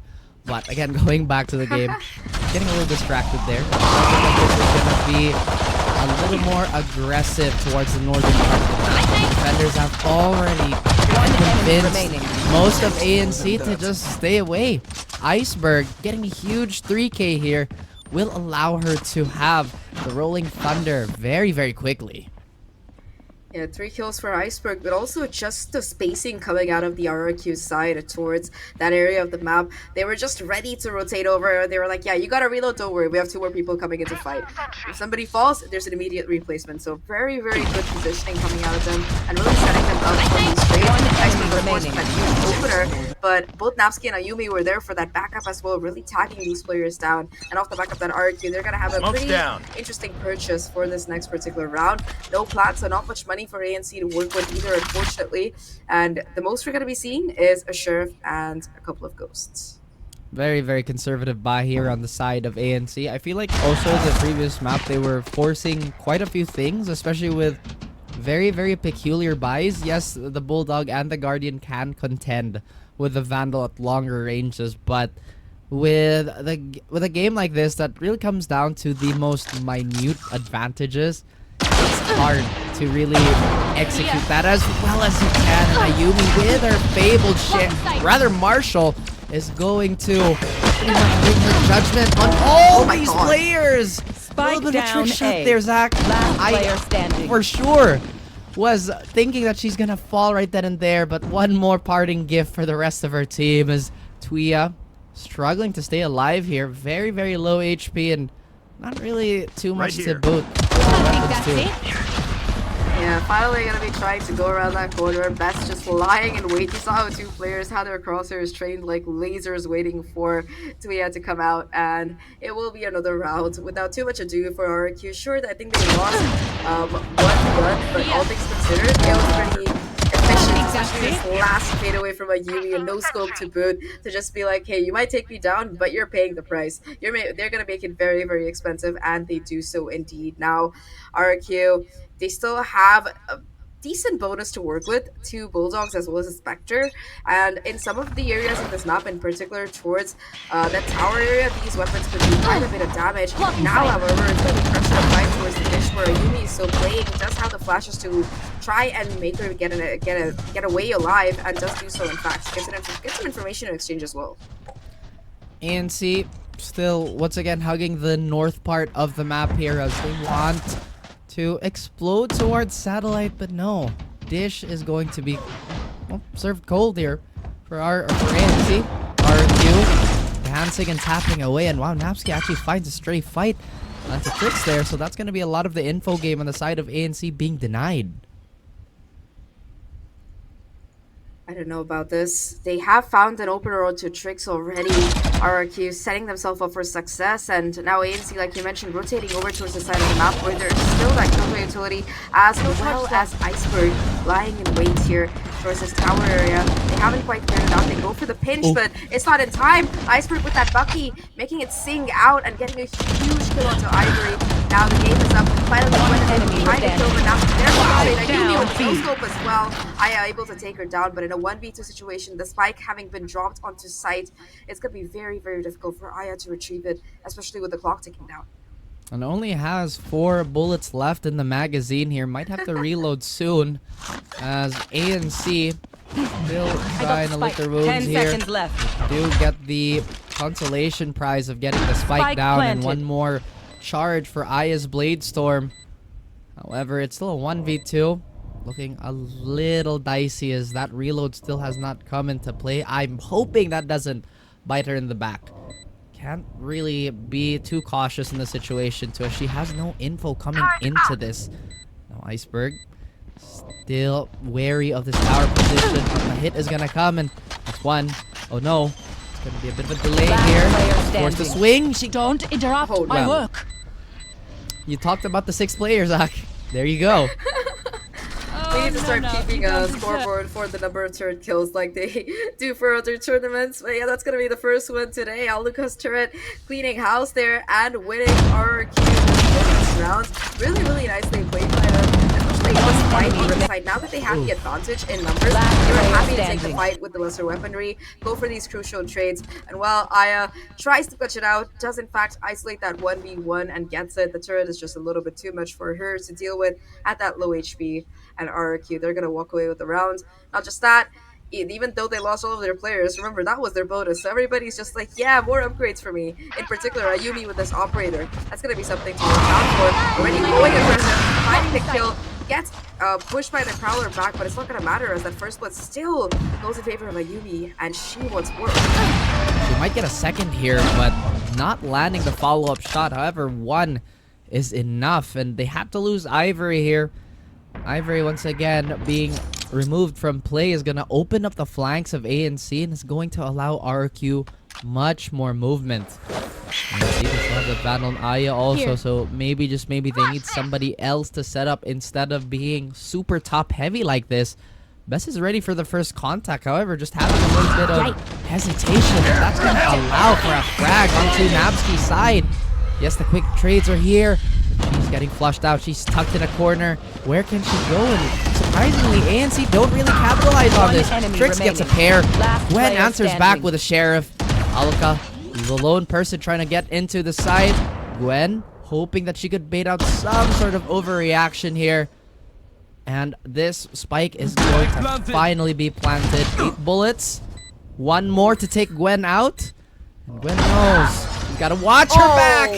But again, going back to the game, getting a little distracted there. I think this is going to be a little more aggressive towards the northern part of the map. Defenders have already convinced most of ANC to just stay away. Iceberg getting a huge 3K here will allow her to have the Rolling Thunder very, very quickly. Yeah, 3 kills for Iceberg, but also just the spacing coming out of the RRQ side towards that area of the map. They were just ready to rotate over. They were like, yeah, you gotta reload, don't worry. We have 2 more people coming into fight. If somebody falls, there's an immediate replacement. So very, very good positioning coming out of them and really setting them up for these trades. Iceberg, of course, had a huge opener, but both Napsky and Ayumi were there for that backup as well, really tagging these players down. And off the back of that RRQ, they're gonna have a pretty interesting purchase for this next particular round. No plans, so not much money for ANC to work with either, unfortunately, and the most we're going to be seeing is a sheriff and a couple of ghosts. Very, very conservative buy here on the side of ANC. I feel like also the previous map they were forcing quite a few things, especially with very, very peculiar buys. Yes, the Bulldog and the Guardian can contend with the Vandal at longer ranges, but with a game like this that really comes down to the most minute advantages, it's hard to really execute that as well as you can. And Ayumi with her fabled share, Marshall is going to pretty much bring her judgment on all these players. Spike a down trick shot A. there, Zach. Last player standing. For sure was thinking that she's gonna fall right then and there, but one more parting gift for the rest of her team as Tuia struggling to stay alive here. Very, very low HP and not really too much to boot. Yeah, finally gonna be trying to go around that corner. Best just lying in wait. You saw how 2 players had their crosshairs trained like lasers waiting for Tuia to come out, and it will be another round without too much ado for RRQ. Sure, I think they lost one gun, but all things considered, it was pretty efficient to especially this last fadeaway from Ayumi and no scope to boot, to just be like, hey, you might take me down, but you're paying the price. They're gonna make it very, very expensive, and they do so indeed. Now, RRQ, they still have a decent bonus to work with, two Bulldogs as well as a Spectre, and in some of the areas of this map, in particular towards that tower area, these weapons could do quite a bit of damage. Now, however, it's going to be pressure applied towards the dish where Ayumi is so playing, does have the flashes to try and make her get away alive, and does do so in fact. Gets some information in exchange as well. ANC still once again hugging the north part of the map here as they want to explode towards satellite, but no. Dish is going to be served cold here for ANC. RRQ dancing and tapping away, and wow, Napsky actually finds a stray fight to Tricks there, so that's going to be a lot of the info game on the side of ANC being denied. I don't know about this. They have found an open road to Tricks already. RRQ setting themselves up for success, and now ANC, like you mentioned, rotating over towards the side of the map where there's still that Kaguya utility, as well as Iceberg lying in wait here towards this tower area. They haven't quite cleared it out. They go for the pinch, but it's not in time. Iceberg with that Bucky, making it sing out and getting a huge kill onto Ivory. Now the game is up. Finally, Gwen trying to kill her. Now there's Ayumi with the no scope as well. Aya able to take her down, but in a 1v2 situation, the spike having been dropped onto site, it's going to be very, very difficult for Aya to retrieve it, especially with the clock ticking down. And only has 4 bullets left in the magazine here. Might have to reload soon, as ANC still trying to lick their wounds 10 here. seconds left. Do get the consolation prize of getting the spike down and one more charge for Aya's Blade Storm. However, it's still a 1v2. Looking a little dicey as that reload still has not come into play. I'm hoping that doesn't bite her in the back. Can't really be too cautious in the situation too, as she has no info coming into this. Now Iceberg still wary of this tower position. A hit is gonna come, and that's one. Oh no, it's gonna be a bit of a delay here. Forced to swing. She Don't interrupt my work. You talked about the 6 players, Zach. There you go. We need to start keeping a scoreboard for the number of turret kills like they do for other tournaments. But yeah, that's going to be the first one today. Aluka's turret cleaning house there and winning RRQ bonus round. Really, really nicely played by them. Especially it was fighting on the side. Now that they have the advantage in numbers, they were happy to take the fight with the lesser weaponry, go for these crucial trades. And while Aya tries to clutch it out, does in fact isolate that 1v1 and gets it. The turret is just a little bit too much for her to deal with at that low HP. And RRQ, they're gonna walk away with the round. Not just that, even though they lost all of their players, remember that was their bonus. So everybody's just like, yeah, more upgrades for me. In particular, Ayumi with this operator. That's gonna be something to look out for. Already going aggressive, finding the kill, gets pushed by the Prowler back, but it's not gonna matter as that first blood still goes in favor of Ayumi, and she wants more. She might get a second here, but not landing the follow-up shot. However, one is enough, and they have to lose Ivory here. Ivory, once again, being removed from play is going to open up the flanks of ANC and is going to allow RRQ much more movement. And see, they still have the battle on Aya also, so maybe, just maybe, they need somebody else to set up instead of being super top-heavy like this. Bess is ready for the first contact, however, just having a little bit of hesitation. That's going to allow for a frag onto Nabsky's side. Yes, the quick trades are here. She's getting flushed out. She's tucked in a corner. Where can she go? And surprisingly, ANC don't really capitalize on this. Trix gets a pair. Gwen answers back with a sheriff. Aluka, the lone person trying to get into the side. Gwen hoping that she could bait out some sort of overreaction here. And this spike is going to finally be planted. 8 bullets. One more to take Gwen out. And Gwen knows. You gotta watch her back,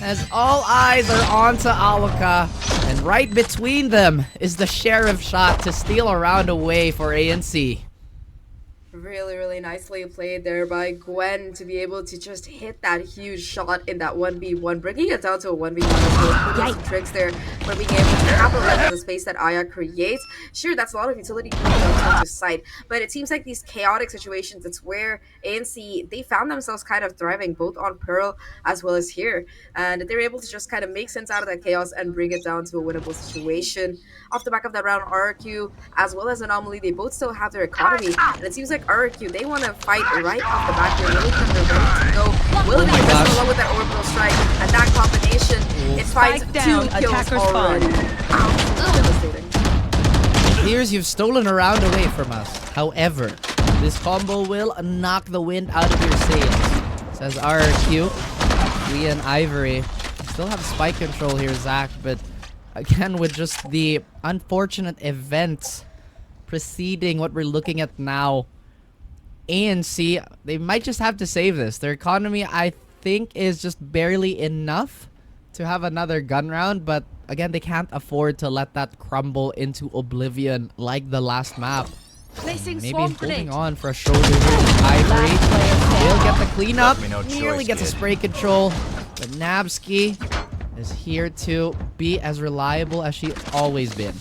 as all eyes are onto Aluka, and right between them is the sheriff shot to steal a round away for ANC. Really, really nicely played there by Gwen to be able to just hit that huge shot in that 1v1, bringing it down to a 1v1 as well. Putting some tricks there for being able to capitalize on the space that Aya creates. Sure, that's a lot of utility coming on into sight. But it seems like these chaotic situations, it's where ANC, they found themselves kind of thriving both on Pearl as well as here. And they were able to just kind of make sense out of that chaos and bring it down to a winnable situation. Off the back of that round, RRQ as well as Anomaly, they both still have their economy. And it seems like RRQ, they want to fight right off the bat here. Willing them, they're ready to go. Willing them along with that orbital strike. And that combination, it finds Spike down, 2 kills attacker already. Ouch, devastating. Here's you've stolen a round away from us. However, this combo will knock the wind out of your sails. Says RRQ. We and Ivory still have spike control here, Zach, but again, with just the unfortunate events preceding what we're looking at now, ANC, they might just have to save this. Their economy, I think, is just barely enough to have another gun round, but again, they can't afford to let that crumble into oblivion like the last map. Maybe holding on for a shoulder here with Ivory. He'll get the cleanup. Nearly gets a spray control. But Nabsky is here to be as reliable as she's always been.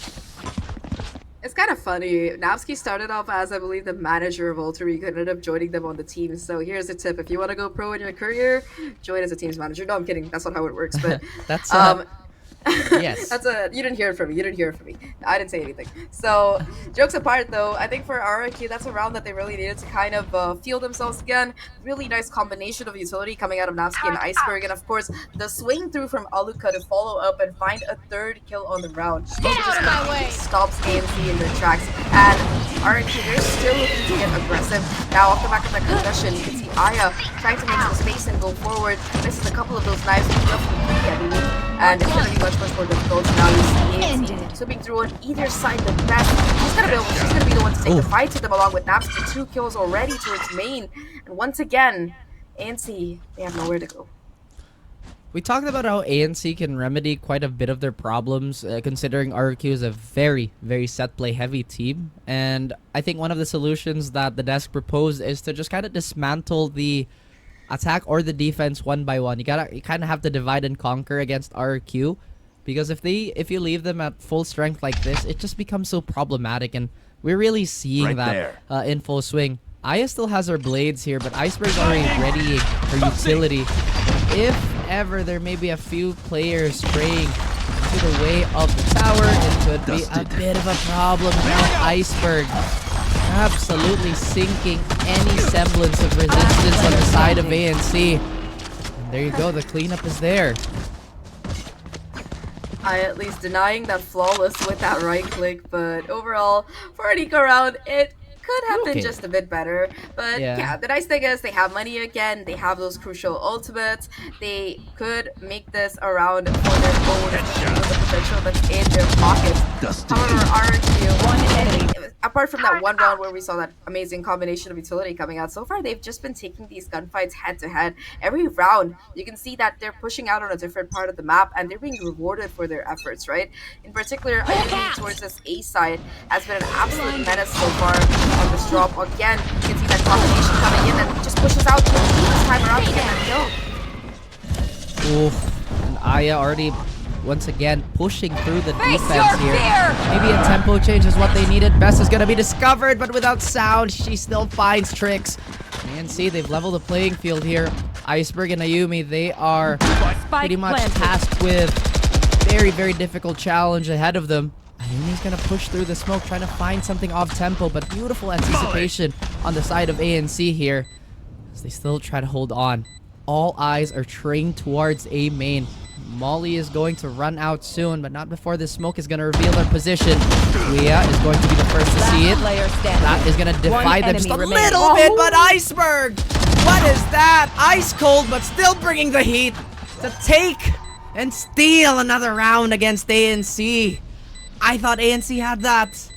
It's kind of funny. Nabsky started off as, I believe, the manager of Alter Ego, ended up joining them on the team. So here's a tip. If you want to go pro in your career, join as a team's manager. No, I'm kidding. That's not how it works. But That's yes. You didn't hear it from me. You didn't hear it from me. I didn't say anything. So, jokes apart though, I think for RRQ, that's a round that they really needed to kind of feel themselves again. Really nice combination of utility coming out of Nabsky and Iceberg, and of course, the swing through from Aluka to follow up and find a 3rd kill on the round. Get out of my way! Stops ANC in their tracks, and RRQ, they're still looking to get aggressive. Now, off the back of that concussion, you can see Aya trying to make some space and go forward. Misses a couple of those knives from the enemy, and it's gonna be much more difficult. Now you see ANC sweeping through on either side the best. She's gonna be the one to take the fight to them, along with Nabsky. 2 kills already towards main. And once again, ANC, they have nowhere to go. We talked about how ANC can remedy quite a bit of their problems, considering RRQ is a very, very set play heavy team. And I think one of the solutions that the desk proposed is to just kind of dismantle the attack or the defense one by one. You kind of have to divide and conquer against RRQ, because if you leave them at full strength like this, it just becomes so problematic, and we're really seeing that in full swing. Aya still has her blades here, but Iceberg's already readying her utility. If ever there may be a few players straying to the way of the tower, it could be a bit of a problem. Now Iceberg absolutely sinking any semblance of resistance on the side of ANC. And there you go, the cleanup is there. I at least denying that flawless with that right click, but overall, for an eco round, it could have been just a bit better. But yeah, the nice thing is they have money again, they have those crucial ultimates, they could make this a round for their own, with the potential that's in their pockets. However, RRQ, apart from that one round where we saw that amazing combination of utility coming out, so far they've just been taking these gunfights head to head. Every round, you can see that they're pushing out on a different part of the map, and they're being rewarded for their efforts, right? In particular, Ayumi towards this A side has been an absolute menace so far on this drop. Again, you can see that combination coming in and just pushes out this time around to get that kill. Oof, and Aya already once again pushing through the defense here. Maybe a tempo change is what they needed. Best is gonna be discovered, but without sound, she still finds tricks. And see, they've leveled the playing field here. Iceberg and Ayumi, they are pretty much tasked with a very, very difficult challenge ahead of them. Ayumi's gonna push through the smoke, trying to find something off tempo, but beautiful anticipation on the side of ANC here, as they still try to hold on. All eyes are trained towards A main. Molly is going to run out soon, but not before this smoke is going to reveal their position. Kaguya is going to be the first to see it. That is going to defy them just a little bit, but Iceberg! What is that? Ice cold, but still bringing the heat to take and steal another round against ANC. I thought ANC had that,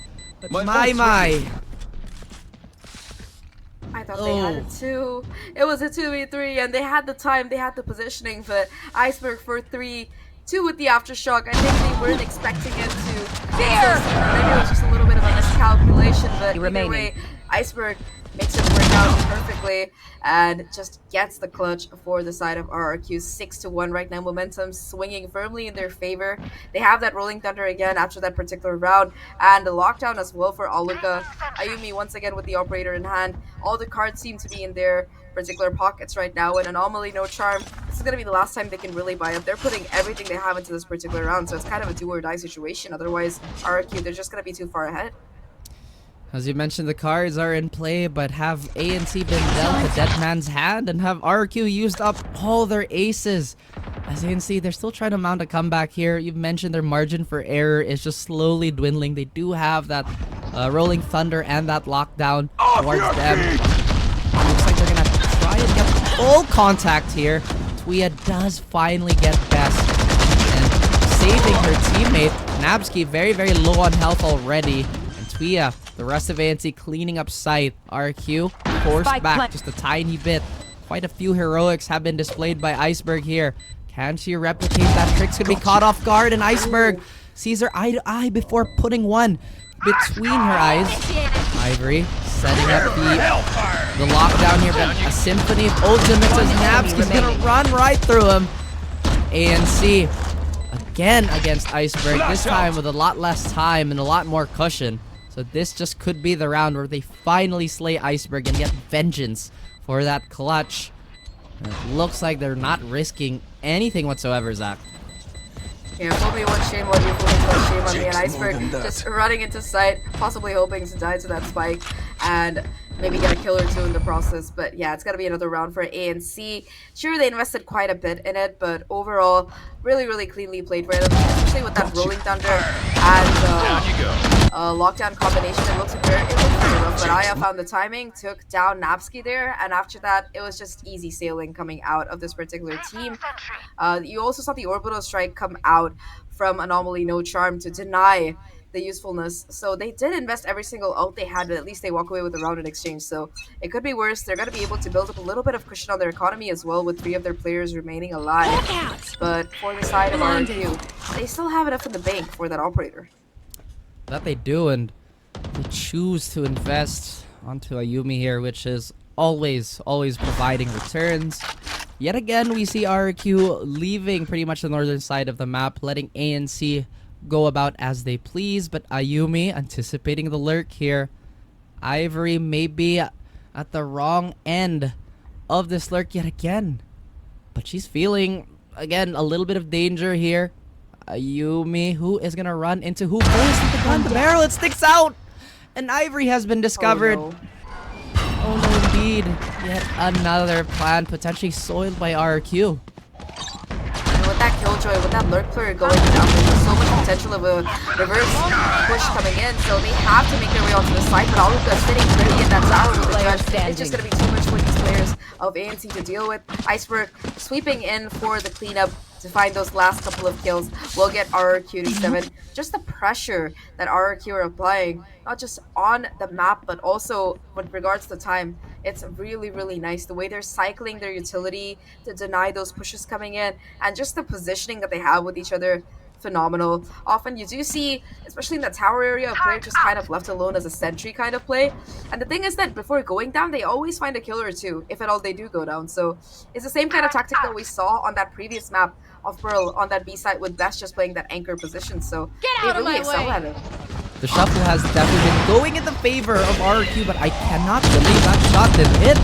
but my. I thought they had it too. It was a 2v3 and they had the time, they had the positioning, but Iceberg for 3-2 with the aftershock. I think they weren't expecting it to. Maybe it was just a little bit of a miscalculation, but either way, Iceberg, makes it work out perfectly and just gets the clutch for the side of RRQ. 6-1 right now. Momentum swinging firmly in their favor. They have that rolling thunder again after that particular round, and the lockdown as well for Aluka. Ayumi once again with the operator in hand. All the cards seem to be in their particular pockets right now, and Anomaly, no charm. This is going to be the last time they can really buy up. They're putting everything they have into this particular round, so it's kind of a do or die situation. Otherwise, RRQ, they're just going to be too far ahead. As you mentioned, the cards are in play, but have ANC been dealt the dead man's hand, and have RRQ used up all their aces? As ANC, they're still trying to mount a comeback here. You've mentioned their margin for error is just slowly dwindling. They do have that rolling thunder and that lockdown towards them. Looks like they're gonna try and get full contact here. Tuia does finally get best and saving her teammate. Nabsky very, very low on health already. And Tuia, the rest of ANC cleaning up sight. RQ forced back just a tiny bit. Quite a few heroics have been displayed by Iceberg here. Can she replicate that? Trix could be caught off guard, and Iceberg sees her eye to eye before putting one between her eyes. Ivory setting up the lockdown here, but a symphony of ultimates as Nabsky's gonna run right through him. ANC again against Iceberg, this time with a lot less time and a lot more cushion. So this just could be the round where they finally slay Iceberg and get vengeance for that clutch. And it looks like they're not risking anything whatsoever, Zach. Yeah, fool me one, shame on you, fool me one, shame on me. And Iceberg just running into sight, possibly hoping to die to that spike and maybe get a kill or two in the process. But yeah, it's got to be another round for ANC. Sure, they invested quite a bit in it, but overall, really, really cleanly played for them, especially with that rolling thunder and lockdown combination. It looks very rough, but Aya found the timing, took down Nabsky there, and after that, it was just easy sailing coming out of this particular team. You also saw the orbital strike come out from Anomaly No Charm to deny the usefulness. So they did invest every single ult they had, but at least they walk away with a round in exchange. So it could be worse. They're going to be able to build up a little bit of cushion on their economy as well, with 3 of their players remaining alive. But for the side of RRQ, they still have enough in the bank for that operator. That they do, and they choose to invest onto Ayumi here, which is always providing returns. Yet again, we see RRQ leaving pretty much the northern side of the map, letting ANC go about as they please, but Ayumi anticipating the lurk here. Ivory may be at the wrong end of this lurk yet again, but she's feeling, again, a little bit of danger here. Ayumi, who is gonna run into who first with the gun? The barrel, it sticks out! And Ivory has been discovered. Oh no, indeed. Yet another plan potentially soiled by RRQ. And with that Killjoy, with that lurk player going down, there's so much potential of a reverse push coming in, so they have to make their way onto the side, but Aluka is sitting pretty in that tower with the judge. It's just going to be too much for these players of ANC to deal with. Iceberg sweeping in for the cleanup to find those last couple of kills will get RRQ to 7. Just the pressure that RRQ are applying, not just on the map, but also with regards to time. It's really, really nice. The way they're cycling their utility to deny those pushes coming in, and just the positioning that they have with each other, phenomenal. Often you do see, especially in the tower area, a player just kind of left alone as a sentry kind of play. And the thing is that before going down, they always find a killer or two, if at all they do go down. So it's the same kind of tactic that we saw on that previous map of Pearl on that B side, with Best just playing that anchor position. So they really excel at it. The shuffle has definitely been going in the favor of RRQ, but I cannot believe that shot didn't hit.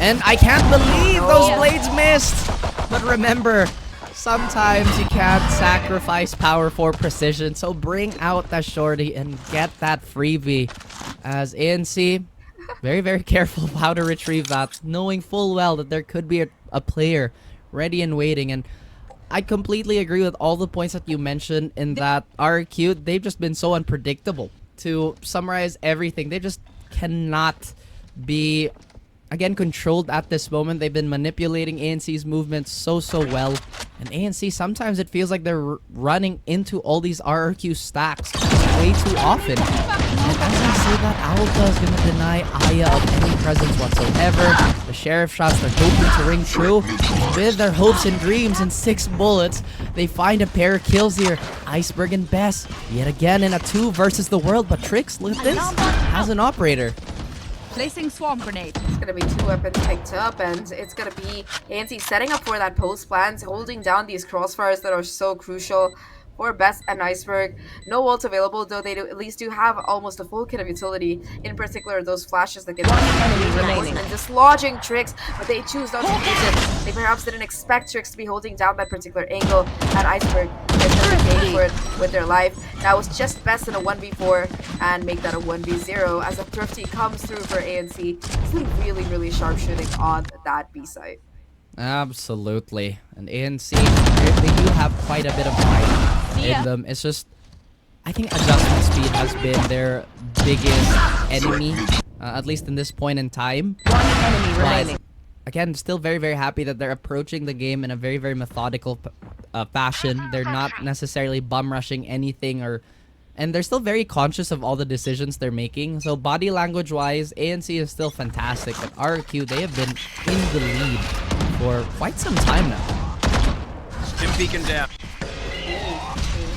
And I can't believe those blades missed. But remember, sometimes you can't sacrifice power for precision, so bring out that shorty and get that freebie. As ANC, very, very careful of how to retrieve that, knowing full well that there could be a player ready and waiting. And I completely agree with all the points that you mentioned in that RRQ, they've just been so unpredictable. To summarize everything, they just cannot be, again, controlled at this moment. They've been manipulating ANC's movements so well. And ANC, sometimes it feels like they're running into all these RRQ stacks way too often. And as I say that, Alta is going to deny Aya of any presence whatsoever. The sheriff shots, they're hoping to ring true. With their hopes and dreams and 6 bullets, they find a pair of kills here. Iceberg and Bess, yet again in a 2 versus the world. But Trix, look at this, has an operator. Placing swarm grenade. It's gonna be 2 weapons picked up, and it's gonna be ANC setting up for that post plant, holding down these crossfires that are so crucial for Best and Iceberg. No ults available, though they at least do have almost a full kit of utility. In particular, those flashes that get remaining. and dislodging Trix, but they choose not to use it. They perhaps didn't expect Trix to be holding down that particular angle, and Iceberg is paying for it with their life. Now it's just Best in a 1v4 and make that a 1v0 as a Thrifty comes through for ANC. It's really, really sharp shooting on that B site. Absolutely. And ANC, they do have quite a bit of fight in them. It's just, I think adjustment speed has been their biggest enemy, at least in this point in time. One enemy remaining. Again, still very, very happy that they're approaching the game in a very, very methodical fashion. They're not necessarily bum rushing anything, and they're still very conscious of all the decisions they're making. So body language wise, ANC is still fantastic, but RRQ, they have been in the lead for quite some time now. Stim beacon down.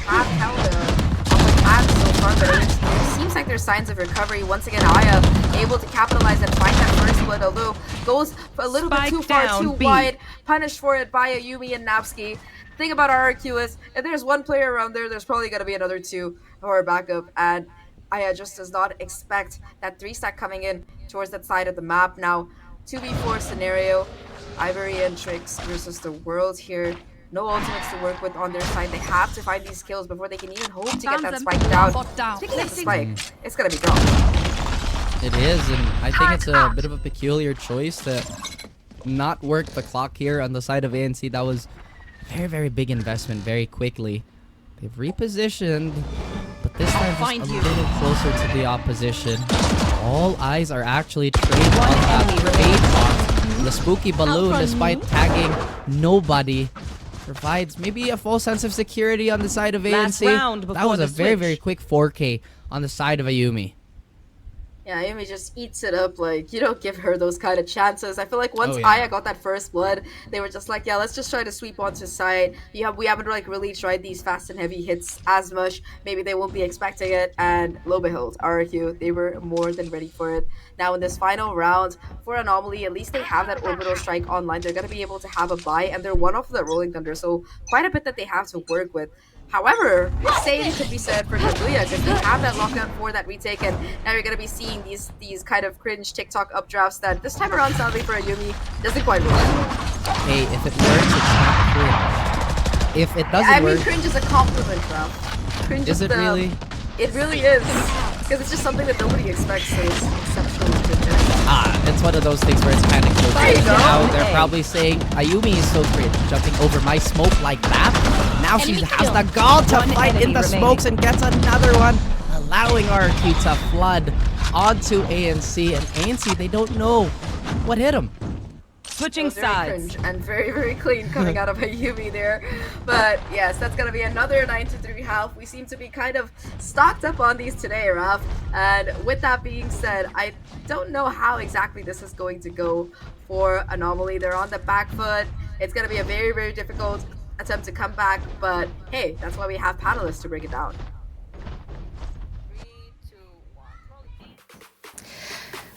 Have held on so far, but it seems like there's signs of recovery. Once again, Aya able to capitalize and find that first split, although goes a little bit too far, too wide, punished for it by Ayumi and Napski. Thing about RRQ is, if there's one player around there, there's probably going to be another 2 for backup, and Aya just does not expect that 3-stack coming in towards that side of the map. Now, 2v4 scenario, Ivory and Trix versus the world here. No ultimates to work with on their side. They have to find these kills before they can even hope to get that spike down. Speaking of spike, it's gonna be gone. It is, and I think it's a bit of a peculiar choice to not work the clock here on the side of ANC. That was very, very big investment very quickly. They've repositioned, but this time just a little closer to the opposition. All eyes are actually trained on that fade. The spooky balloon, despite tagging nobody, provides maybe a full sense of security on the side of ANC. That was a very, very quick 4K on the side of Ayumi. Yeah, Ayumi just eats it up. Like, you don't give her those kind of chances. I feel like once Aya got that first blood, they were just like, yeah, let's just try to sweep onto side. We haven't like really tried these fast and heavy hits as much. Maybe they won't be expecting it. And lo and behold, RRQ, they were more than ready for it. Now in this final round for Anomaly, at least they have that orbital strike online. They're going to be able to have a buy, and they're one off the Rolling Thunder. So quite a bit that they have to work with. However, same could be said for Kaguya, because they have that lockdown 4 that retake, and now you're going to be seeing these kind of cringe TikTok updrafts that this time around, sadly for Ayumi, doesn't quite work. Hey, if it works, it's not cringe. If it doesn't work... I mean, cringe is a compliment, Ralph. Cringe is it really? It really is. Because it's just something that nobody expects, so it's exceptionally good. It's one of those things where it's kind of close. Now they're probably saying, Ayumi is so cringe, jumping over my smoke like that. Now she has the gall to fight in the smokes and gets another one, allowing RRQ to flood onto ANC. And ANC, they don't know what hit him. Switching sides. And very, very clean coming out of Ayumi there. But yes, that's going to be another 9-3 half. We seem to be kind of stocked up on these today, Raph. And with that being said, I don't know how exactly this is going to go for Anomaly. They're on the back foot. It's going to be a very, very difficult attempt to come back. But hey, that's why we have panelists to break it down.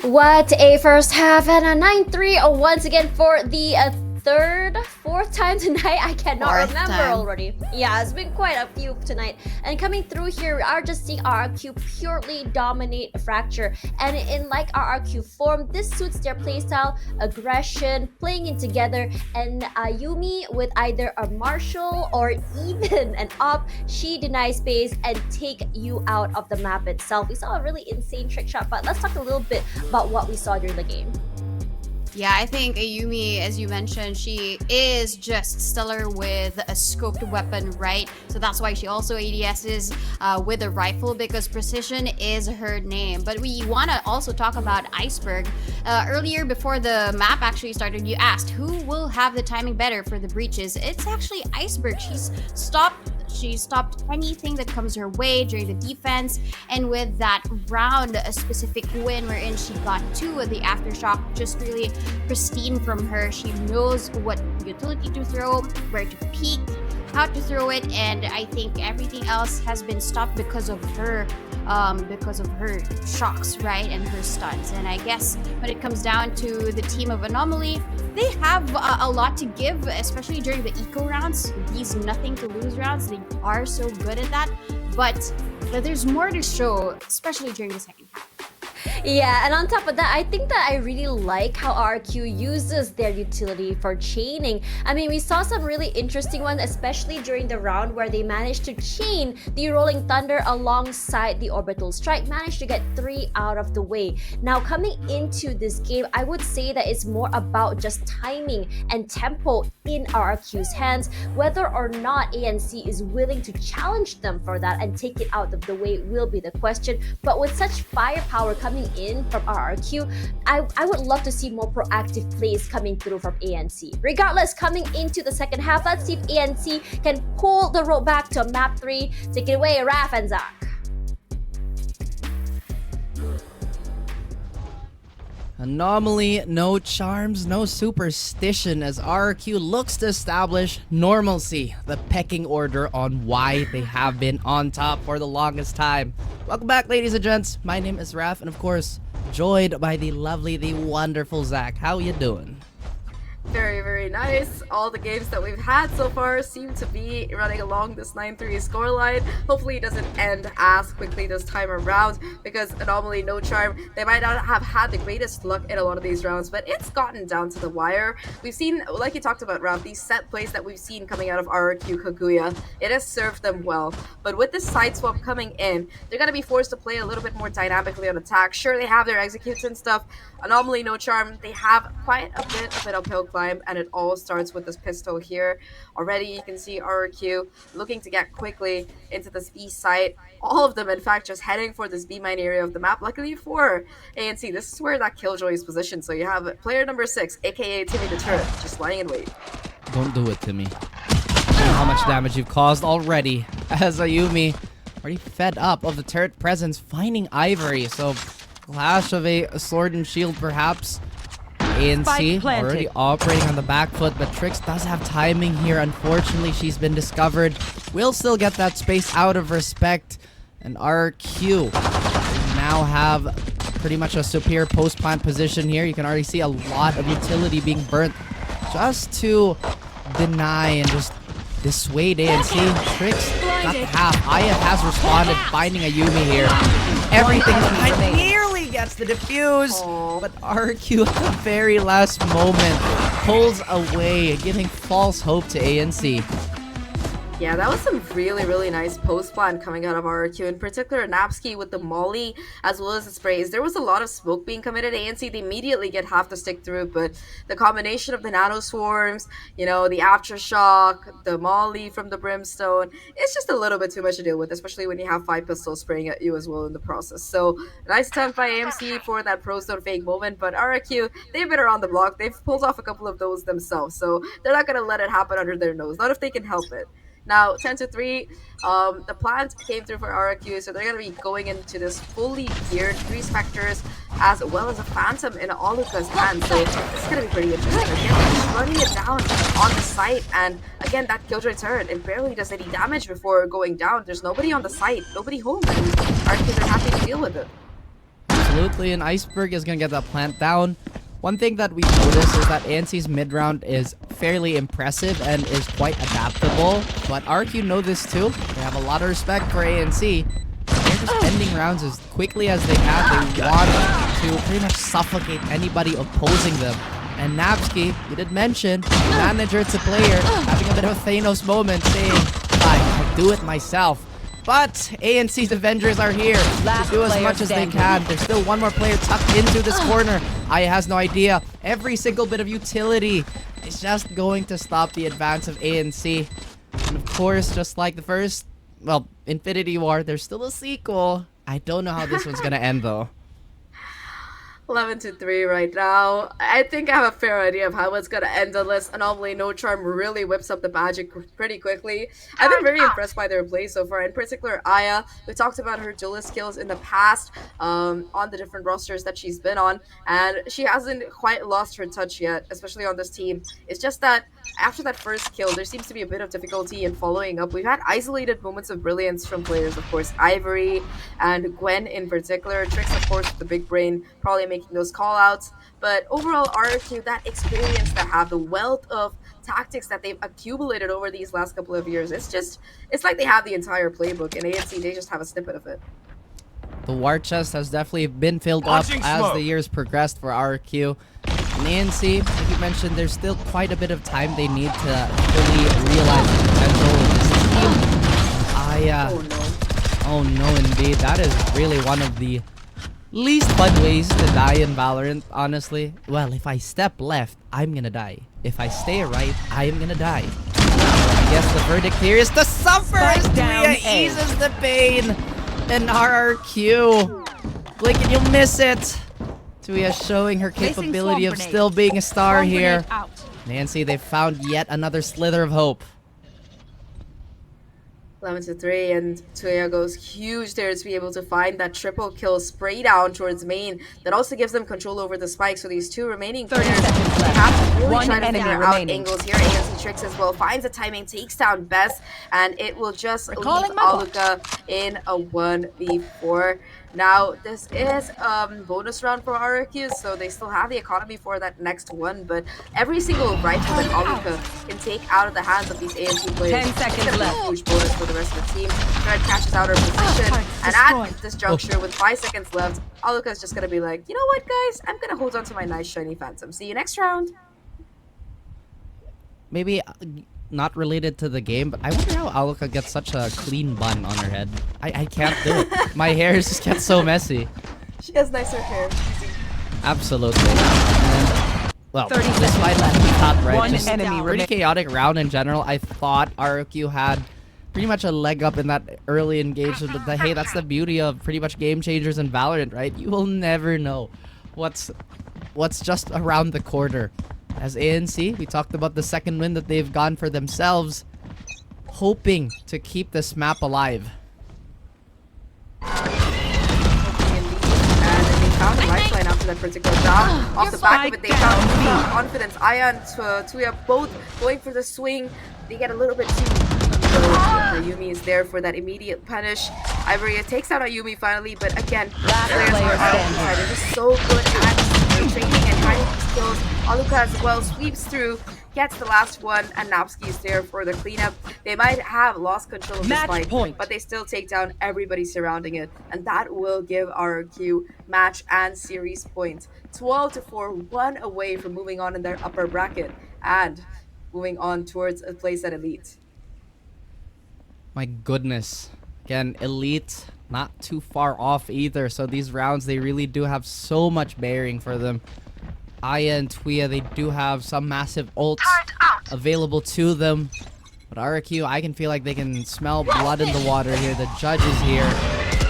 What a first half and a 9-3 once again for the fourth time tonight. I cannot remember already. Yeah, it's been quite a few tonight. And coming through here, we are just seeing RRQ purely dominate Fracture. And in like RRQ form, this suits their playstyle, aggression, playing it together. And Ayumi with either a Marshall or even an Op, she denies space and take you out of the map itself. We saw a really insane trick shot, but let's talk a little bit about what we saw during the game. Yeah, I think Ayumi, as you mentioned, she is just stellar with a scoped weapon, right? So that's why she also ADSs with a rifle, because precision is her name. But we want to also talk about Iceberg. Earlier, before the map actually started, you asked who will have the timing better for the breaches. It's actually Iceberg. She stopped anything that comes her way during the defense, and with that round, a specific win wherein she got 2 of the aftershock, just really pristine from her. She knows what utility to throw, where to peek, how to throw it, and I think everything else has been stopped because of her because of her shocks, right, and her stuns. And I guess when it comes down to the team of Anomaly, they have a lot to give, especially during the eco rounds. These nothing to lose rounds, they are so good at that. But there's more to show, especially during the second half. Yeah, and on top of that, I think that I really like how RRQ uses their utility for chaining. I mean, we saw some really interesting ones, especially during the round where they managed to chain the Rolling Thunder alongside the Orbital Strike, managed to get 3 out of the way. Now, coming into this game, I would say that it's more about just timing and tempo in RRQ's hands. Whether or not ANC is willing to challenge them for that and take it out of the way will be the question. But with such firepower coming in from RRQ, I would love to see more proactive plays coming through from ANC. Regardless, coming into the second half, let's see if ANC can pull the road back to map 3. Take it away, Raf and Zach. Anomaly, no charms, no superstition as RRQ looks to establish normalcy, the pecking order on why they have been on top for the longest time. Welcome back, ladies and gents. My name is Raf, and of course, joined by the lovely, the wonderful Zach. How you doing? Very, very nice. All the games that we've had so far seem to be running along this 9-3 scoreline. Hopefully it doesn't end as quickly this time around, because Anomaly, no charm, they might not have had the greatest luck in a lot of these rounds, but it's gotten down to the wire. We've seen, like you talked about, Ralph, these set plays that we've seen coming out of RRQ Kaguya, it has served them well. But with this side swap coming in, they're going to be forced to play a little bit more dynamically on attack. Sure, they have their executes and stuff. Anomaly, no charm, they have quite a bit of an uphill climb, and it all starts with this pistol here. Already you can see RRQ looking to get quickly into this B site. All of them, in fact, just heading for this B mine area of the map. Luckily for ANC, this is where that Killjoy is positioned. So you have player number 6, aka Timmy the Turret, just lying in wait. Don't do it to me. I know how much damage you've caused already, as Ayumi already fed up of the turret presence, finding Ivory. So, clash of a sword and shield perhaps. ANC already operating on the back foot, but Trix does have timing here. Unfortunately, she's been discovered. Will still get that space out of respect. And RQ now have pretty much a superior post-plant position here. You can already see a lot of utility being burnt just to deny and just dissuade ANC. Trix got the half. IF has responded, finding Ayumi here. Everything nearly gets the defuse, but RQ at the very last moment pulls away, giving false hope to ANC. Yeah, that was some really, really nice post plan coming out of RRQ. In particular, Napsky with the molly as well as the sprays. There was a lot of smoke being committed. ANC, they immediately get half the stick through, but the combination of the nano swarms, you know, the aftershock, the molly from the brimstone, it's just a little bit too much to deal with, especially when you have 5 pistols spraying at you as well in the process. So, nice attempt by AMC for that pro stone fake moment, but RRQ, they've been around the block. They've pulled off a couple of those themselves, so they're not going to let it happen under their nose, not if they can help it. Now, 10-3, the plant came through for RRQ, so they're going to be going into this fully geared 3 Spectres, as well as a Phantom in Aluka's hand, so this is going to be pretty interesting. Again, they're just running it down on the site, and again, that Killjoy turret, it barely does any damage before going down. There's nobody on the site, nobody home, and RRQ, they're happy to deal with it. Absolutely, an Iceberg is going to get that plant down. One thing that we've noticed is that ANC's mid-round is fairly impressive and is quite adaptable, but RQ know this too. They have a lot of respect for ANC. They're just ending rounds as quickly as they can. They want to pretty much suffocate anybody opposing them. And Napsky, you did mention, manager to player, having a bit of a Thanos moment, saying, I'll do it myself. But ANC's Avengers are here to do as much as they can. There's still one more player tucked into this corner. Aya has no idea. Every single bit of utility is just going to stop the advance of ANC. And of course, just like the first, well, Infinity War, there's still a sequel. I don't know how this one's gonna end though. 11-3 right now. I think I have a fair idea of how it's gonna end unless Anomaly No Charm really whips up the magic pretty quickly. I've been very impressed by their play so far. In particular, Aya. We talked about her duelist skills in the past on the different rosters that she's been on, and she hasn't quite lost her touch yet, especially on this team. It's just that after that first kill, there seems to be a bit of difficulty in following up. We've had isolated moments of brilliance from players, of course, Ivory and Gwen in particular. Tricks, of course, with the big brain, probably making those call outs. But overall, RRQ, that experience they have, the wealth of tactics that they've accumulated over these last couple of years, it's like they have the entire playbook, and ANC, they just have a snippet of it. The war chest has definitely been filled up Launching as smoke. the years progressed for RRQ. And ANC, like you mentioned, there's still quite a bit of time they need to fully realize the potential of this team. Oh no. Oh no, indeed. That is really one of the least fun ways to die in Valorant, honestly. Well, if I step left, I'm gonna die. If I stay right, I am gonna die. I guess the verdict here is to suffer as Spike down Tuya A. eases the pain. And RRQ. Blink and you'll miss it. Tuya showing her capability of grenade. still being a star Bomb here. grenade out. Nancy, they've found yet another slither of hope. 11-3, and Tuya goes huge there to be able to find that triple kill spray down towards main. That also gives them control over the spikes. So these two remaining 30 players, seconds they left. have to really One try to enemy figure out remaining. angles here. ANC Tricks as well finds the timing, takes down Best, and it will just leave Recalling my bot. Aluka in a 1v4. Now, this is bonus round for RRQ, so they still have the economy for that next one, but every single rifle that Aluka can take out of the hands of these ANC players 10 is seconds gonna be a left. huge bonus for the rest of the team. Thread catches out her position, and at this juncture, with 5 seconds left, Aluka is just gonna be like, you know what, guys? I'm gonna hold on to my nice shiny Phantom. See you next round. Maybe not related to the game, but I wonder how Aluka gets such a clean bun on her head. I can't do it. My hair just gets so messy. She has nicer hair. Absolutely. And, well, 30 this seconds might left. be top, right? One Just enemy pretty remaining. chaotic round in general. I thought RRQ had pretty much a leg up in that early engagement, but hey, that's the beauty of pretty much game changers in Valorant, right? You will never know what's just around the corner. As ANC, we talked about the second win that they've gone for themselves, hoping to keep this map alive. And they found a lifeline after that particular round. Off the back of it, they found confidence. Aya and Tuya both going for the swing. They get a little bit too Ayumi is there for that immediate punish. Ivory takes out Ayumi finally, but again, Last players player are standing. outside. They're just so good at training and finding these skills. Aluka as well sweeps through, gets the last one, and Napski is there for the cleanup. They might have lost control of this Match fight, point. but they still take down everybody surrounding it, and that will give RRQ match and series points. 12-4, one away from moving on in their upper bracket and moving on towards a place at Elite. My goodness. Again, Elite, not too far off either. So these rounds, they really do have so much bearing for them. Aya and Tuya, they do have some massive ults available to them. But RRQ, I can feel like they can smell blood in the water here. The judge is here.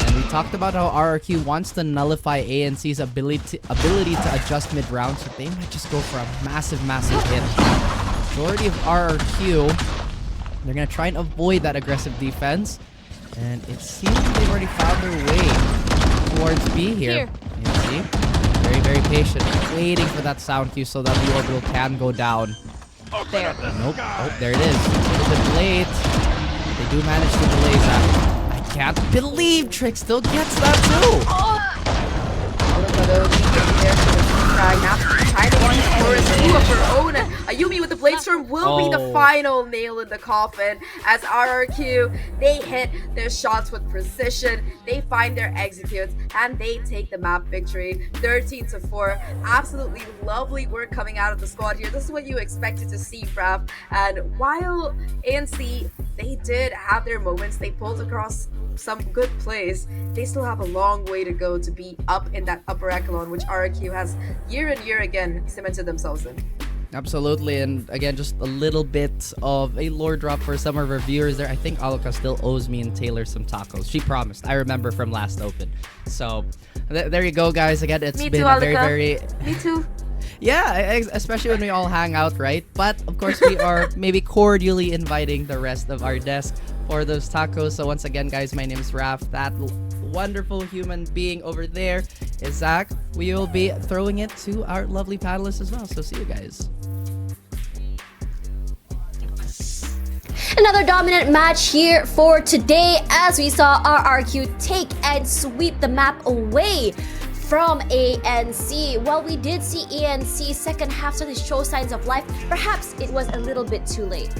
And we talked about how RRQ wants to nullify ANC's ability to adjust mid-round. So they might just go for a massive hit. Majority of RRQ, they're going to try and avoid that aggressive defense. And it seems they've already found their way towards B here. You see? Very patient. Waiting for that sound cue so that the orbital can go down. There. Nope. Oh, there it is. A little bit late. They do manage to delay that. I can't believe Trick still gets that too. Ayumi with the blade storm will be the Oh. final nail in the coffin as RRQ, they hit their shots with precision, they find their executes, and they take the map victory 13-4. Absolutely lovely work coming out of the squad here. This is what you expected to see, Brav. And while ANC, they did have their moments, they pulled across some good plays, they still have a long way to go to be up in that upper echelon, which RRQ has year and year again cemented themselves in. Absolutely, and again, just a little bit of a lore drop for some of our viewers there. I think Aluka still owes me and Taylor some tacos. She promised. I remember from last open. So, there you go, guys. Again, it's Me been too, a Aluka. very... Me too. Yeah, especially when we all hang out, right? But, of course, we are maybe cordially inviting the rest of our desk for those tacos. So, once again, guys, my name is Raf. That wonderful human being over there is Zach. We will be throwing it to our lovely panelists as well. So, see you guys. Another dominant match here for today as we saw RRQ take and sweep the map away from ANC. While we did see ANC's second half start to show signs of life, perhaps it was a little bit too late.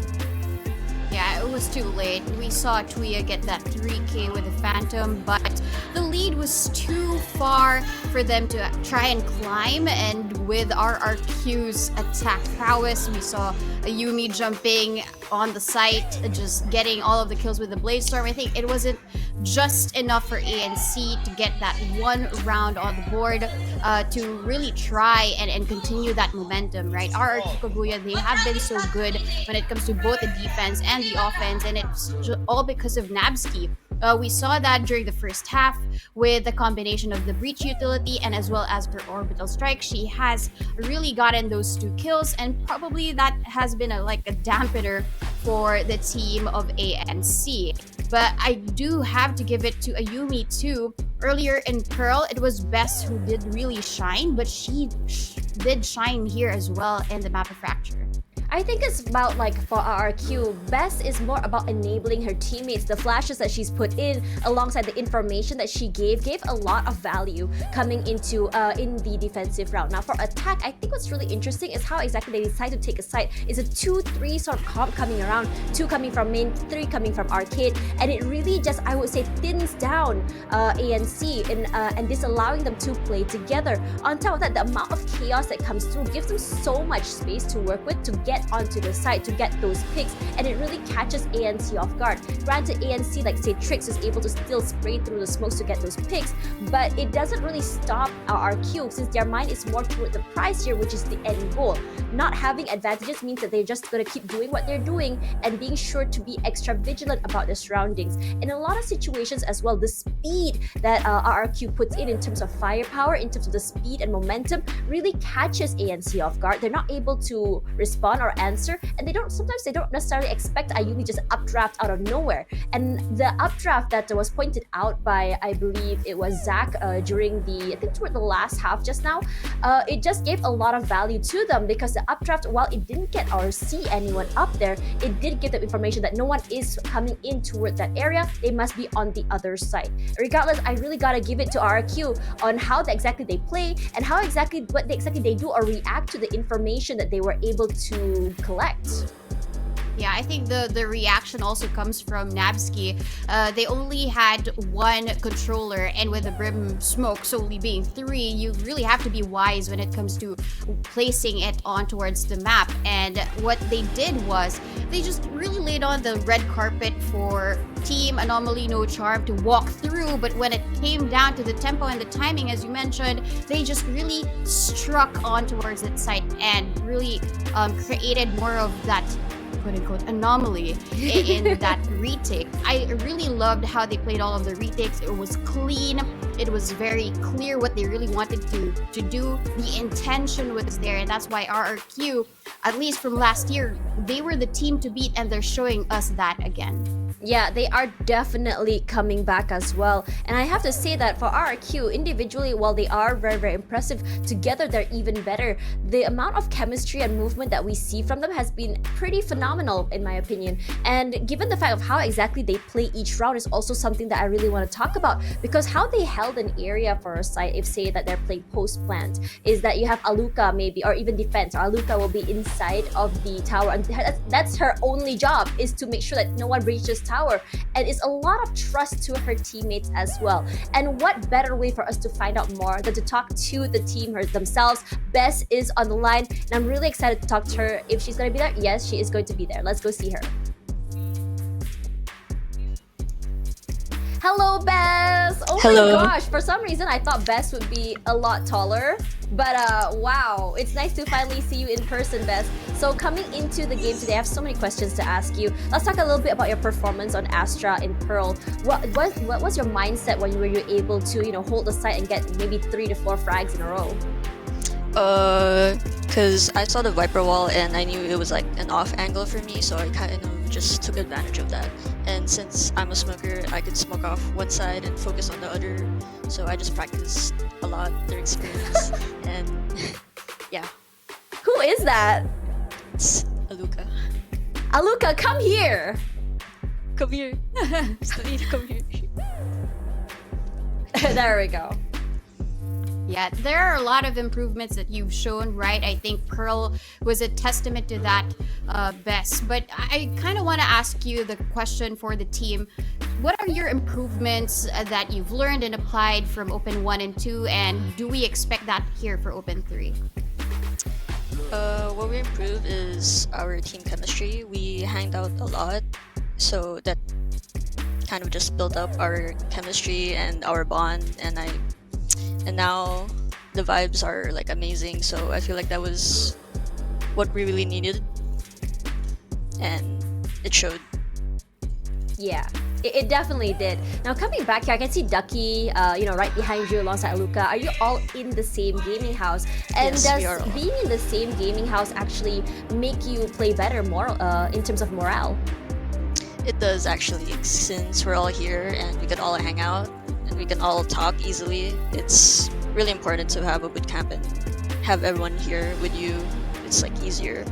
Yeah, it was too late. We saw Tuya get that 3K with the Phantom, but the lead was too far for them to try and climb. And with RRQ's attack prowess, we saw Ayumi jumping on the site, just getting all of the kills with the Blade Storm. I think it wasn't just enough for ANC to get that one round on the board to really try and continue that momentum, right? RRQ Kaguya, they have been so good when it comes to both the defense and the offense, and it's all because of Nabsky. We saw that during the first half with the combination of the breach utility and as well as her orbital strike. She has really gotten those 2 kills, and probably that has been a dampener for the team of ANC. But I do have to give it to Ayumi too. Earlier in Pearl, it was Bess who did really shine, but she did shine here as well in the map of Fracture. I think it's about for RRQ, Bess is more about enabling her teammates. The flashes that she's put in alongside the information that she gave a lot of value coming into in the defensive round. Now for attack, I think what's really interesting is how exactly they decide to take a site. It's a 2-3 sort of comp coming around, 2 coming from main, 3 coming from arcade, and it really just, I would say, thins down ANC and disallowing them to play together. On top of that, the amount of chaos that comes through gives them so much space to work with to get onto the site, to get those picks, and it really catches ANC off guard. Granted, ANC, say Trix, is able to still spray through the smokes to get those picks, but it doesn't really stop RRQ since their mind is more toward the prize here, which is the end goal. Not having advantages means that they're just going to keep doing what they're doing and being sure to be extra vigilant about their surroundings. In a lot of situations as well, the speed that RRQ puts in terms of firepower, in terms of the speed and momentum, really catches ANC off guard. They're not able to respond or answer, and sometimes they don't necessarily expect Ayumi just updraft out of nowhere. And the updraft that was pointed out by, I believe it was Zach during I think toward the last half just now, it just gave a lot of value to them, because the updraft, while it didn't get or see anyone up there, it did give them information that no one is coming in toward that area. They must be on the other side. Regardless, I really gotta give it to RRQ on how exactly they play and how exactly they do or react to the information that they were able to collect. Yeah, I think the reaction also comes from Nabsky. They only had 1 controller, and with the Brim smoke solely being 3, you really have to be wise when it comes to placing it on towards the map. And what they did was they just really laid on the red carpet for Team Anomaly No Charm to walk through, but when it came down to the tempo and the timing, as you mentioned, they just really struck on towards that site and really created more of that quote-unquote anomaly in that retake. I really loved how they played all of the retakes. It was clean. It was very clear what they really wanted to do. The intention was there, and that's why RRQ, at least from last year, they were the team to beat, and they're showing us that again. Yeah, they are definitely coming back as well. And I have to say that for RRQ, individually, while they are very, very impressive, together they're even better. The amount of chemistry and movement that we see from them has been pretty phenomenal, in my opinion. And given the fact of how exactly they play each round is also something that I really want to talk about, because how they held an area for a site, if say that they're playing post-plant, is that you have Aluka maybe, or even defense, or Aluka will be inside of the tower, and that's her only job, is to make sure that no one breaches tower, and it's a lot of trust to her teammates as well. And what better way for us to find out more than to talk to the team themselves. Bess is on the line, and I'm really excited to talk to her. If she's going to be there, yes, she is going to be there. Let's go see her. Hello, Bess! Oh Hello. my gosh, for some reason I thought Bess would be a lot taller. But wow, it's nice to finally see you in person, Bess. So coming into the game today, I have so many questions to ask you. Let's talk a little bit about your performance on Astra in Pearl. What was your mindset when you were able to, hold the site and get maybe 3 to 4 frags in a row? Because I saw the Viper wall and I knew it was like an off angle for me, so I kind of just took advantage of that. And since I'm a smoker, I could smoke off one side and focus on the other, so I just practiced a lot during scrims. And yeah. Who is that? It's Aluka. Aluka, come here. Come here. Still need to come here. There we go. Yeah, there are a lot of improvements that you've shown, right? I think Pearl was a testament to that best. But I kind of want to ask you the question for the team. What are your improvements that you've learned and applied from Open 1 and 2? And do we expect that here for Open 3? What we improved is our team chemistry. We hanged out a lot, so that kind of just built up our chemistry and our bond. And now the vibes are like amazing. So I feel like that was what we really needed, and it showed. Yeah, it definitely did. Now coming back here, I can see Ducky, right behind you alongside Luca. Are you all in the same gaming house? And Yes, we are does all. being in the same gaming house actually make you play better more in terms of morale? It does actually, since we're all here and we can all hang out and we can all talk easily. It's really important to have a boot camp and have everyone here with you. It's like easier.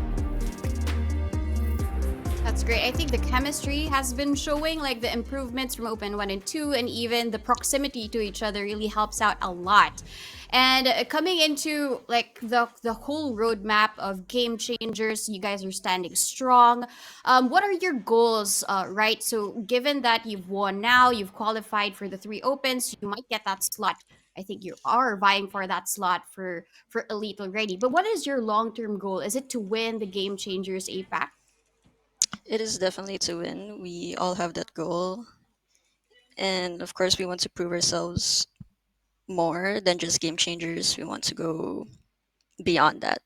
That's great. I think the chemistry has been showing, like the improvements from Open 1 and 2, and even the proximity to each other really helps out a lot. And coming into like the whole roadmap of game changers, you guys are standing strong. What are your goals, right? So given that you've won now, you've qualified for the 3 opens, you might get that slot. I think you are vying for that slot for Elite already. But what is your long-term goal? Is it to win the Game Changers APAC? It is definitely to win. We all have that goal. And of course, we want to prove ourselves more than just game changers. We want to go beyond that.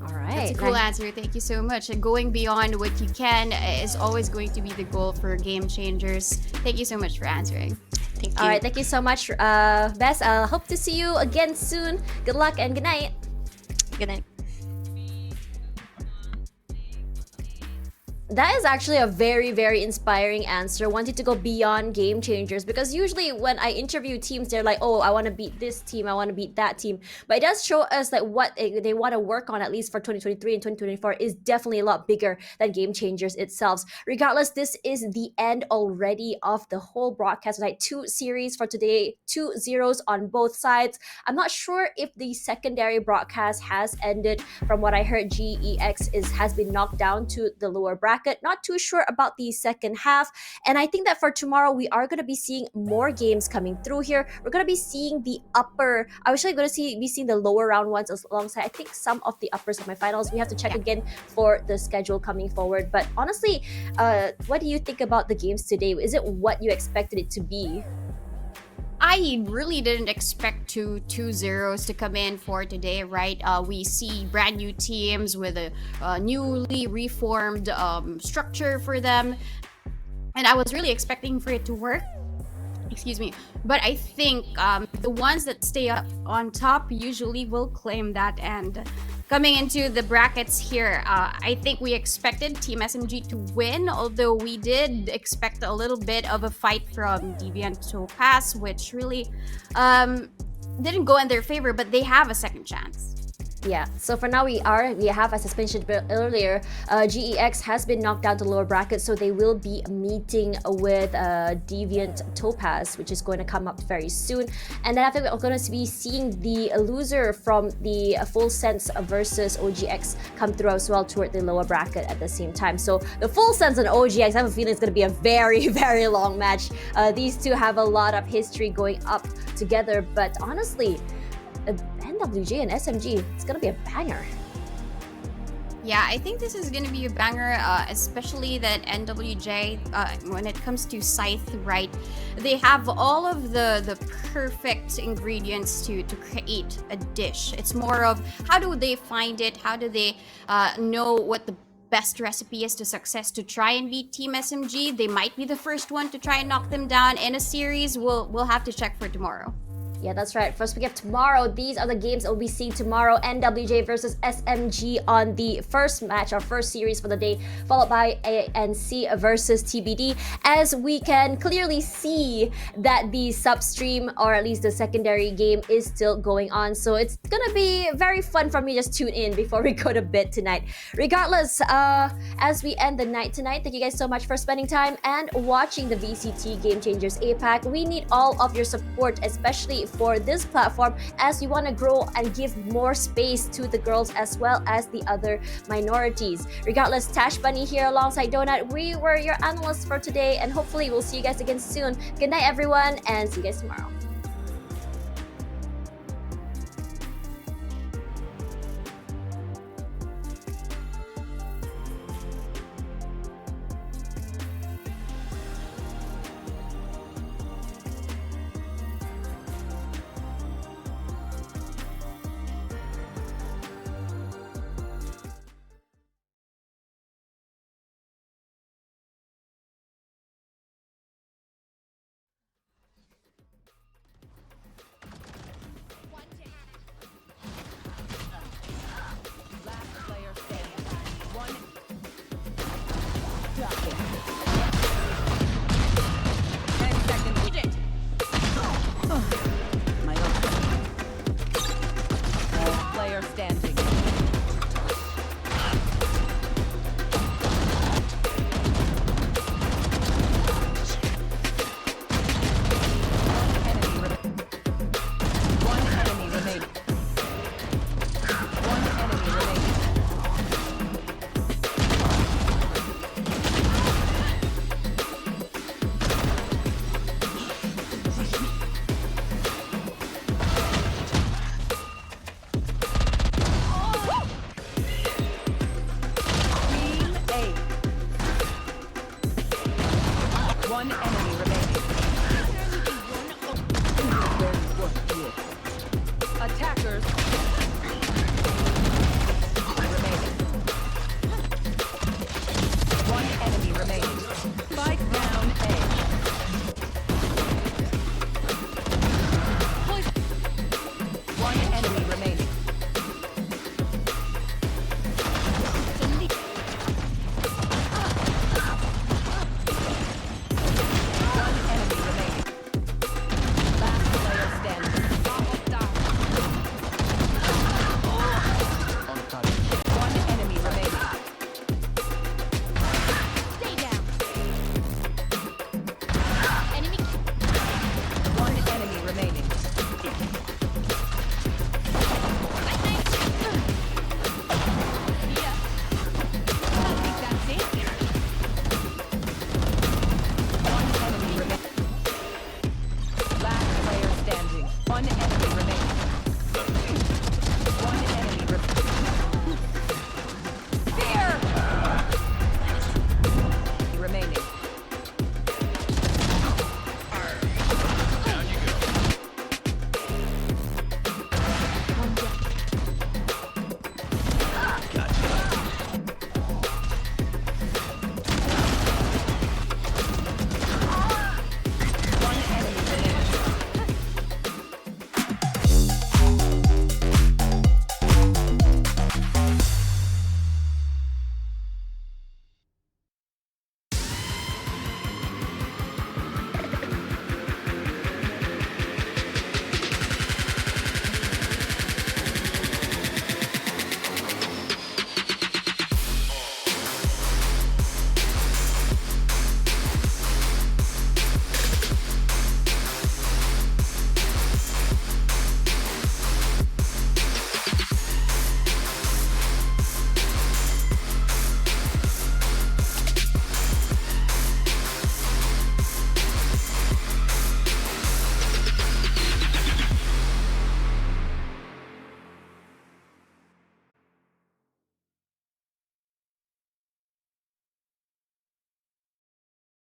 All right. That's a cool nice. answer. Thank you so much. And going beyond what you can is always going to be the goal for Game Changers. Thank you so much for answering. Thank you. All right, thank you so much, Bess. I hope to see you again soon. Good luck and good night. Good night. That is actually a very, very inspiring answer. Wanted to go beyond game changers, because usually when I interview teams, they're like, oh, I want to beat this team, I want to beat that team. But it does show us that what they want to work on, at least for 2023 and 2024, is definitely a lot bigger than game changers itself. Regardless, this is the end already of the whole broadcast tonight. 2 series for today, 2 zeros on both sides. I'm not sure if the secondary broadcast has ended. From what I heard, GEX has been knocked down to the lower bracket. Not too sure about the second half. And I think that for tomorrow, we are going to be seeing more games coming through here. We're going to be seeing the upper, I'm actually going to be seeing the lower round ones alongside, I think, some of the uppers of my finals. We have to check again for the schedule coming forward. But honestly, what do you think about the games today? Is it what you expected it to be? I really didn't expect two zeros to come in for today, right? We see brand new teams with a newly reformed structure for them. And I was really expecting for it to work. Excuse me. But I think the ones that stay up on top usually will claim that. And coming into the brackets here, I think we expected Team SMG to win, although we did expect a little bit of a fight from Deviant Topaz, which really didn't go in their favor, but they have a second chance. Yeah, so for now we have, as I mentioned earlier, GEX has been knocked down to lower bracket, so they will be meeting with Deviant Topaz, which is going to come up very soon. And then after, we're going to be seeing the loser from the Full Sense versus OGX come through as well toward the lower bracket at the same time. So the Full Sense and OGX, I have a feeling it's going to be a very, very long match. These two have a lot of history going up together, but honestly, NWJ and SMG, it's gonna be a banger. Yeah, I think this is going to be a banger, especially that NWJ, when it comes to Scythe, right? They have all of the perfect ingredients to create a dish. It's more of how do they find it? How do they know what the best recipe is to success to try and beat Team SMG? They might be the first one to try and knock them down in a series. We'll have to check for tomorrow. Yeah, that's right. First week of tomorrow. These are the games that we'll be seeing tomorrow. NWJ versus SMG on the first match, our first series for the day, followed by ANC versus TBD. As we can clearly see that the substream, or at least the secondary game, is still going on. So it's gonna be very fun for me. Just tune in before we go to bed tonight. Regardless, as we end the night tonight, thank you guys so much for spending time and watching the VCT Game Changers APAC. We need all of your support, especially for this platform, as we want to grow and give more space to the girls as well as the other minorities. Regardless, Tash Bunny here alongside Donut. We were your analysts for today, and hopefully we'll see you guys again soon. Good night, everyone, and see you guys tomorrow. Last player standing. One. Got it. 10 seconds. Eat it. My own. Last player standing.